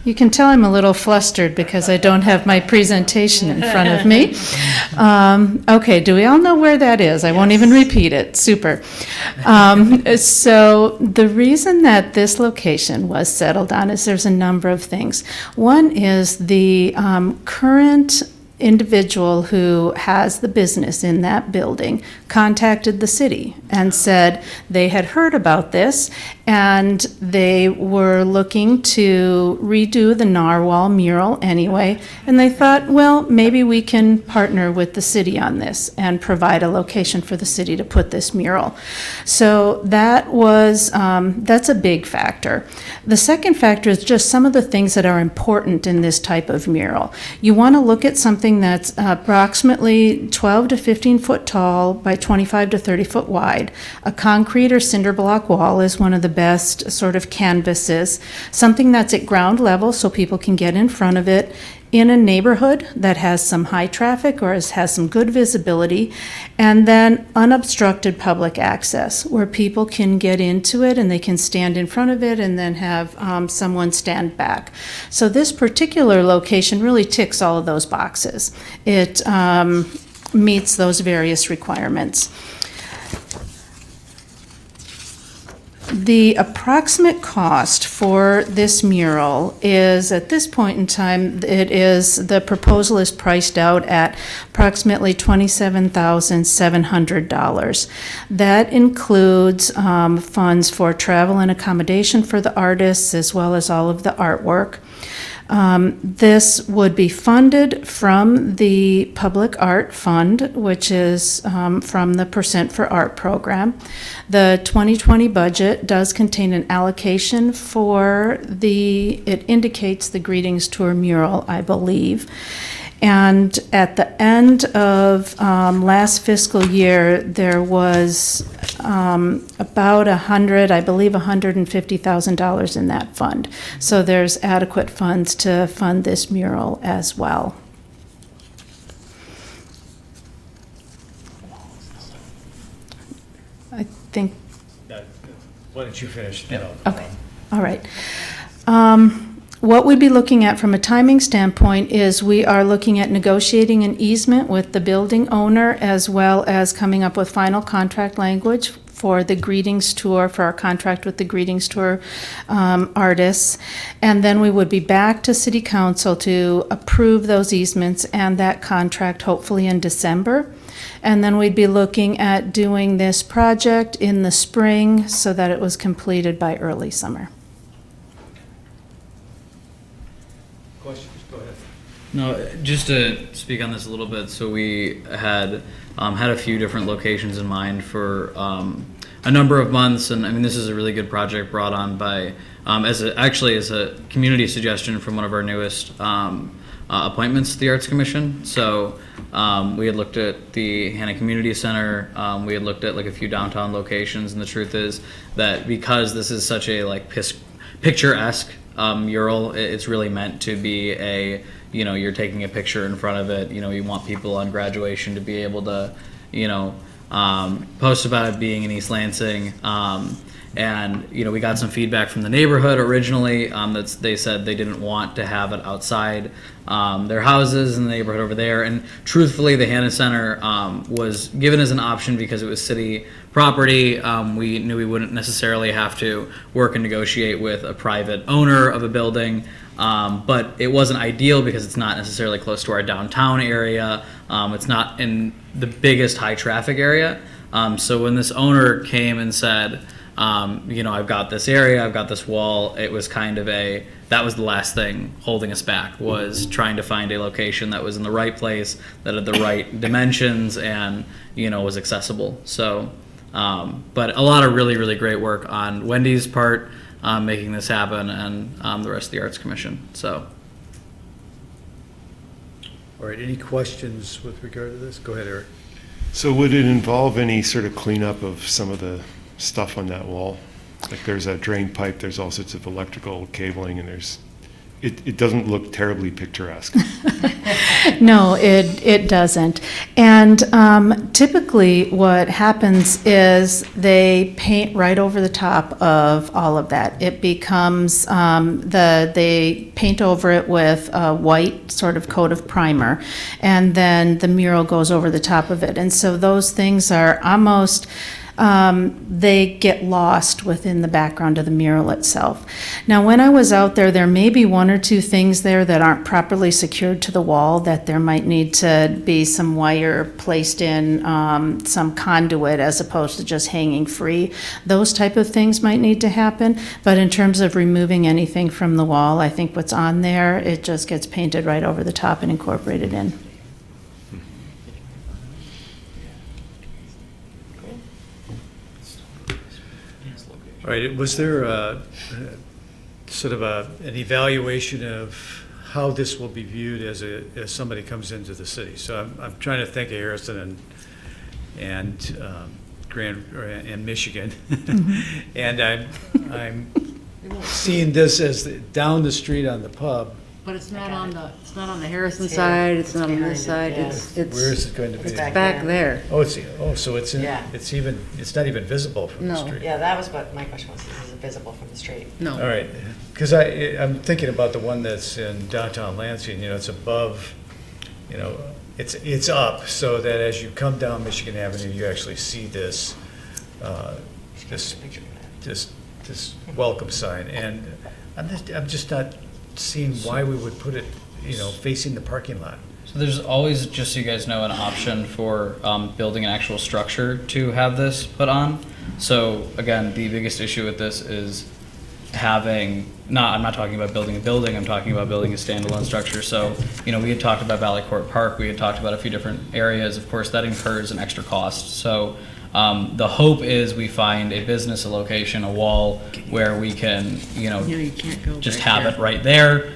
You can tell I'm a little flustered because I don't have my presentation in front of me. Okay, do we all know where that is? I won't even repeat it. Super. So the reason that this location was settled on is there's a number of things. One is the current individual who has the business in that building contacted the city and said they had heard about this and they were looking to redo the narwhal mural anyway, and they thought, well, maybe we can partner with the city on this and provide a location for the city to put this mural. So that was that's a big factor. The second factor is just some of the things that are important in this type of mural. You want to look at something that's approximately 12 to 15 foot tall by 25 to 30 foot wide. A concrete or cinder block wall is one of the best sort of canvases. Something that's at ground level so people can get in front of it, in a neighborhood that has some high traffic or has some good visibility, and then unobstructed public access where people can get into it and they can stand in front of it and then have someone stand back. So this particular location really ticks all of those boxes. It meets those various requirements. The approximate cost for this mural is, at this point in time, the proposal is priced out at approximately $27,700. That includes funds for travel and accommodation for the artists as well as all of the artwork. This would be funded from the Public Art Fund, which is from the Percent for Art program. The 2020 budget does contain an allocation for it indicates the Greetings Tour mural, I believe. And at the end of last fiscal year, there was about $150,000 in that fund. So there's adequate funds to fund this mural as well. I think. Why don't you finish? Okay, all right. What we'd be looking at from a timing standpoint is we are looking at negotiating an easement with the building owner as well as coming up with final contract language for the Greetings Tour, for our contract with the Greetings Tour artists. And then we would be back to City Council to approve those easements and that contract hopefully in December. And then we'd be looking at doing this project in the spring so that it was completed by early summer. No, just to speak on this a little bit, so we had had a few different locations in mind for a number of months, and I mean this is a really good project brought on by as a community suggestion from one of our newest appointments to the Arts Commission. So we had looked at the Hannah Community Center. We had looked at like a few downtown locations, and the truth is that because this is such a like picturesque mural, it's really meant to be a, you know, you're taking a picture in front of it. You know, you want people on graduation to be able to, you know, post about it being in East Lansing. And, you know, we got some feedback from the neighborhood originally that they said they didn't want to have it outside their houses in the neighborhood over there. And truthfully, the Hannah Center was given as an option because it was city property. We knew we wouldn't necessarily have to work and negotiate with a private owner of a building. But it wasn't ideal because it's not necessarily close to our downtown area. It's not in the biggest high traffic area. So when this owner came and said, you know, I've got this area, I've got this wall, it was kind of that was the last thing holding us back, was trying to find a location that was in the right place, that had the right dimensions, and, you know, was accessible. So, but a lot of really, really great work on Wendy's part, making this happen, and the rest of the Arts Commission. So. All right, any questions with regard to this? Go ahead, Eric. So would it involve any sort of cleanup of some of the stuff on that wall? Like there's a drain pipe, there's all sorts of electrical cabling, and it doesn't look terribly picturesque. No, it doesn't. And typically what happens is they paint right over the top of all of that. It becomes, they paint over it with a white sort of coat of primer, and then the mural goes over the top of it. And so those things are almost, they get lost within the background of the mural itself. Now, when I was out there, there may be one or two things there that aren't properly secured to the wall, that there might need to be some wire placed in, some conduit as opposed to just hanging free. Those type of things might need to happen. But in terms of removing anything from the wall, I think what's on there, it just gets painted right over the top and incorporated in. All right, was there sort of an evaluation of how this will be viewed as somebody comes into the city? So I'm trying to think of Harrison and and Michigan, and I'm seeing this as down the street on the pub. But it's not on the Harrison side, it's not on this side, it's Where is it going to be? it's back there. So it's in, Yeah. it's not even visible from the No. street. Yeah, that was what my question was, is it visible from the street? No. All right, because I'm thinking about the one that's in downtown Lansing, you know, it's above, you know, it's up, so that as you come down Michigan Avenue, you actually see this, this welcome sign, and I'm just not seeing why we would put it, you know, facing the parking lot. So there's always, just so you guys know, an option for building an actual structure to have this put on. So again, the biggest issue with this is having, I'm not talking about building a building, I'm talking about building a standalone structure. So, you know, we had talked about Valley Court Park, we had talked about a few different areas. Of course, that incurs an extra cost. So the hope is we find a business, a location, a wall where we can, you know, You can't go just back have there. it right there.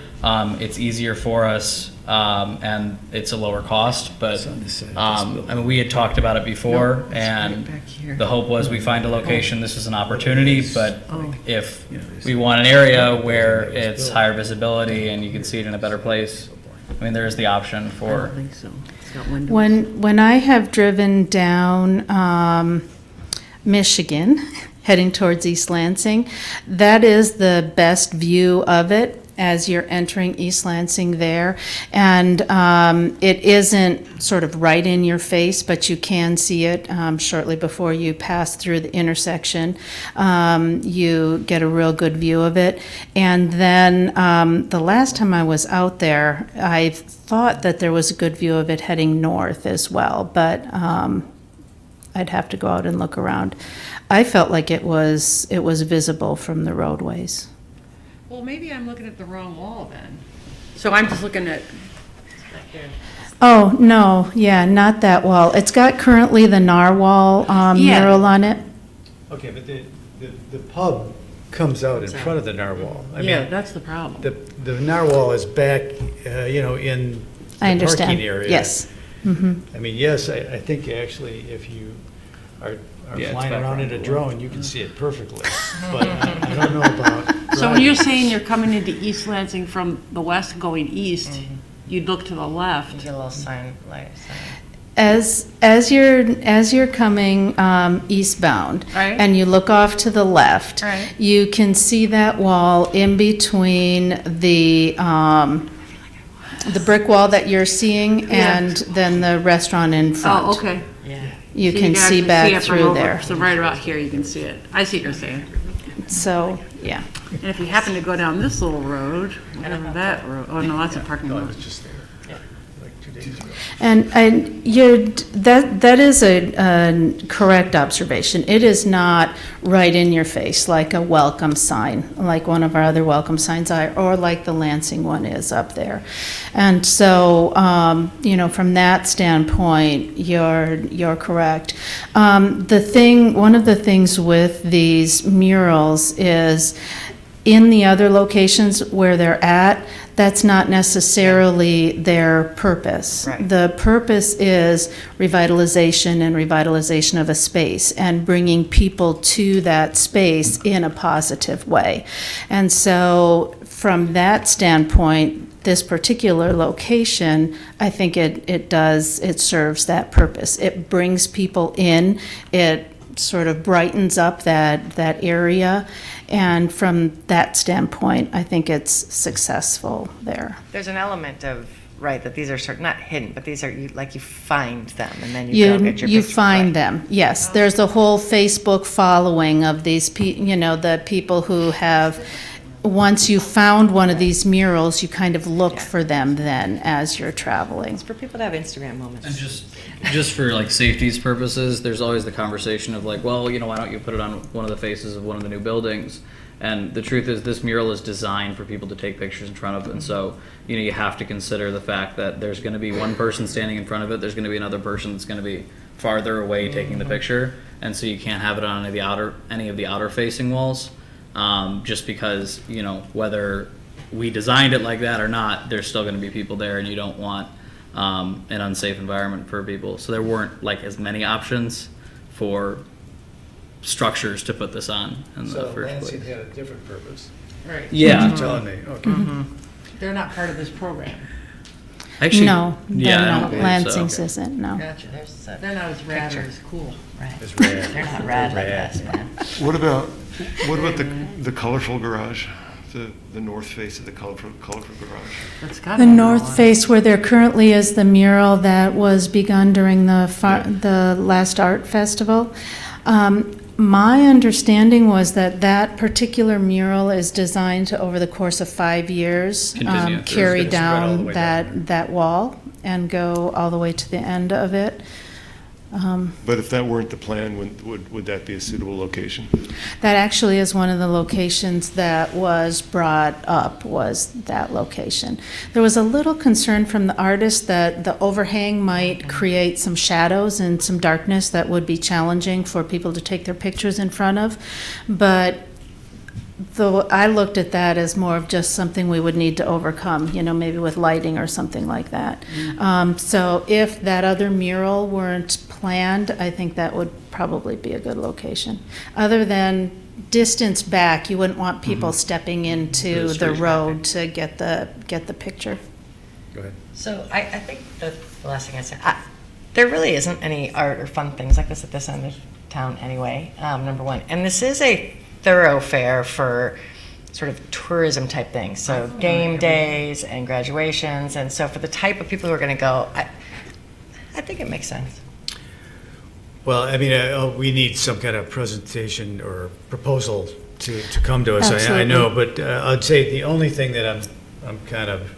It's easier for us, and it's a lower cost, but, I mean, we had talked about it before, Nope, it's and right back here. the hope was we find a location, this is an opportunity, but Oh. if we want an area where it's higher visibility and you can see it in a better place, I mean, there is the option I for, don't think so. It's got windows. When I have driven down Michigan, heading towards East Lansing, that is the best view of it as you're entering East Lansing there. And it isn't sort of right in your face, but you can see it shortly before you pass through the intersection. You get a real good view of it. And then the last time I was out there, I thought that there was a good view of it heading north as well, but I'd have to go out and look around. I felt like it was visible from the roadways. Well, maybe I'm looking at the wrong wall then. So I'm just looking at, Oh, no, yeah, not that wall. It's got currently the narwhal Yeah. mural on it. Okay, but the pub comes out in front of the narwhal. I Yeah, mean, that's the problem. the narwhal is back, in I the understand. parking area. Yes. Mhm. I mean, yes, I think actually if you are Yeah, it's flying back around around in a the drone, you can see it perfectly. But I don't know about. So when you're driving. saying you're coming into East Lansing from the west going east, you'd look to the left. Get a little sign, light sign. As you're coming eastbound, Right. and you look off to the left, Right. you can see that wall in between the brick wall that you're seeing Yeah. and then the restaurant in front. Oh, okay. Yeah. You So can actually see back it from through over. there. So right about here, you can see it. I see what you're saying. So, yeah. And if you happen to go down this little road, whatever that road, oh no, that's a parking No, I lot. was just there, like 2 days ago. And that is a correct observation. It is not right in your face like a welcome sign, like one of our other welcome signs are, or like the Lansing one is up there. And so, from that standpoint, you're correct. One of the things with these murals is in the other locations where they're at, that's not necessarily their purpose. Right. The purpose is revitalization of a space and bringing people to that space in a positive way. And so from that standpoint, this particular location, I think it serves that purpose. It brings people in, it sort of brightens up that area. And from that standpoint, I think it's successful there. There's an element of, right, that these are sort of not hidden, but these are, you find them and then you go get your You picture. find Right. them, yes. There's a whole Facebook following of these, the people who have, once you found one of these murals, you kind of look for them then as you're traveling. It's for people to have Instagram moments. And just for like safety's purposes, there's always the conversation of like, well, why don't you put it on one of the faces of one of the new buildings? And the truth is, this mural is designed for people to take pictures in front of, and so you have to consider the fact that there's going to be one person standing in front of it. There's going to be another person that's going to be farther away taking the picture, and so you can't have it on any of the outer facing walls, just because whether we designed it like that or not, there's still going to be people there, and you don't want an unsafe environment for people. So there weren't like as many options for structures to put this on in the So first Lansing place. had a different purpose. Right. Yeah. You're telling me, okay. They're not part of this program. Actually, No, yeah, I no, don't believe Lansing's so. isn't, no. Gotcha, there's that. They're not as rad or as cool. Right. It's rad. They're not rad like Rad. us, man. What about the colorful garage? The north face of the colorful garage? That's got The north face where there currently is the mural that was begun during the last art festival. My understanding was that particular mural is designed to, over the course of 5 years, Continue. It's carry gonna spread all the down way down that wall and go all the way to the end of it. But if that weren't the plan, would that be a suitable location? That actually is one of the locations that was brought up, was that location. There was a little concern from the artist that the overhang might create some shadows and some darkness that would be challenging for people to take their pictures in front of. But though I looked at that as more of just something we would need to overcome, maybe with lighting or something like that. So if that other mural weren't planned, I think that would probably be a good location. Other than distance back, you wouldn't want people stepping into the road to get the picture. Go ahead. So I think the last thing I said, there really isn't any art or fun things like this at this end of town anyway, number one. And this is a thoroughfare for sort of tourism type things. So game days and graduations. And so for the type of people who are going to go, I think it makes sense. Well, I mean, we need some kind of presentation or proposal to come to us. I Absolutely. know, but I'd say the only thing that I'm kind of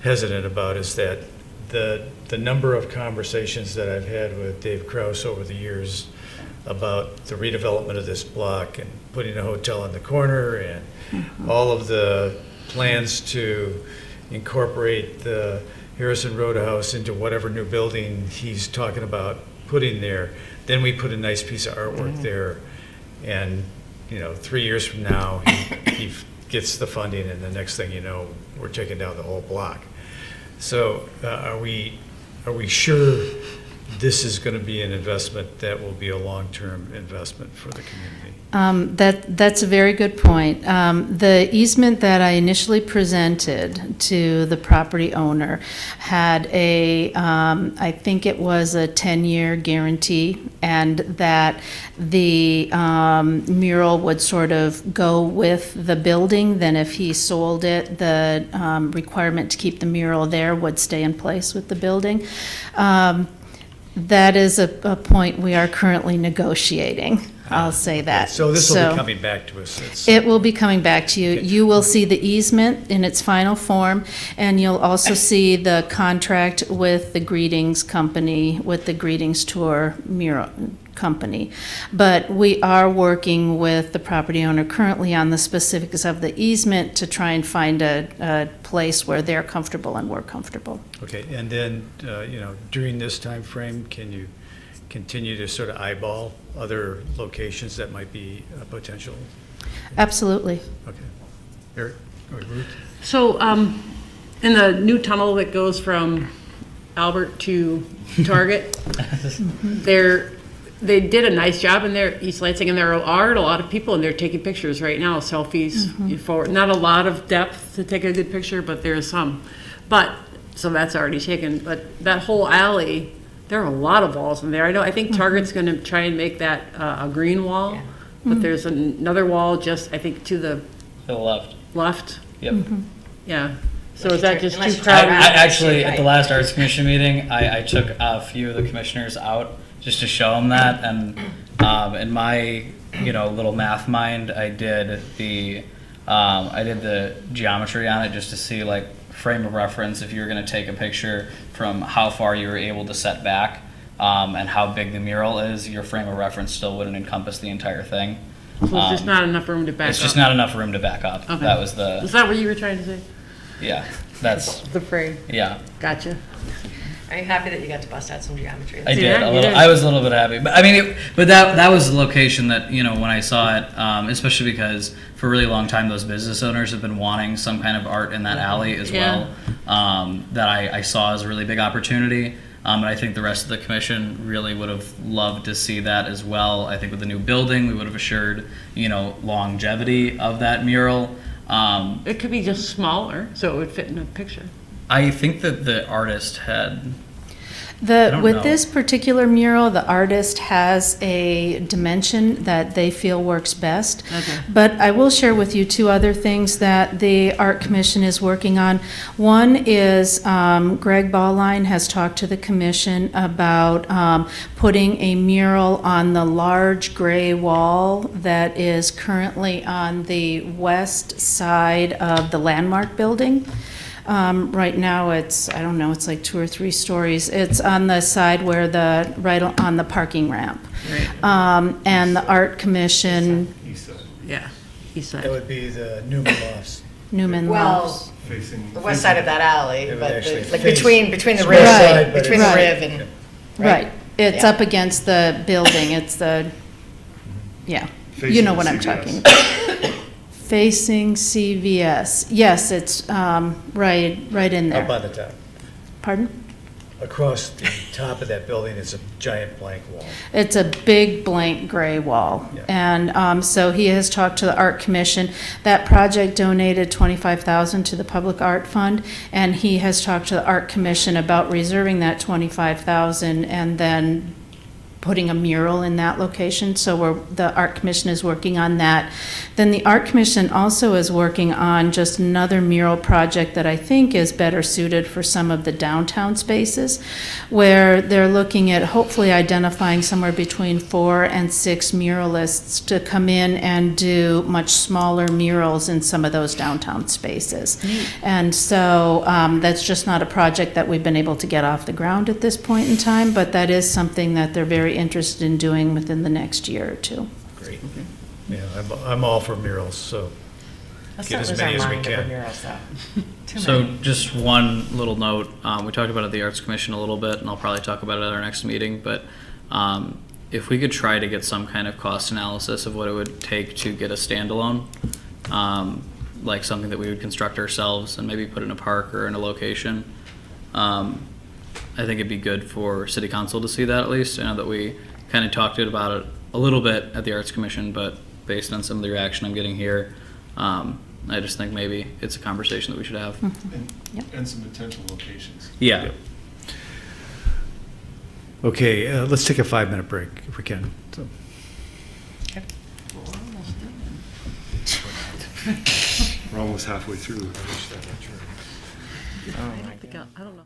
hesitant about is that the number of conversations that I've had with Dave Kraus over the years about the redevelopment of this block and putting a hotel in the corner and all of the plans to incorporate the Harrison Roadhouse into whatever new building he's talking about putting there. Then we put a nice piece of artwork there, and 3 years from now, he gets the funding, and the next thing you know, we're taking down the whole block. So are we sure this is going to be an investment that will be a long-term investment for the community? That's a very good point. The easement that I initially presented to the property owner had I think it was a 10-year guarantee, and that the mural would sort of go with the building. Then if he sold it, the requirement to keep the mural there would stay in place with the building. That is a point we are currently negotiating. I'll say that. So this will be coming back to us. It will be coming back to you. Okay. You will see the easement in its final form, and you'll also see the contract with the greetings company, with the greetings tour mural company. But we are working with the property owner currently on the specifics of the easement to try and find a place where they're comfortable and we're comfortable. Okay, and then, during this time frame, can you continue to sort of eyeball other locations that might be a potential? Absolutely. Okay. Eric or Ruth? So, in the new tunnel that goes from Albert to Target, they did a nice job in there, East Lansing, and there are a lot of people in there taking pictures right now, selfies. Not a lot of depth to take a good picture, but there is some. So that's already taken. But that whole alley, there are a lot of walls in there. I think Target's going to try and make that a green wall, but there's another wall just, I think, to the left. left. Yep. Yeah. So is that just too Unless you crowded? turn I actually, at the last Arts Commission meeting, I took a few of the commissioners out just to show them that, and in my little math mind, I did the geometry on it just to see like frame of reference if you were going to take a picture from how far you were able to set back and how big the mural is. Your frame of reference still wouldn't encompass the entire thing. So it's just not enough room to back up? It's just not enough room to back up. Okay. That was the Is that what you were trying to say? yeah. That's The frame. yeah. Gotcha. Are you happy that you got to bust out some geometry? I did. Yeah, A you little, did. I was a little bit happy, but I mean, that was the location that when I saw it, especially because for a really long time those business owners have been wanting some kind of art in that alley as Yeah. well. That I saw as a really big opportunity, and I think the rest of the commission really would have loved to see that as well. I think with the new building, we would have assured longevity of that mural. It could be just smaller, so it would fit in a picture. I think that the artist had. don't With know. this particular mural, the artist has a dimension that they feel works best. Okay. But I will share with you two other things that the Art Commission is working on. One is Greg Ballline has talked to the commission about putting a mural on the large gray wall that is currently on the west side of the Landmark building. Right now, it's like 2 or 3 stories. It's on the side where right on the parking ramp. Right. And the Art Commission, Yeah. East That side. would be the Newman Lofts. Newman Well, Lofts. Facing. the west side of that alley, It would but actually like face- between the It's riv, west side, but between it's- the riv and. Right. It's Yeah. up against the building. It's you know what I'm Facing talking CVS. about. Facing CVS. Yes, it's right in Up there. on the top. Pardon? Across the top of that building is a giant blank wall. It's a big blank gray wall. Yeah. And so he has talked to the Art Commission. That project donated $25,000 to the Public Art Fund, and he has talked to the Art Commission about reserving that $25,000 and then putting a mural in that location. So the Art Commission is working on that. Then the Art Commission also is working on just another mural project that I think is better suited for some of the downtown spaces, where they're looking at hopefully identifying somewhere between 4 and 6 muralists to come in and do much smaller murals in some of those downtown spaces. And so that's just not a project that we've been able to get off the ground at this point in time, but that is something that they're very interested in doing within the next year or two. Great. Yeah, I'm all for murals, so Let's get not as lose many our as we mind over can. murals, though. Too So many. just one little note, we talked about it at the Arts Commission a little bit, and I'll probably talk about it at our next meeting, but if we could try to get some kind of cost analysis of what it would take to get a standalone, like something that we would construct ourselves and maybe put in a park or in a location. I think it'd be good for City Council to see that at least. I know that we kind of talked about it a little bit at the Arts Commission, but based on some of the reaction I'm getting here, I just think maybe it's a conversation that we should have. And some potential locations. Yeah. Okay, let's take a 5-minute break if we can. So. We're almost halfway through. I don't know.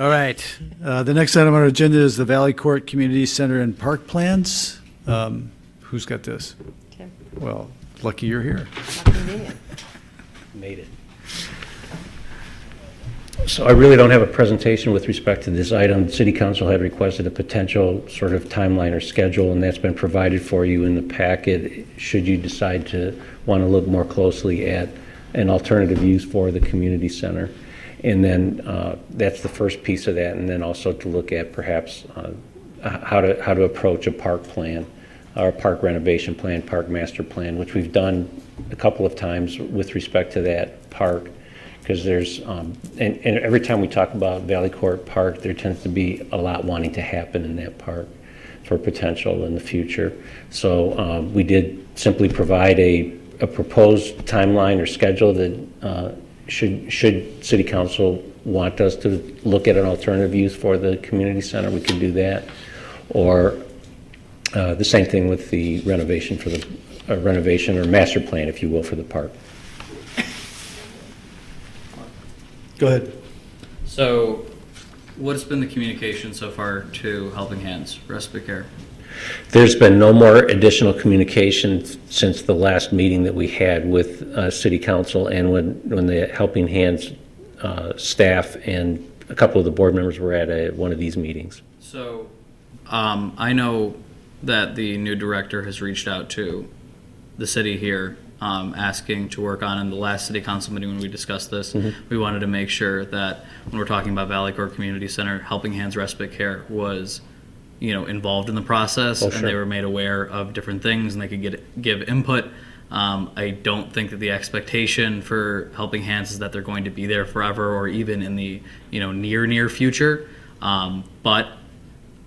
All right. The next item on our agenda is the Valley Court Community Center and Park Plans. Who's got this? Tim. Well, lucky you're here. How convenient. Made it. So I really don't have a presentation with respect to this item. City Council had requested a potential sort of timeline or schedule, and that's been provided for you in the packet, should you decide to want to look more closely at an alternative use for the community center. And then that's the first piece of that, and then also to look at perhaps how to approach a park plan, or a park renovation plan, park master plan, which we've done a couple of times with respect to that park. Because there's, and every time we talk about Valley Court Park, there tends to be a lot wanting to happen in that park for potential in the future. So we did simply provide a proposed timeline or schedule that should City Council want us to look at an alternative use for the community center, we can do that. Or the same thing with the renovation for the renovation or master plan, if you will, for the park. Go ahead. So, what's been the communication so far to Helping Hands Respite Care? There's been no more additional communication since the last meeting that we had with City Council, and when the Helping Hands staff and a couple of the board members were at one of these meetings. So, I know that the new director has reached out to the city here, asking to work on, in the last city council meeting when we discussed this, we wanted to make sure that when we're talking about Valley Court Community Center, Helping Hands Respite Care was, involved in the process, and they were made aware of different things, and they could give input. I don't think that the expectation for Helping Hands is that they're going to be there forever, or even in the near future. But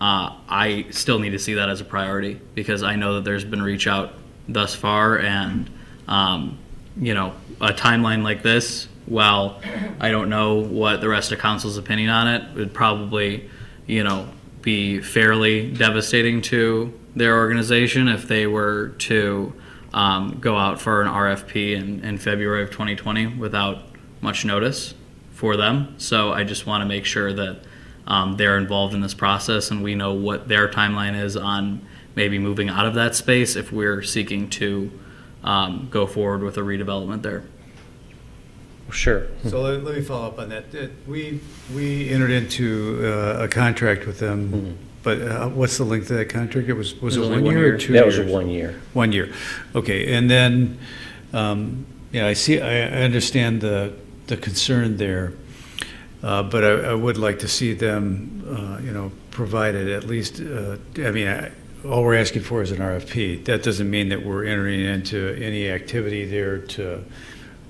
I still need to see that as a priority, because I know that there's been reach out thus far, and a timeline like this, while I don't know what the rest of council's opinion on it, would probably, be fairly devastating to their organization if they were to go out for an RFP in February of 2020 without much notice for them. So I just want to make sure that they're involved in this process, and we know what their timeline is on maybe moving out of that space if we're seeking to go forward with a redevelopment there. Sure. So let me follow up on that. We entered into a contract with them, but what's the length of that contract? It was it 1 year or 2 years? That was a 1 year. 1 year. Okay, and then, I understand the concern there, but I would like to see them, provided at least, all we're asking for is an RFP. That doesn't mean that we're entering into any activity there to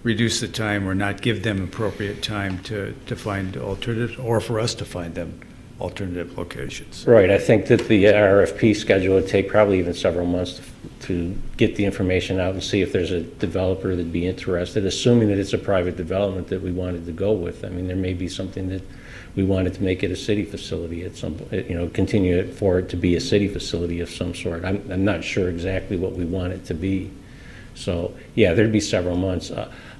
reduce the time or not give them appropriate time to find alternatives, or for us to find them alternative locations. Right. I think that the RFP schedule would take probably even several months to get the information out and see if there's a developer that'd be interested, assuming that it's a private development that we wanted to go with. There may be something that we wanted to make it a city facility at some point, continue it for it to be a city facility of some sort. I'm not sure exactly what we want it to be. So, yeah, there'd be several months.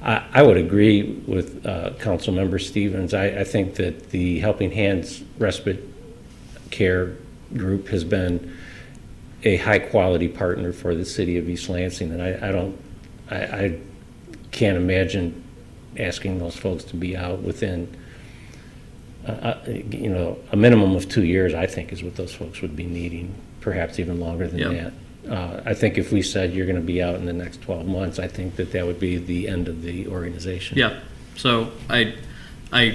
I would agree with Councilmember Stevens. I think that the Helping Hands Respite Care group has been a high-quality partner for the city of East Lansing, and I can't imagine asking those folks to be out within a minimum of 2 years, I think, is what those folks would be needing, perhaps even longer than that. I think if we said you're going to be out in the next 12 months, I think that would be the end of the organization. Yeah, so I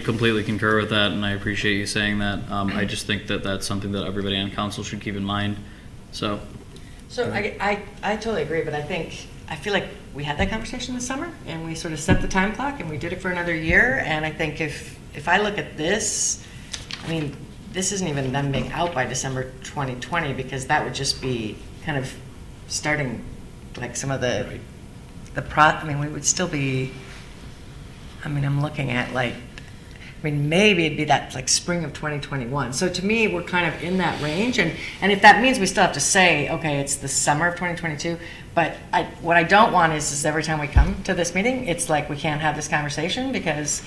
completely concur with that, and I appreciate you saying that. I just think that that's something that everybody on council should keep in mind. So I totally agree, but I feel like we had that conversation this summer, and we sort of set the time clock, and we did it for another year. And I think if I look at this, this isn't even them being out by December 2020, because that would just be kind of starting like some of we would still be, I'm looking at maybe it'd be that spring of 2021. So to me, we're kind of in that range, and if that means we still have to say, okay, it's the summer of 2022, but what I don't want is every time we come to this meeting, it's like we can't have this conversation, because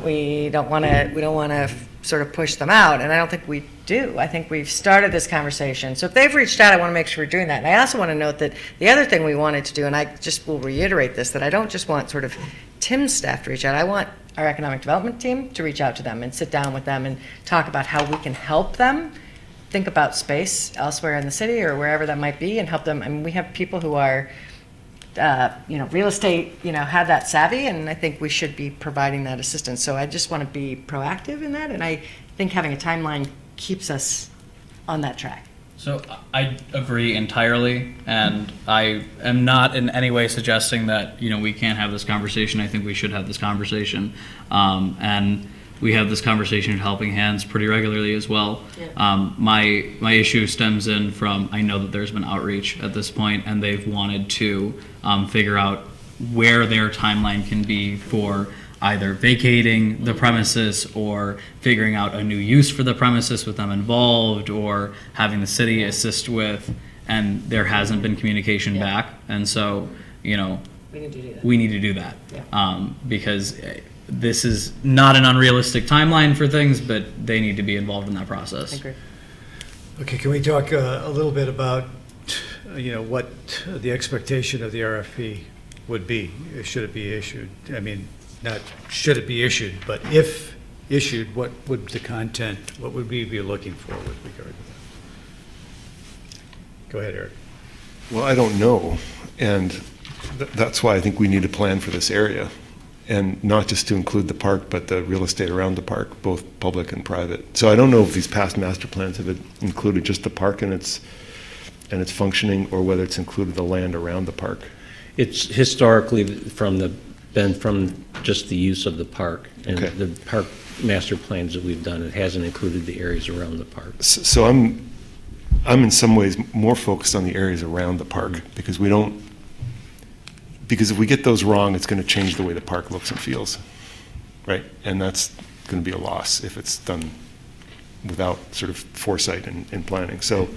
we don't want to sort of push them out, and I don't think we do. I think we've started this conversation. So if they've reached out, I want to make sure we're doing that. And I also want to note that the other thing we wanted to do, and I just will reiterate this, that I don't just want sort of Tim's staff to reach out. I want our economic development team to reach out to them and sit down with them and talk about how we can help them think about space elsewhere in the city or wherever that might be, and help them. I mean, we have people who are real estate, have that savvy, and I think we should be providing that assistance. So I just want to be proactive in that, and I think having a timeline keeps us on that track. So I agree entirely, and I am not in any way suggesting that, we can't have this conversation. I think we should have this conversation. And we have this conversation at Helping Hands pretty regularly as well. Yeah. My issue stems in from, I know that there's been outreach at this point, and they've wanted to figure out where their timeline can be for either vacating the premises or figuring out a new use for the premises with them involved, or having the city assist with, and there hasn't been communication back. And so, we need to do that. Yeah. Because this is not an unrealistic timeline for things, but they need to be involved in that process. I agree. Okay, can we talk a little bit about, what the expectation of the RFP would be? Should it be issued? I mean, not should it be issued, but if issued, what would the content, what would we be looking for with regard to that? Go ahead, Eric. Well, I don't know, and that's why I think we need a plan for this area, and not just to include the park, but the real estate around the park, both public and private. So I don't know if these past master plans have included just the park and its functioning, or whether it's included the land around the park. It's historically been from just the use of the park, and Okay. the park master plans that we've done, it hasn't included the areas around the park. So I'm in some ways more focused on the areas around the park, because if we get those wrong, it's going to change the way the park looks and feels, right? And that's going to be a loss if it's done without sort of foresight and planning. So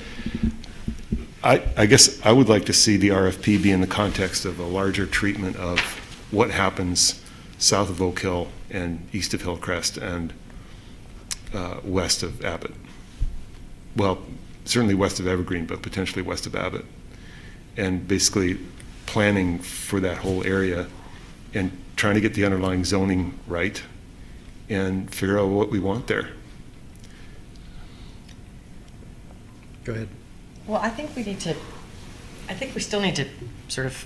I guess I would like to see the RFP be in the context of a larger treatment of what happens south of Oak Hill and east of Hillcrest and west of Abbott. Well, certainly west of Evergreen, but potentially west of Abbott. And basically planning for that whole area and trying to get the underlying zoning right and figure out what we want there. Go ahead. Well, I think we still need to sort of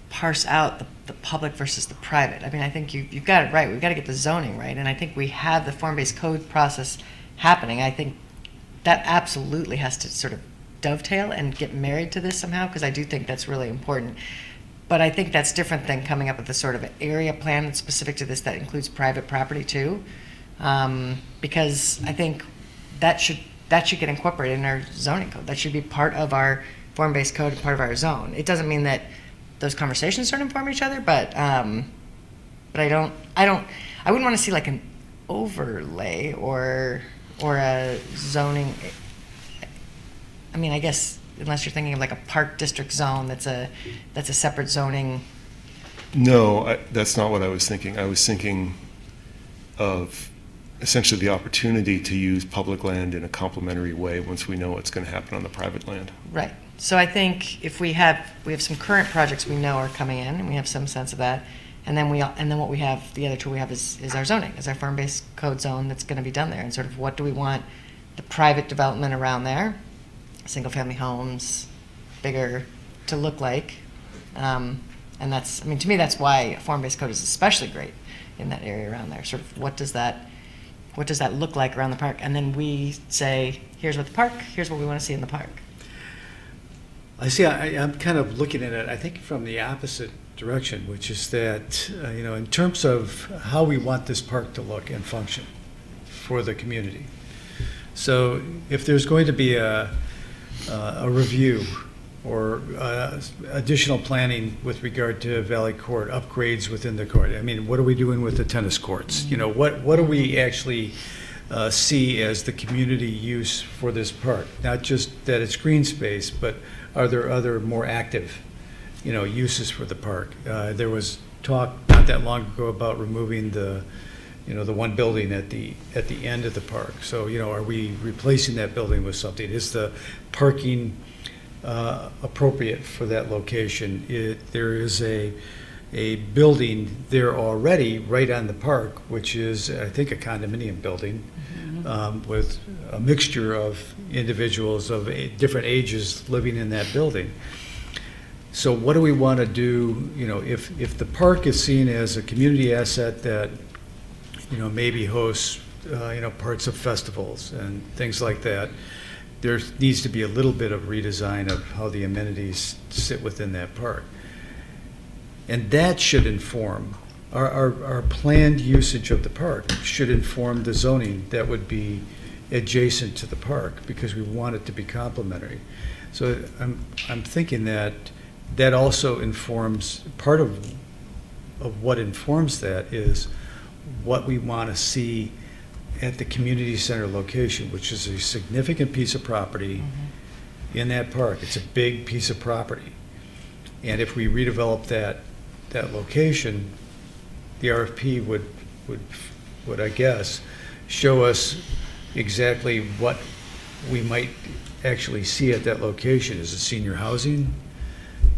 parse out the public versus the private. I mean, I think you've got it right. We've got to get the zoning right. And I think we have the form-based code process happening. I think that absolutely has to sort of dovetail and get married to this somehow, because I do think that's really important. But I think that's different than coming up with a sort of area plan that's specific to this that includes private property too. Because I think that should get incorporated in our zoning code. That should be part of our form-based code and part of our zone. It doesn't mean that those conversations don't inform each other, but I wouldn't want to see like an overlay or a zoning. I mean, I guess unless you're thinking of like a park district zone, that's a separate zoning. No, that's not what I was thinking. I was thinking of essentially the opportunity to use public land in a complementary way once we know what's going to happen on the private land. Right. So I think if we have some current projects we know are coming in, and we have some sense of that, and then what we have, the other tool we have is our zoning, is our farm-based code zone that's going to be done there, and sort of what do we want the private development around there, single-family homes, bigger, to look like, and that's, I mean, to me, that's why a form-based code is especially great in that area around there. Sort of what does that look like around the park, and then we say, here's what the park, here's what we want to see in the park. I see, I'm kind of looking at it, I think, from the opposite direction, which is that, in terms of how we want this park to look and function for the community. So if there's going to be a review or additional planning with regard to Valley Court, upgrades within the court, I mean, what are we doing with the tennis courts? What do we actually see as the community use for this park? Not just that it's green space, but are there other more active, uses for the park? There was talk not that long ago about removing the the one building at the end of the park. So, are we replacing that building with something? Is the parking appropriate for that location? There is a building there already right on the park, which is, I think, a condominium building with a mixture of individuals of different ages living in that building. So what do we want to do, if the park is seen as a community asset that, maybe hosts, parts of festivals and things like that, there needs to be a little bit of redesign of how the amenities sit within that park. And that should inform, our planned usage of the park should inform the zoning that would be adjacent to the park, because we want it to be complementary. So I'm thinking that also informs, part of what informs that is what we want to see at the community center location, which is a significant piece of property in that park. It's a big piece of property. And if we redevelop that location, the RFP would, I guess, show us exactly what we might actually see at that location. Is it senior housing?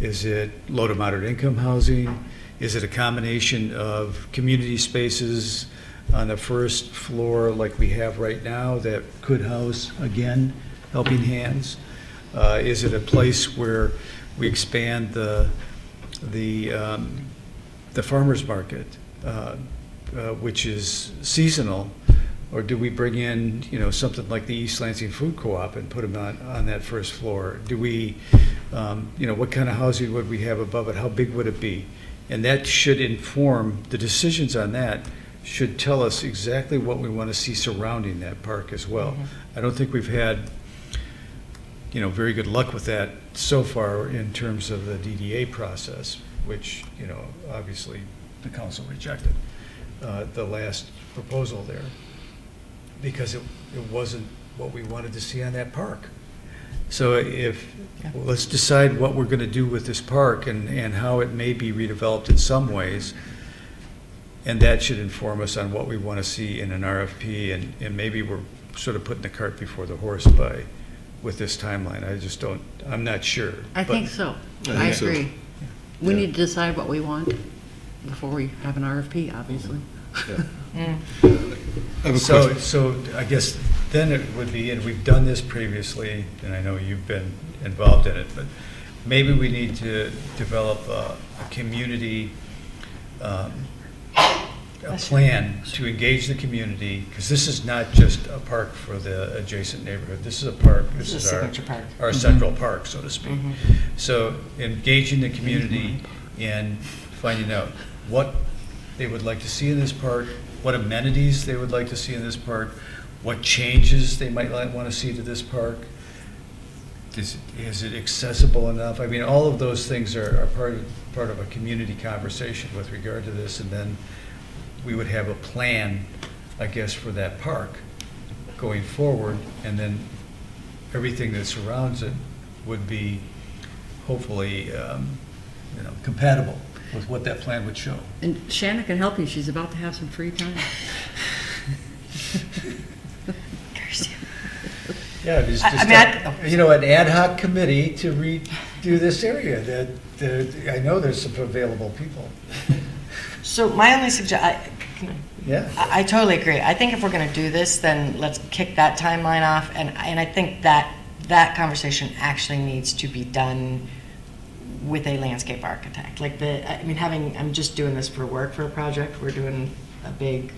Is it low to moderate income housing? Is it a combination of community spaces on the first floor like we have right now that could house, again, helping hands? Is it a place where we expand the farmer's market, which is seasonal? Or do we bring in, something like the East Lansing Food Co-op and put them on that first floor? Do we, what kind of housing would we have above it? How big would it be? And that should inform, the decisions on that should tell us exactly what we want to see surrounding that park as well. I don't think we've had, very good luck with that so far in terms of the DDA process, which, obviously the council rejected the last proposal there, because it wasn't what we wanted to see on that park. So let's decide what we're going to do with this park and how it may be redeveloped in some ways, and that should inform us on what we want to see in an RFP, and maybe we're sort of putting the cart before the horse with this timeline. I'm not sure. I think so. I agree. We need to decide what we want before we have an RFP, obviously. So I guess then it would be, and we've done this previously, and I know you've been involved in it, but maybe we need to develop a community, a plan to engage the community, because this is not just a park for the adjacent neighborhood. This is a park. This is our central park, so to speak. So engaging the community and finding out what they would like to see in this park, what amenities they would like to see in this park, what changes they might want to see to this park. Is it accessible enough? I mean, all of those things are part of a community conversation with regard to this, and then we would have a plan, I guess, for that park going forward, and then everything that surrounds it would be hopefully compatible with what that plan would show. And Shanna can help you. She's about to have some free time. Yeah, it's just an ad hoc committee to redo this area. That I know there's some available people. So my only suggestion, Yeah. I totally agree. I think if we're going to do this, then let's kick that timeline off, and I think that conversation actually needs to be done with a landscape architect. I'm just doing this for work for a project. We're doing a big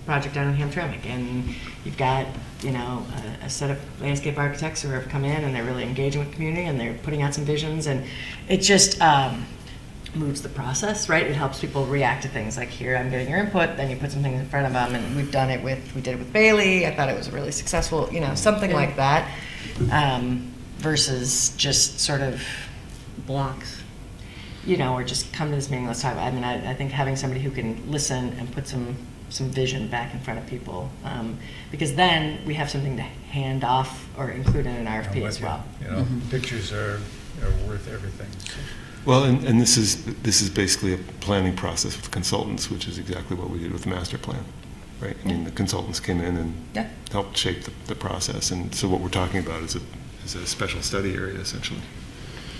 project down in Hamtramck, and you've got, a set of landscape architects who have come in and they're really engaging with the community and they're putting out some visions, and it just moves the process, right? It helps people react to things like, here, I'm getting your input, then you put some things in front of them, and we did it with Bailey. I thought it was really successful, something like that, versus just sort of blocks. Or just come to this meeting, let's talk about it. I think having somebody who can listen and put some vision back in front of people, because then we have something to hand off or include in an RFP as well. Pictures are worth everything. Well, and this is basically a planning process with consultants, which is exactly what we did with the master plan, right? I mean, the consultants came in and Yeah. helped shape the process, and so what we're talking about is a special study area, essentially.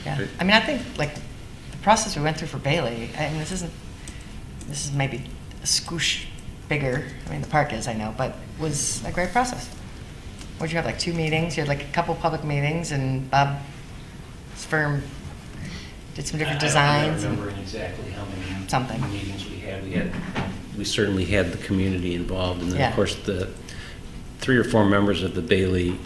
Yeah, Right. I mean, I think, like, the process we went through for Bailey, I mean, this is maybe a scoosh bigger, I mean, the park is, I know, but was a great process. What'd you have, like 2 meetings? You had like a couple public meetings, and Bob's firm did some different designs. I don't remember exactly how many Something. meetings we had. We certainly had the community involved, and then, Yeah. of course, the 3 or 4 members of the Bailey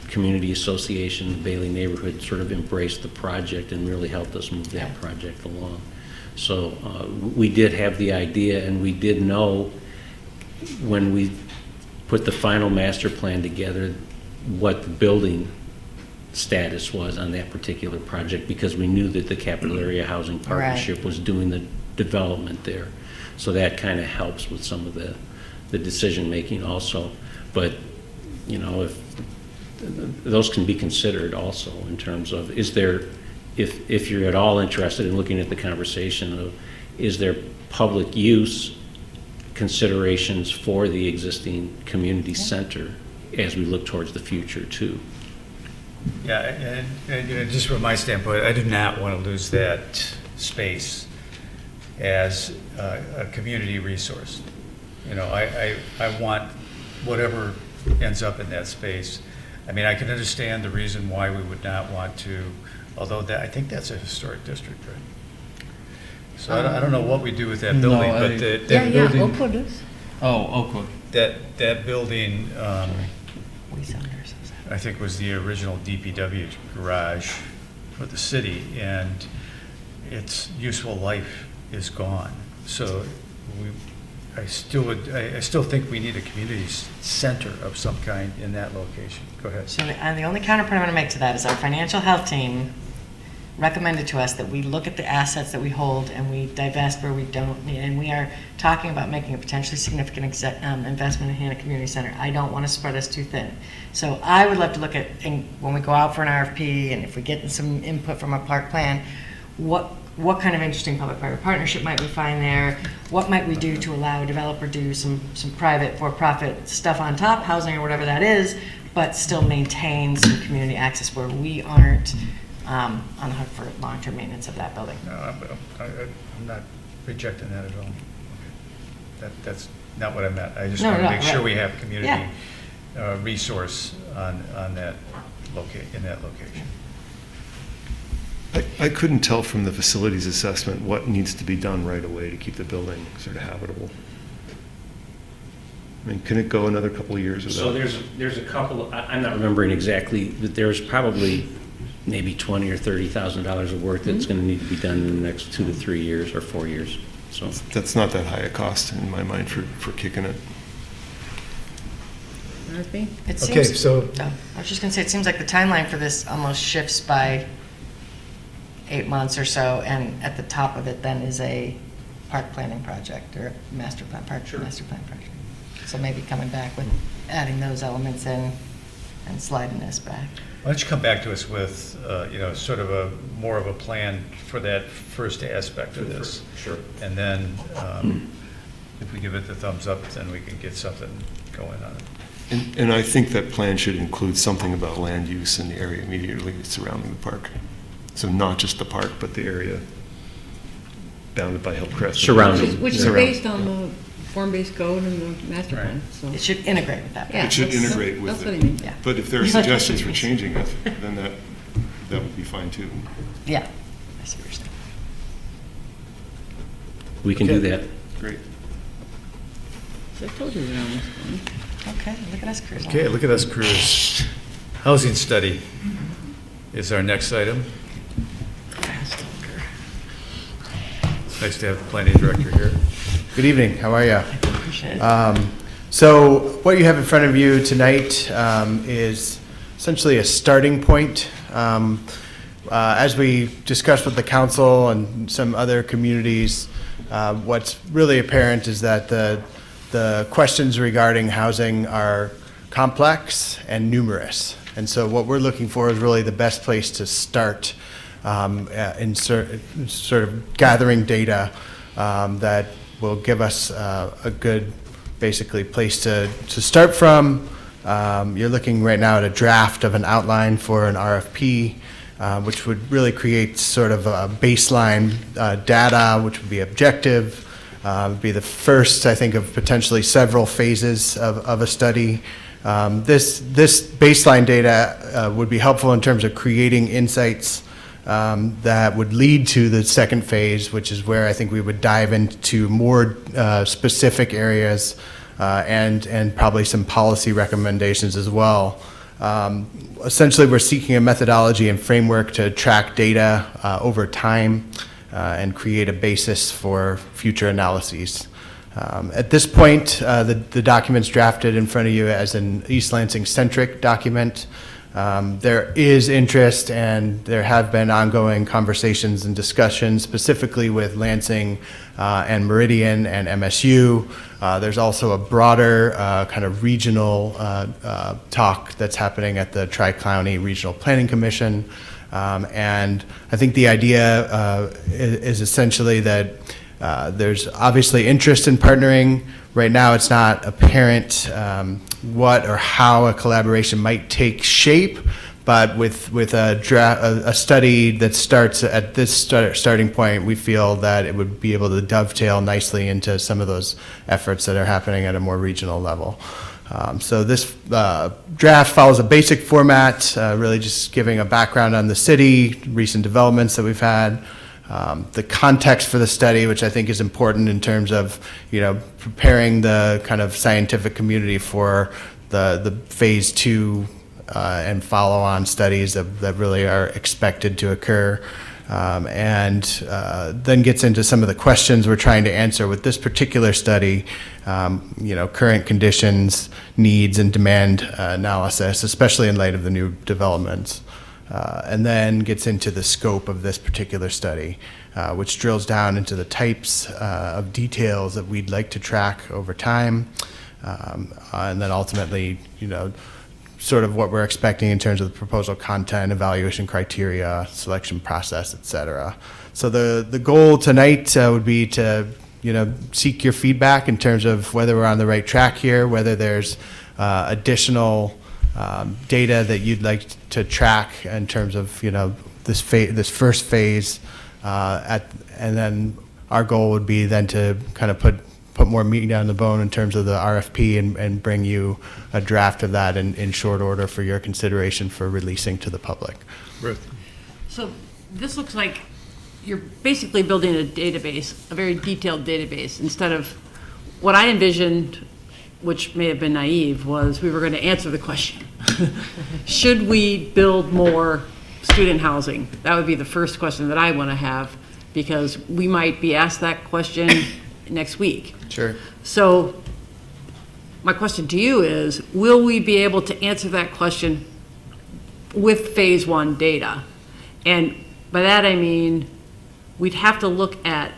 Community Association, the Bailey neighborhood, sort of embraced the project and really helped us move that Yeah. project along. So we did have the idea, and we did know when we put the final master plan together what the building status was on that particular project, because we knew that the Capital Area Housing Partnership was doing the development there. So that kind of helps with some of the decision-making also. But, you know, if those can be considered also in terms of, is there, if you're at all interested in looking at the conversation of, is there public use considerations for the existing community center as we look towards the future too? Yeah, and you know, just from my standpoint, I do not want to lose that space as a community resource. You know, I want whatever ends up in that space. I mean, I can understand the reason why we would not want to, although I think that's a historic district, right? So I don't know what we do with that building, but that building. Oakwood is. Oh, Oakwood. That building, We sound ourselves out. I think was the original DPW garage for the city, and its useful life is gone. So I still think we need a community center of some kind in that location. Go ahead. So the only counterpoint I'm going to make to that is our financial health team recommended to us that we look at the assets that we hold and we divest where we don't need, and we are talking about making a potentially significant investment in Hannah Community Center. I don't want to spread us too thin. So I would love to look at, when we go out for an RFP, and if we get some input from a park plan, what kind of interesting public-private partnership might we find there? What might we do to allow a developer to do some private for-profit stuff on top, housing or whatever that is, but still maintain some community access where we aren't on the hook for long-term maintenance of that building? No, I'm not rejecting that at all. That's not what I meant. I just want to make sure we have community resource on that in that location. I couldn't tell from the facilities assessment what needs to be done right away to keep the building sort of habitable. I mean, can it go another couple of years without? So there's a couple, I'm not remembering exactly, but there's probably maybe $20,000 or $30,000 of work that's going to need to be done in the next 2 to 3 years or 4 years. So That's not that high a cost in my mind for kicking it. Murphy? It Okay, seems, so I was just going to say, it seems like the timeline for this almost shifts by 8 months or so, and at the top of it then is a park planning project or a master plan project. So maybe coming back with adding those elements in and sliding this back. why don't you come back to us with, sort of more of a plan for that first aspect of this? Sure. And then if we give it the thumbs up, then we can get something going on it. And I think that plan should include something about land use in the area immediately surrounding the park. So not just the park, but the area bounded by Hillcrest. Surrounding. Which is based on the form-based code and the master plan, so. It should integrate with that. Yeah, It should that's- integrate with That's what I it. mean. Yeah. But if there are suggestions for changing it, then that would be fine too. Yeah, I see what you're saying. we can do Okay. that. Great. I told you we're on this one. Okay, look at us cruising. Okay, look at us cruise. Housing study is our next item. It's nice to have the planning director here. Good evening, how are you? Appreciate it. So what you have in front of you tonight is essentially a starting point. As we discussed with the council and some other communities, what's really apparent is that the questions regarding housing are complex and numerous. And so what we're looking for is really the best place to start sort of gathering data that will give us a good, basically, place to start from. You're looking right now at a draft of an outline for an RFP, which would really create sort of a baseline data, which would be objective. Would be the first, I think, of potentially several phases of a study. This baseline data would be helpful in terms of creating insights that would lead to the second phase, which is where I think we would dive into more specific areas and probably some policy recommendations as well. Essentially, we're seeking a methodology and framework to track data over time and create a basis for future analyses. At this point, the document's drafted in front of you as an East Lansing-centric document. There is interest, and there have been ongoing conversations and discussions, specifically with Lansing and Meridian and MSU. There's also a broader kind of regional talk that's happening at the Tri-County Regional Planning Commission. And I think the idea is essentially that there's obviously interest in partnering. Right now, it's not apparent what or how a collaboration might take shape, but with a study that starts at this starting point, we feel that it would be able to dovetail nicely into some of those efforts that are happening at a more regional level. So this draft follows a basic format, really just giving a background on the city, recent developments that we've had, the context for the study, which I think is important in terms of, preparing the kind of scientific community for the phase 2 and follow-on studies that really are expected to occur. And then gets into some of the questions we're trying to answer with this particular study, current conditions, needs, and demand analysis, especially in light of the new developments. And then gets into the scope of this particular study, which drills down into the types of details that we'd like to track over time, and then ultimately, sort of what we're expecting in terms of the proposal content, evaluation criteria, selection process, et cetera. So the goal tonight would be to, seek your feedback in terms of whether we're on the right track here, whether there's additional data that you'd like to track in terms of, this first phase, and then our goal would be then to kind of put more meat on the bone in terms of the RFP and bring you a draft of that in short order for your consideration for releasing to the public. Ruth. So this looks like you're basically building a database, a very detailed database, instead of what I envisioned, which may have been naive, was we were going to answer the question. Should we build more student housing? That would be the first question that I want to have, because we might be asked that question next week. Sure. So my question to you is, will we be able to answer that question with phase 1 data? And by that I mean we'd have to look at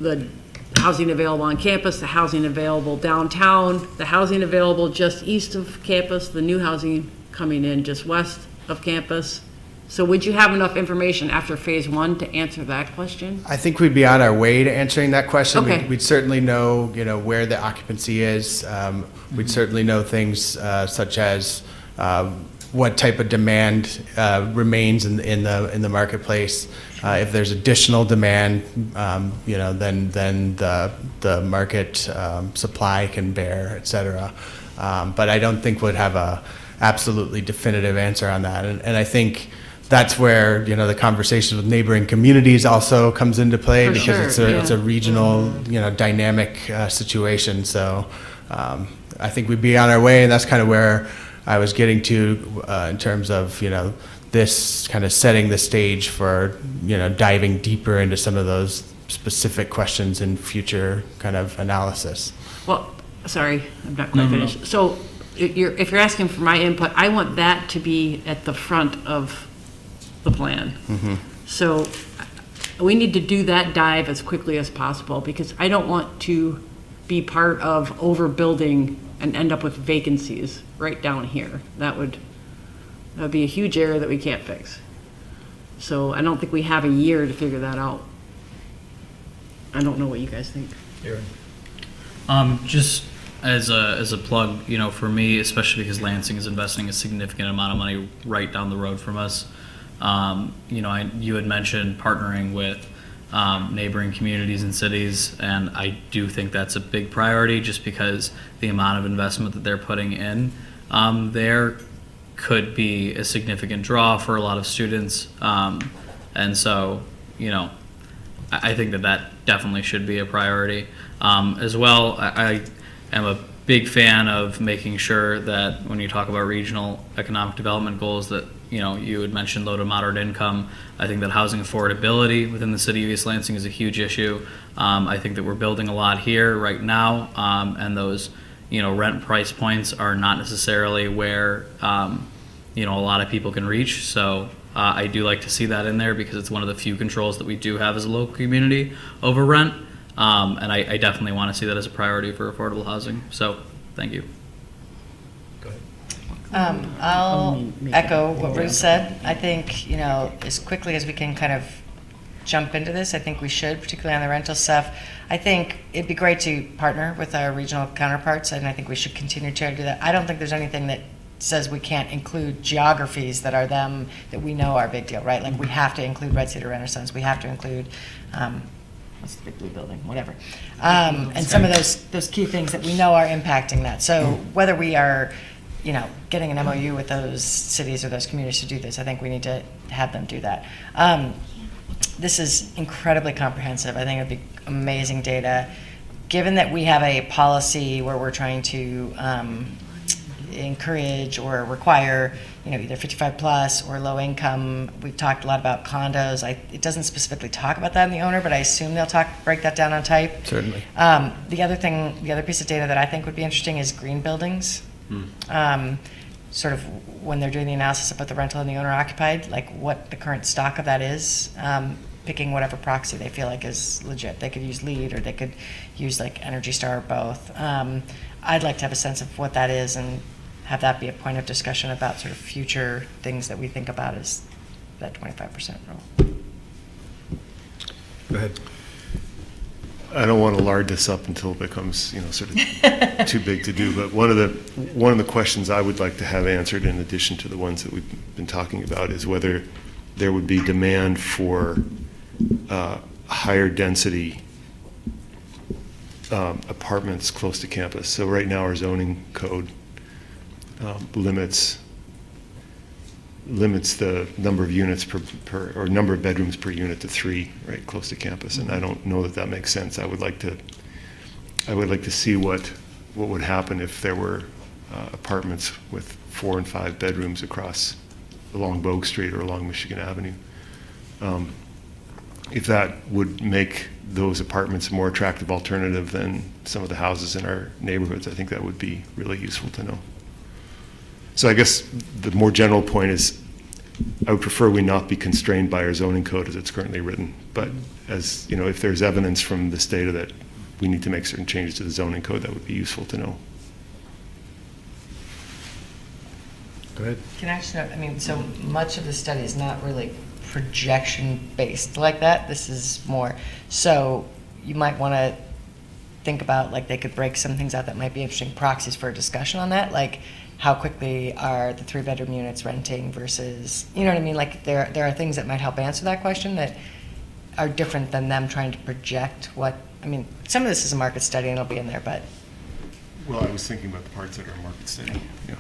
the housing available on campus, the housing available downtown, the housing available just east of campus, the new housing coming in just west of campus. So would you have enough information after phase 1 to answer that question? I think we'd be on our way to answering that question. Okay. We'd certainly know, where the occupancy is. We'd certainly know things such as what type of demand remains in the marketplace. If there's additional demand, then the market supply can bear, et cetera. But I don't think we'd have a absolutely definitive answer on that. And I think that's where, the conversation with neighboring communities also comes into play, For because sure, it's a regional, dynamic situation. So I think we'd be on our way, and that's kind of where I was getting to in terms of, this kind of setting the stage for, diving deeper into some of those specific questions in future kind of analysis. Well, sorry, I'm not quite finished. So if you're asking for my input, I want that to be at the front of the plan. Mm-hmm. So we need to do that dive as quickly as possible, because I don't want to be part of overbuilding and end up with vacancies right down here. That would be a huge area that we can't fix. So I don't think we have a year to figure that out. I don't know what you guys think. Just as a plug, for me, especially because Lansing is investing a significant amount of money right down the road from us. You had mentioned partnering with neighboring communities and cities, and I do think that's a big priority just because the amount of investment that they're putting in there could be a significant draw for a lot of students. And so, I think that definitely should be a priority. As well, I am a big fan of making sure that when you talk about regional economic development goals that, you had mentioned low to moderate income. I think that housing affordability within the city of East Lansing is a huge issue. I think that we're building a lot here right now, and those, rent price points are not necessarily where, a lot of people can reach. So I do like to see that in there because it's one of the few controls that we do have as a local community over rent. And I definitely want to see that as a priority for affordable housing. So, thank you. I'll echo what Ruth said. I think, as quickly as we can kind of jump into this, I think we should, particularly on the rental stuff. I think it'd be great to partner with our regional counterparts, and I think we should continue to do that. I don't think there's anything that says we can't include geographies that are them, that we know are a big deal, right? Like, we have to include Red Cedar Renaissance. We have to include, what's the big blue building, whatever. And some of those key things that we know are impacting that. So whether we are, getting an MOU with those cities or those communities to do this, I think we need to have them do that. This is incredibly comprehensive. I think it'd be amazing data. Given that we have a policy where we're trying to encourage or require, either 55 plus or low income. We've talked a lot about condos. It doesn't specifically talk about that in the owner, but I assume they'll break that down on type. Certainly. The other piece of data that I think would be interesting is green buildings. Sort of when they're doing the analysis about the rental and the owner occupied, like what the current stock of that is, picking whatever proxy they feel like is legit. They could use LEED or they could use like Energy Star or both. I'd like to have a sense of what that is and have that be a point of discussion about sort of future things that we think about as that 25% rule. Go ahead. I don't want to lard this up until it becomes, sort of too big to do. But one of the questions I would like to have answered, in addition to the ones that we've been talking about, is whether there would be demand for higher density apartments close to campus. So right now, our zoning code limits the number of units or number of bedrooms per unit to 3, right, close to campus, and I don't know that makes sense. I would like to see what would happen if there were apartments with 4 and 5 bedrooms along Bogue Street or along Michigan Avenue. If that would make those apartments a more attractive alternative than some of the houses in our neighborhoods, I think that would be really useful to know. So I guess the more general point is I would prefer we not be constrained by our zoning code as it's currently written. But as if there's evidence from this data that we need to make certain changes to the zoning code, that would be useful to know. Go ahead. Can I just note, so much of the study is not really projection based like that. This is more, so you might want to think about, like, they could break some things out that might be interesting proxies for a discussion on that, like how quickly are the 3-bedroom units renting versus, you know what I mean? Like, there are things that might help answer that question that are different than them trying to project some of this is a market study and it'll be in there, but. Well, I was thinking about the parts that are market study, yeah.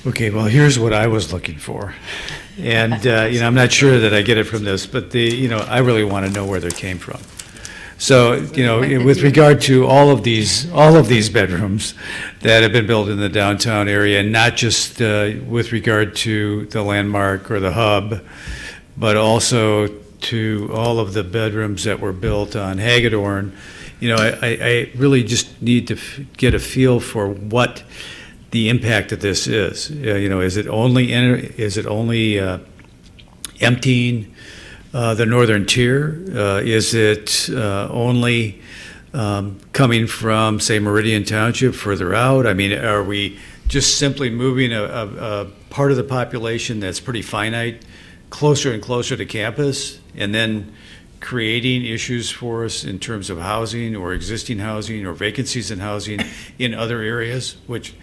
Okay, well, here's what I was looking for. And, I'm not sure that I get it from this, but I really want to know where they came from. So, with regard to all of these bedrooms that have been built in the downtown area, not just with regard to the Landmark or the Hub, but also to all of the bedrooms that were built on Hagedorn, I really just need to get a feel for what the impact of this is. Is it only emptying the northern tier? Is it only coming from, say, Meridian Township further out? I mean, are we just simply moving a part of the population that's pretty finite closer and closer to campus, and then creating issues for us in terms of housing or existing housing or vacancies in housing in other areas, which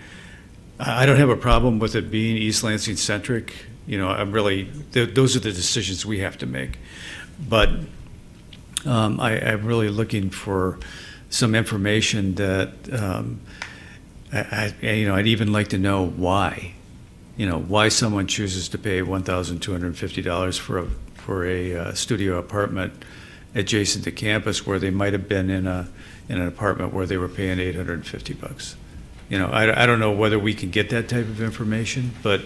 I don't have a problem with it being East Lansing centric. I'm really, those are the decisions we have to make. But I'm really looking for some information that I'd even like to know why. Why someone chooses to pay $1,250 for a studio apartment adjacent to campus where they might have been in an apartment where they were paying $850. I don't know whether we can get that type of information, but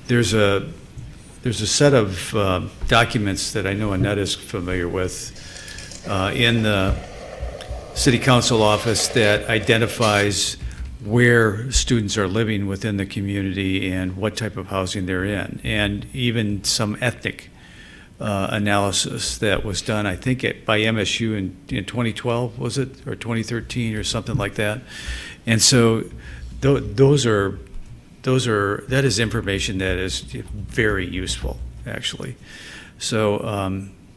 there's a set of documents that I know Annette is familiar with in the City Council office that identifies where students are living within the community and what type of housing they're in, and even some ethnic analysis that was done, I think, by MSU in 2012, was it, or 2013, or something like that. And so that is information that is very useful, actually. So I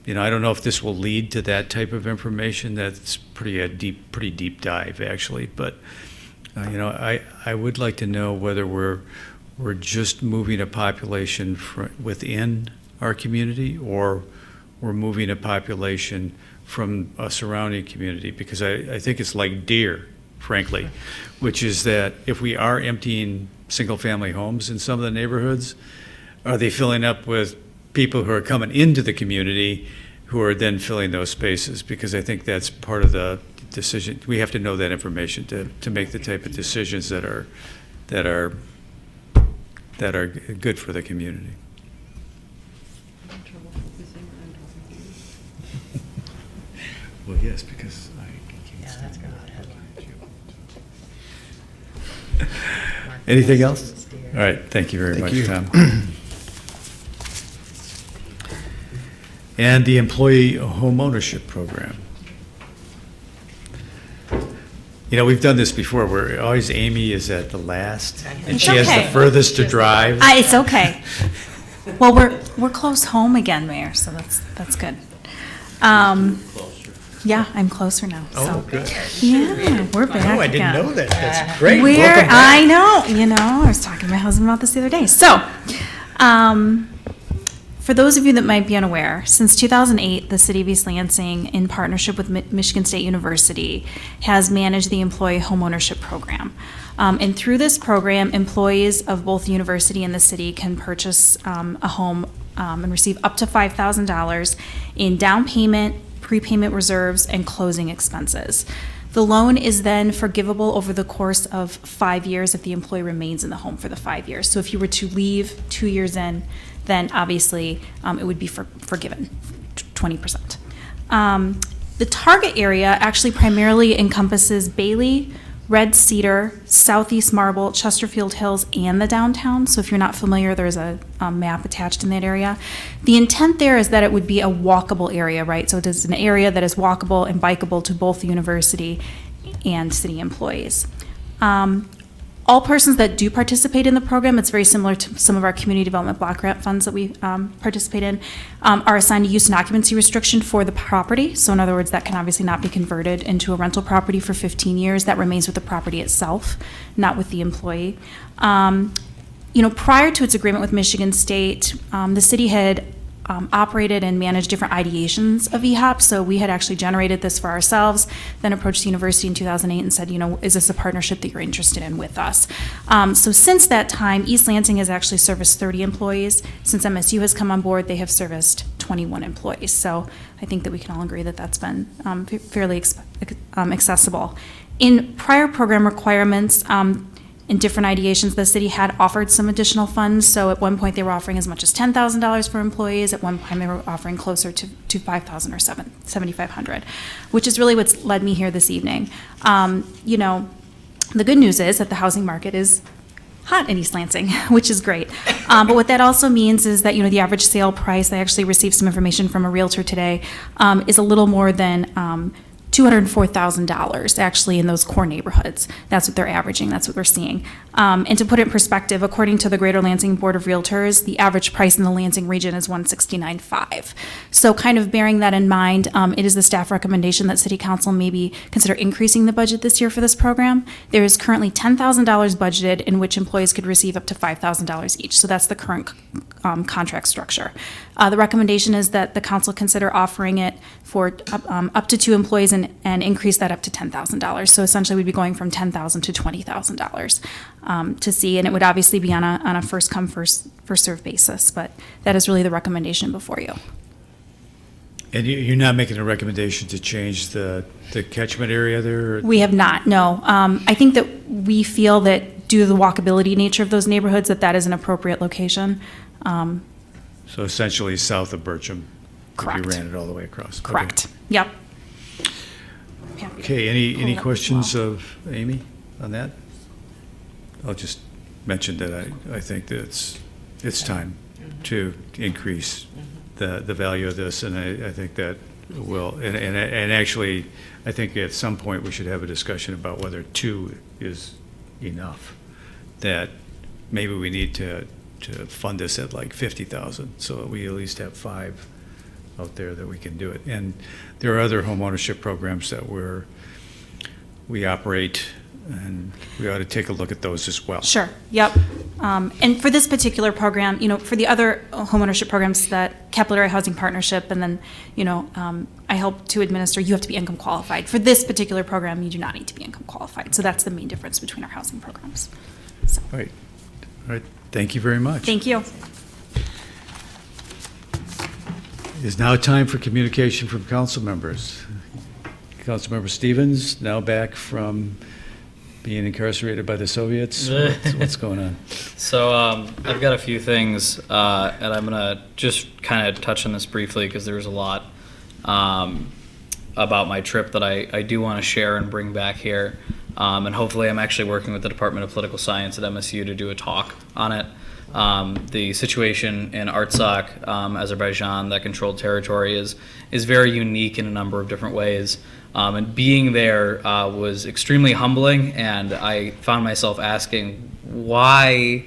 don't know if this will lead to that type of information. That's pretty deep dive, actually. But I would like to know whether we're just moving a population within our community, or we're moving a population from a surrounding community, because I think it's like deer, frankly, which is that if we are emptying single-family homes in some of the neighborhoods, are they filling up with people who are coming into the community who are then filling those spaces? Because I think that's part of the decision. We have to know that information to make the type of decisions that are good for the community. Well, yes, because I can't stand that. Anything else? All right, thank you very much, Tom. And the employee home ownership program. We've done this before, where always Amy is at the last, and she has the furthest to drive. It's okay. Well, we're close home again, Mayor, so that's good. Yeah, I'm closer now. Oh, good. Yeah, we're back Oh, I didn't again. know that. That's great. We're, Welcome back. I know, I was talking to my husband about this the other day. So, for those of you that might be unaware, since 2008, the City of East Lansing, in partnership with Michigan State University, has managed the employee homeownership program. And through this program, employees of both the university and the city can purchase a home and receive up to $5,000 in down payment, prepayment reserves, and closing expenses. The loan is then forgivable over the course of 5 years if the employee remains in the home for the 5 years. So if you were to leave 2 years in, then obviously it would be forgiven 20%. The target area actually primarily encompasses Bailey, Red Cedar, Southeast Marble, Chesterfield Hills, and the downtown. So if you're not familiar, there's a map attached in that area. The intent there is that it would be a walkable area, right? So it is an area that is walkable and bikeable to both the university and city employees. All persons that do participate in the program, it's very similar to some of our community development block grant funds that we participate in, are assigned a use and occupancy restriction for the property. So in other words, that can obviously not be converted into a rental property for 15 years. That remains with the property itself, not with the employee. Prior to its agreement with Michigan State, the city had operated and managed different ideations of EHOP. So we had actually generated this for ourselves, then approached the university in 2008 and said, is this a partnership that you're interested in with us? So since that time, East Lansing has actually serviced 30 employees. Since MSU has come on board, they have serviced 21 employees. So I think that we can all agree that that's been fairly accessible. In prior program requirements, in different ideations, the city had offered some additional funds. So at one point they were offering as much as $10,000 for employees. At one point they were offering closer to $5,000 or $7,500, which is really what's led me here this evening. The good news is that the housing market is hot in East Lansing, which is great. But what that also means is that, the average sale price, I actually received some information from a realtor today, is a little more than $204,000 actually in those core neighborhoods. That's what they're averaging, that's what we're seeing. And to put it in perspective, according to the Greater Lansing Board of Realtors, the average price in the Lansing region is $169,500. So kind of bearing that in mind, it is the staff recommendation that City Council maybe consider increasing the budget this year for this program. There is currently $10,000 budgeted in which employees could receive up to $5,000 each. So that's the current contract structure. The recommendation is that the council consider offering it for up to 2 employees and increase that up to $10,000. So essentially we'd be going from $10,000 to $20,000 to see, and it would obviously be on a first come, first served basis, but that is really the recommendation before you. And you're not making a recommendation to change the catchment area there? We have not, no. I think that we feel that due to the walkability nature of those neighborhoods, that is an appropriate location. So essentially south of Bircham? Correct. If you ran it all the way across? Okay. Correct. Yep. Okay, any questions of Amy on that? I'll just mention that I think that it's time to increase the value of this, and I think that will, and actually, I think at some point we should have a discussion about whether 2 is enough, that maybe we need to fund this at like 50,000, so that we at least have 5 out there that we can do it. And there are other homeownership programs that we operate, and we ought to take a look at those as well. Sure, yep. And for this particular program, for the other homeownership programs, that Capital Area Housing Partnership, and then, I help to administer, you have to be income qualified. For this particular program, you do not need to be income qualified. So that's the main difference between our housing programs. So. All right. Thank you very much. Thank you. It is now time for communication from council members. Councilmember Stevens, now back from being incarcerated by the Soviets. What's going on? So I've got a few things, and I'm going to just kind of touch on this briefly because there's a lot about my trip that I do want to share and bring back here. And hopefully I'm actually working with the Department of Political Science at MSU to do a talk on it. The situation in Artsakh, Azerbaijan, that controlled territory, is very unique in a number of different ways. And being there was extremely humbling, and I found myself asking, why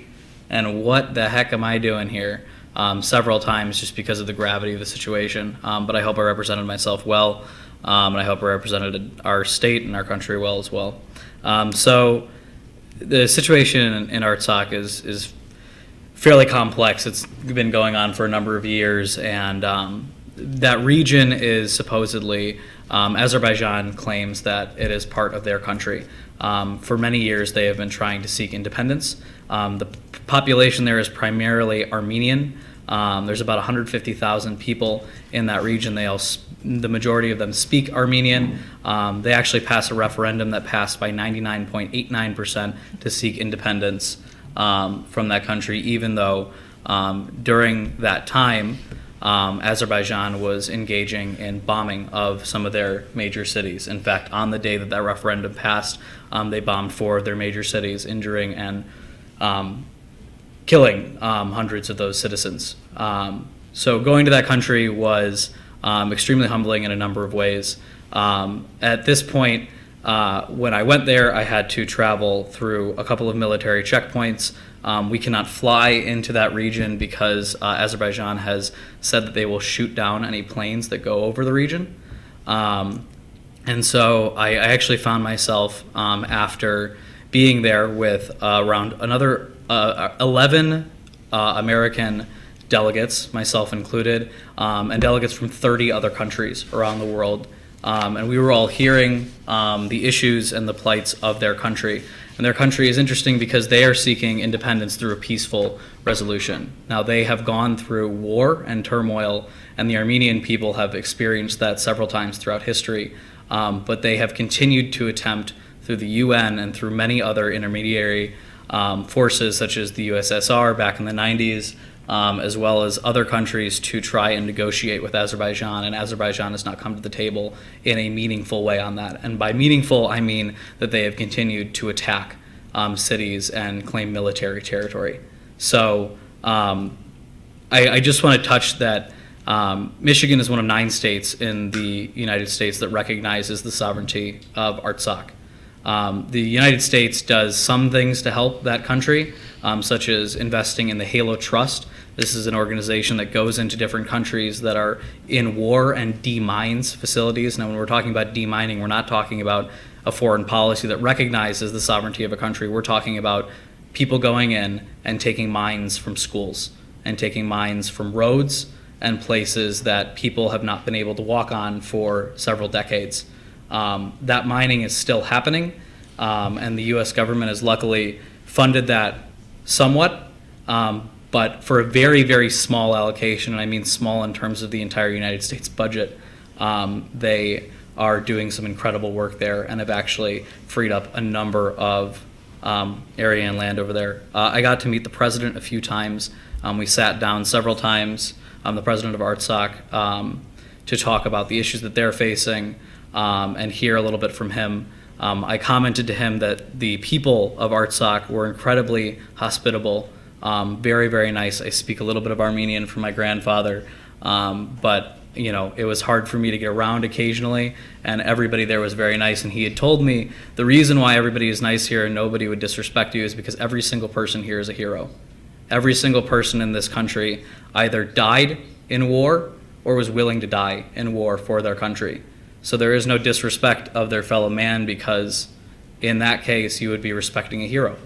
and what the heck am I doing here? Several times just because of the gravity of the situation. But I hope I represented myself well, and I hope I represented our state and our country well as well. So the situation in Artsakh is fairly complex. It's been going on for a number of years, and that region is supposedly, Azerbaijan claims that it is part of their country. For many years they have been trying to seek independence. The population there is primarily Armenian. There's about 150,000 people in that region. The majority of them speak Armenian. They actually passed a referendum that passed by 99.89% to seek independence from that country, even though during that time Azerbaijan was engaging in bombing of some of their major cities. In fact, on the day that that referendum passed, they bombed 4 of their major cities, injuring and killing hundreds of those citizens. So going to that country was extremely humbling in a number of ways. At this point, when I went there, I had to travel through a couple of military checkpoints. We cannot fly into that region because Azerbaijan has said that they will shoot down any planes that go over the region. And so I actually found myself, after being there with around another 11 American delegates, myself included, and delegates from 30 other countries around the world. And we were all hearing the issues and the plights of their country. And their country is interesting because they are seeking independence through a peaceful resolution. Now, they have gone through war and turmoil, and the Armenian people have experienced that several times throughout history. But they have continued to attempt through the UN and through many other intermediary forces, such as the USSR back in the 90s, as well as other countries, to try and negotiate with Azerbaijan, and Azerbaijan has not come to the table in a meaningful way on that. And by meaningful, I mean that they have continued to attack cities and claim military territory. So I just want to touch that Michigan is one of 9 states in the United States that recognizes the sovereignty of ARTSOC. The United States does some things to help that country, such as investing in the Halo Trust. This is an organization that goes into different countries that are in war and demines facilities. Now, when we're talking about demining, we're not talking about a foreign policy that recognizes the sovereignty of a country. We're talking about people going in and taking mines from schools and taking mines from roads and places that people have not been able to walk on for several decades. That mining is still happening, and the U.S. government has luckily funded that somewhat, but for a very, very small allocation, and I mean small in terms of the entire United States budget. They are doing some incredible work there and have actually freed up a number of area and land over there. I got to meet the president a few times. We sat down several times, the president of ARTSOC, to talk about the issues that they're facing and hear a little bit from him. I commented to him that the people of ARTSOC were incredibly hospitable, very, very nice. I speak a little bit of Armenian from my grandfather, but you know, it was hard for me to get around occasionally, and everybody there was very nice. And he had told me the reason why everybody is nice here and nobody would disrespect you is because every single person here is a hero. Every single person in this country either died in war or was willing to die in war for their country. So there is no disrespect of their fellow man, because in that case you would be respecting a hero.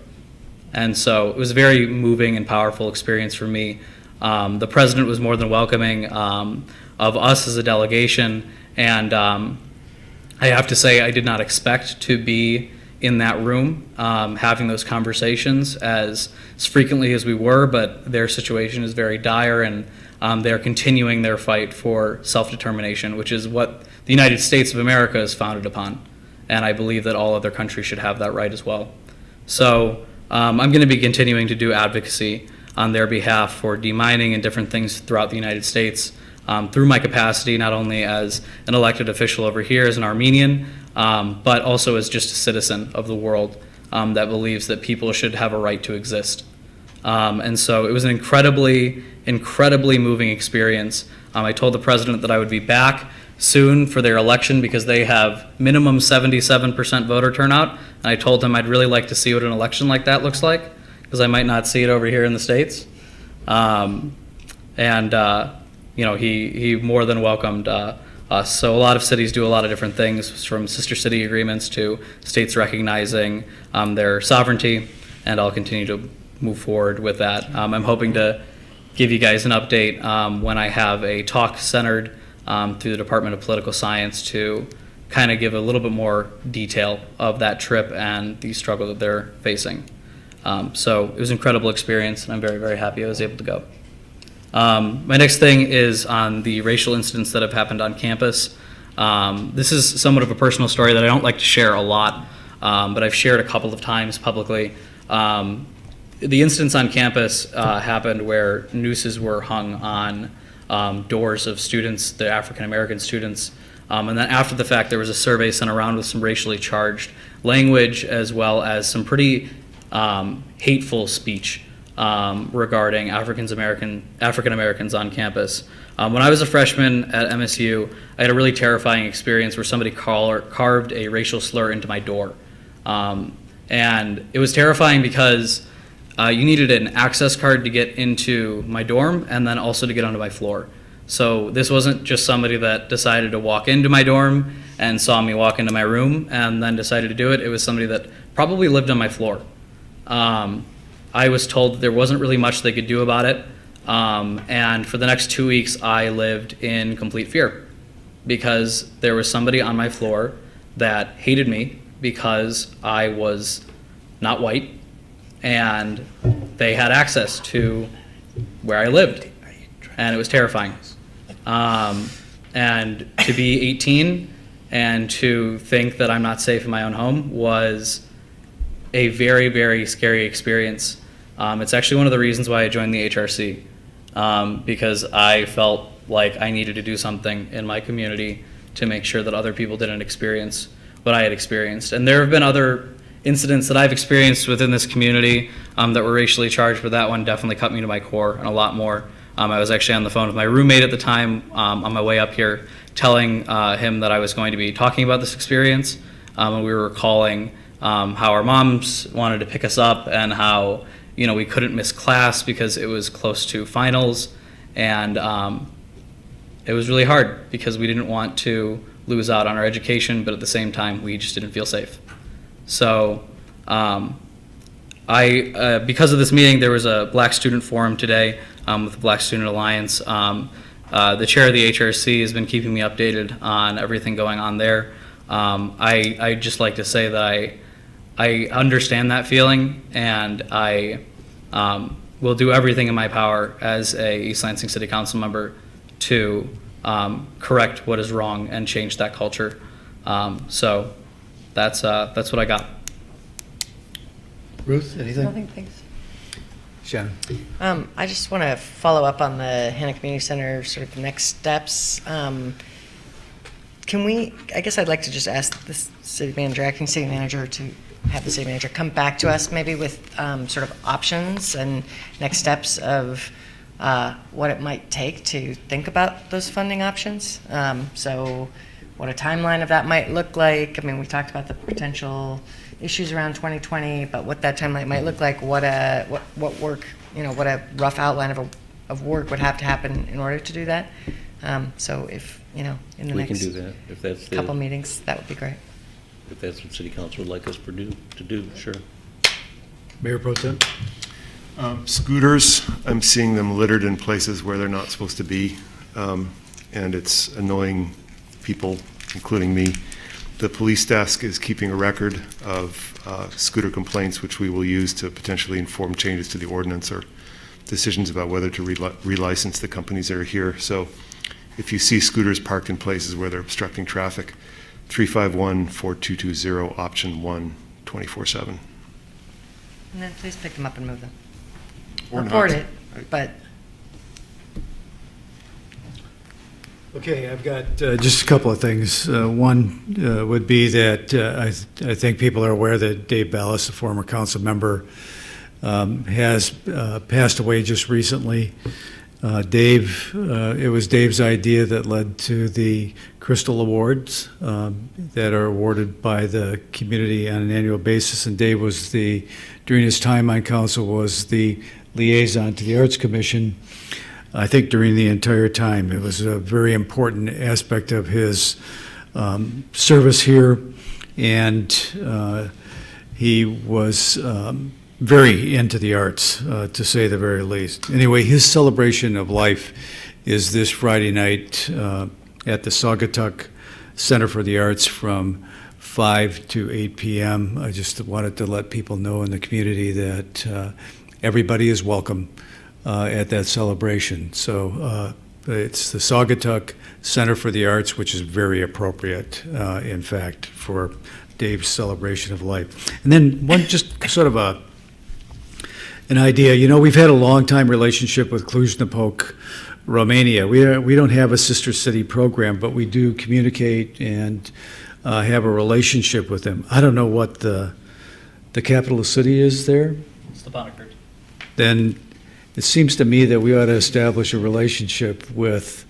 And so it was a very moving and powerful experience for me. The president was more than welcoming of us as a delegation, and I have to say I did not expect to be in that room having those conversations as frequently as we were, but their situation is very dire, and they're continuing their fight for self-determination, which is what the United States of America is founded upon, and I believe that all other countries should have that right as well. So I'm going to be continuing to do advocacy on their behalf for demining and different things throughout the United States through my capacity, not only as an elected official over here as an Armenian, but also as just a citizen of the world that believes that people should have a right to exist. And so it was an incredibly, incredibly moving experience. I told the president that I would be back soon for their election because they have minimum 77% voter turnout. And I told him I'd really like to see what an election like that looks like, because I might not see it over here in the States. You know, he more than welcomed us. So a lot of cities do a lot of different things, from sister city agreements to states recognizing their sovereignty, and I'll continue to move forward with that. I'm hoping to give you guys an update when I have a talk centered through the Department of Political Science to kind of give a little bit more detail of that trip and the struggle that they're facing. So it was an incredible experience, and I'm very, very happy I was able to go. My next thing is on the racial incidents that have happened on campus. This is somewhat of a personal story that I don't like to share a lot, but I've shared a couple of times publicly. The incidents on campus happened where nooses were hung on doors of students, the African American students. And then after the fact, there was a survey sent around with some racially charged language, as well as some pretty hateful speech regarding African Americans on campus. When I was a freshman at MSU, I had a really terrifying experience where somebody carved a racial slur into my door. And it was terrifying because you needed an access card to get into my dorm and then also to get onto my floor. So this wasn't just somebody that decided to walk into my dorm and saw me walk into my room and then decided to do it. It was somebody that probably lived on my floor. I was told that there wasn't really much they could do about it. And for the next 2 weeks, I lived in complete fear because there was somebody on my floor that hated me because I was not white, and they had access to where I lived, and it was terrifying. And to be 18 and to think that I'm not safe in my own home was a very, very scary experience. It's actually one of the reasons why I joined the HRC, because I felt like I needed to do something in my community to make sure that other people didn't experience what I had experienced. And there have been other incidents that I've experienced within this community that were racially charged, but that one definitely cut me to my core, and a lot more I was actually on the phone with my roommate at the time on my way up here, telling him that I was going to be talking about this experience. And we were recalling how our moms wanted to pick us up and how, we couldn't miss class because it was close to finals. And it was really hard because we didn't want to lose out on our education, but at the same time, we just didn't feel safe. So because of this meeting, there was a Black Student Forum today with the Black Student Alliance. The chair of the HRC has been keeping me updated on everything going on there. I'd just like to say that I understand that feeling, and I will do everything in my power as a East Lansing City Council member to correct what is wrong and change that culture. So that's what I got. Ruth, anything? Nothing, thanks. Shannon? I just want to follow up on the Hannah Community Center, sort of the next steps. I guess I'd like to just ask the city manager, acting city manager, to have the city manager come back to us maybe with sort of options and next steps of what it might take to think about those funding options. So what a timeline of that might look like. I mean, we talked about the potential issues around 2020, but what that timeline might look like, what work, what a rough outline of work would have to happen in order to do that. So if, in the We next can do that, if that's the, couple meetings, that would be great. if that's what city council would like us to do, sure. Mayor Pro Tem? Scooters, I'm seeing them littered in places where they're not supposed to be, and it's annoying people, including me. The police desk is keeping a record of scooter complaints, which we will use to potentially inform changes to the ordinance or decisions about whether to relicense the companies that are here. So if you see scooters parked in places where they're obstructing traffic, 351-4220, option 1, 24/7. And then please pick them up and move them. Or Report not. it, but Okay, I've got just a couple of things. One would be that I think people are aware that Dave Ballas, the former council member, has passed away just recently. It was Dave's idea that led to the Crystal Awards that are awarded by the community on an annual basis. And Dave was during his time on council, was the liaison to the Arts Commission. I think during the entire time, it was a very important aspect of his service here, and he was very into the arts, to say the very least. Anyway, his celebration of life is this Friday night at the Saugatuck Center for the Arts from 5 to 8 p.m. I just wanted to let people know in the community that everybody is welcome at that celebration. So it's the Saugatuck Center for the Arts, which is very appropriate, in fact, for Dave's celebration of life. And then one just sort of an idea. We've had a long-time relationship with Cluj-Napoca, Romania. We don't have a sister city program, but we do communicate and have a relationship with them. I don't know what the capital city is there. Stepanakert. Then it seems to me that we ought to establish a relationship with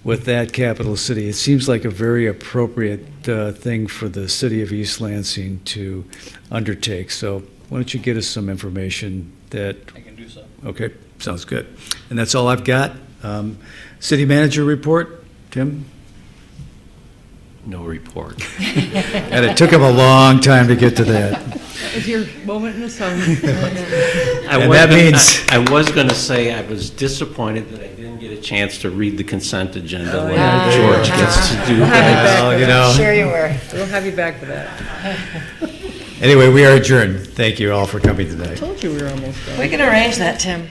that capital city. It seems like a very appropriate thing for the city of East Lansing to undertake. So why don't you get us some information that... I can do so. Okay, sounds good. And that's all I've got. City manager report, Tim? No report. And it took him a long time to get to that. That was your moment in the sun. I was going to say I was disappointed that I didn't get a chance to read the consent agenda when George gets to do that. Sure you were. We'll have you back for that. Anyway, we are adjourned. Thank you all for coming tonight. I told you we were almost done. We can arrange that, Tim.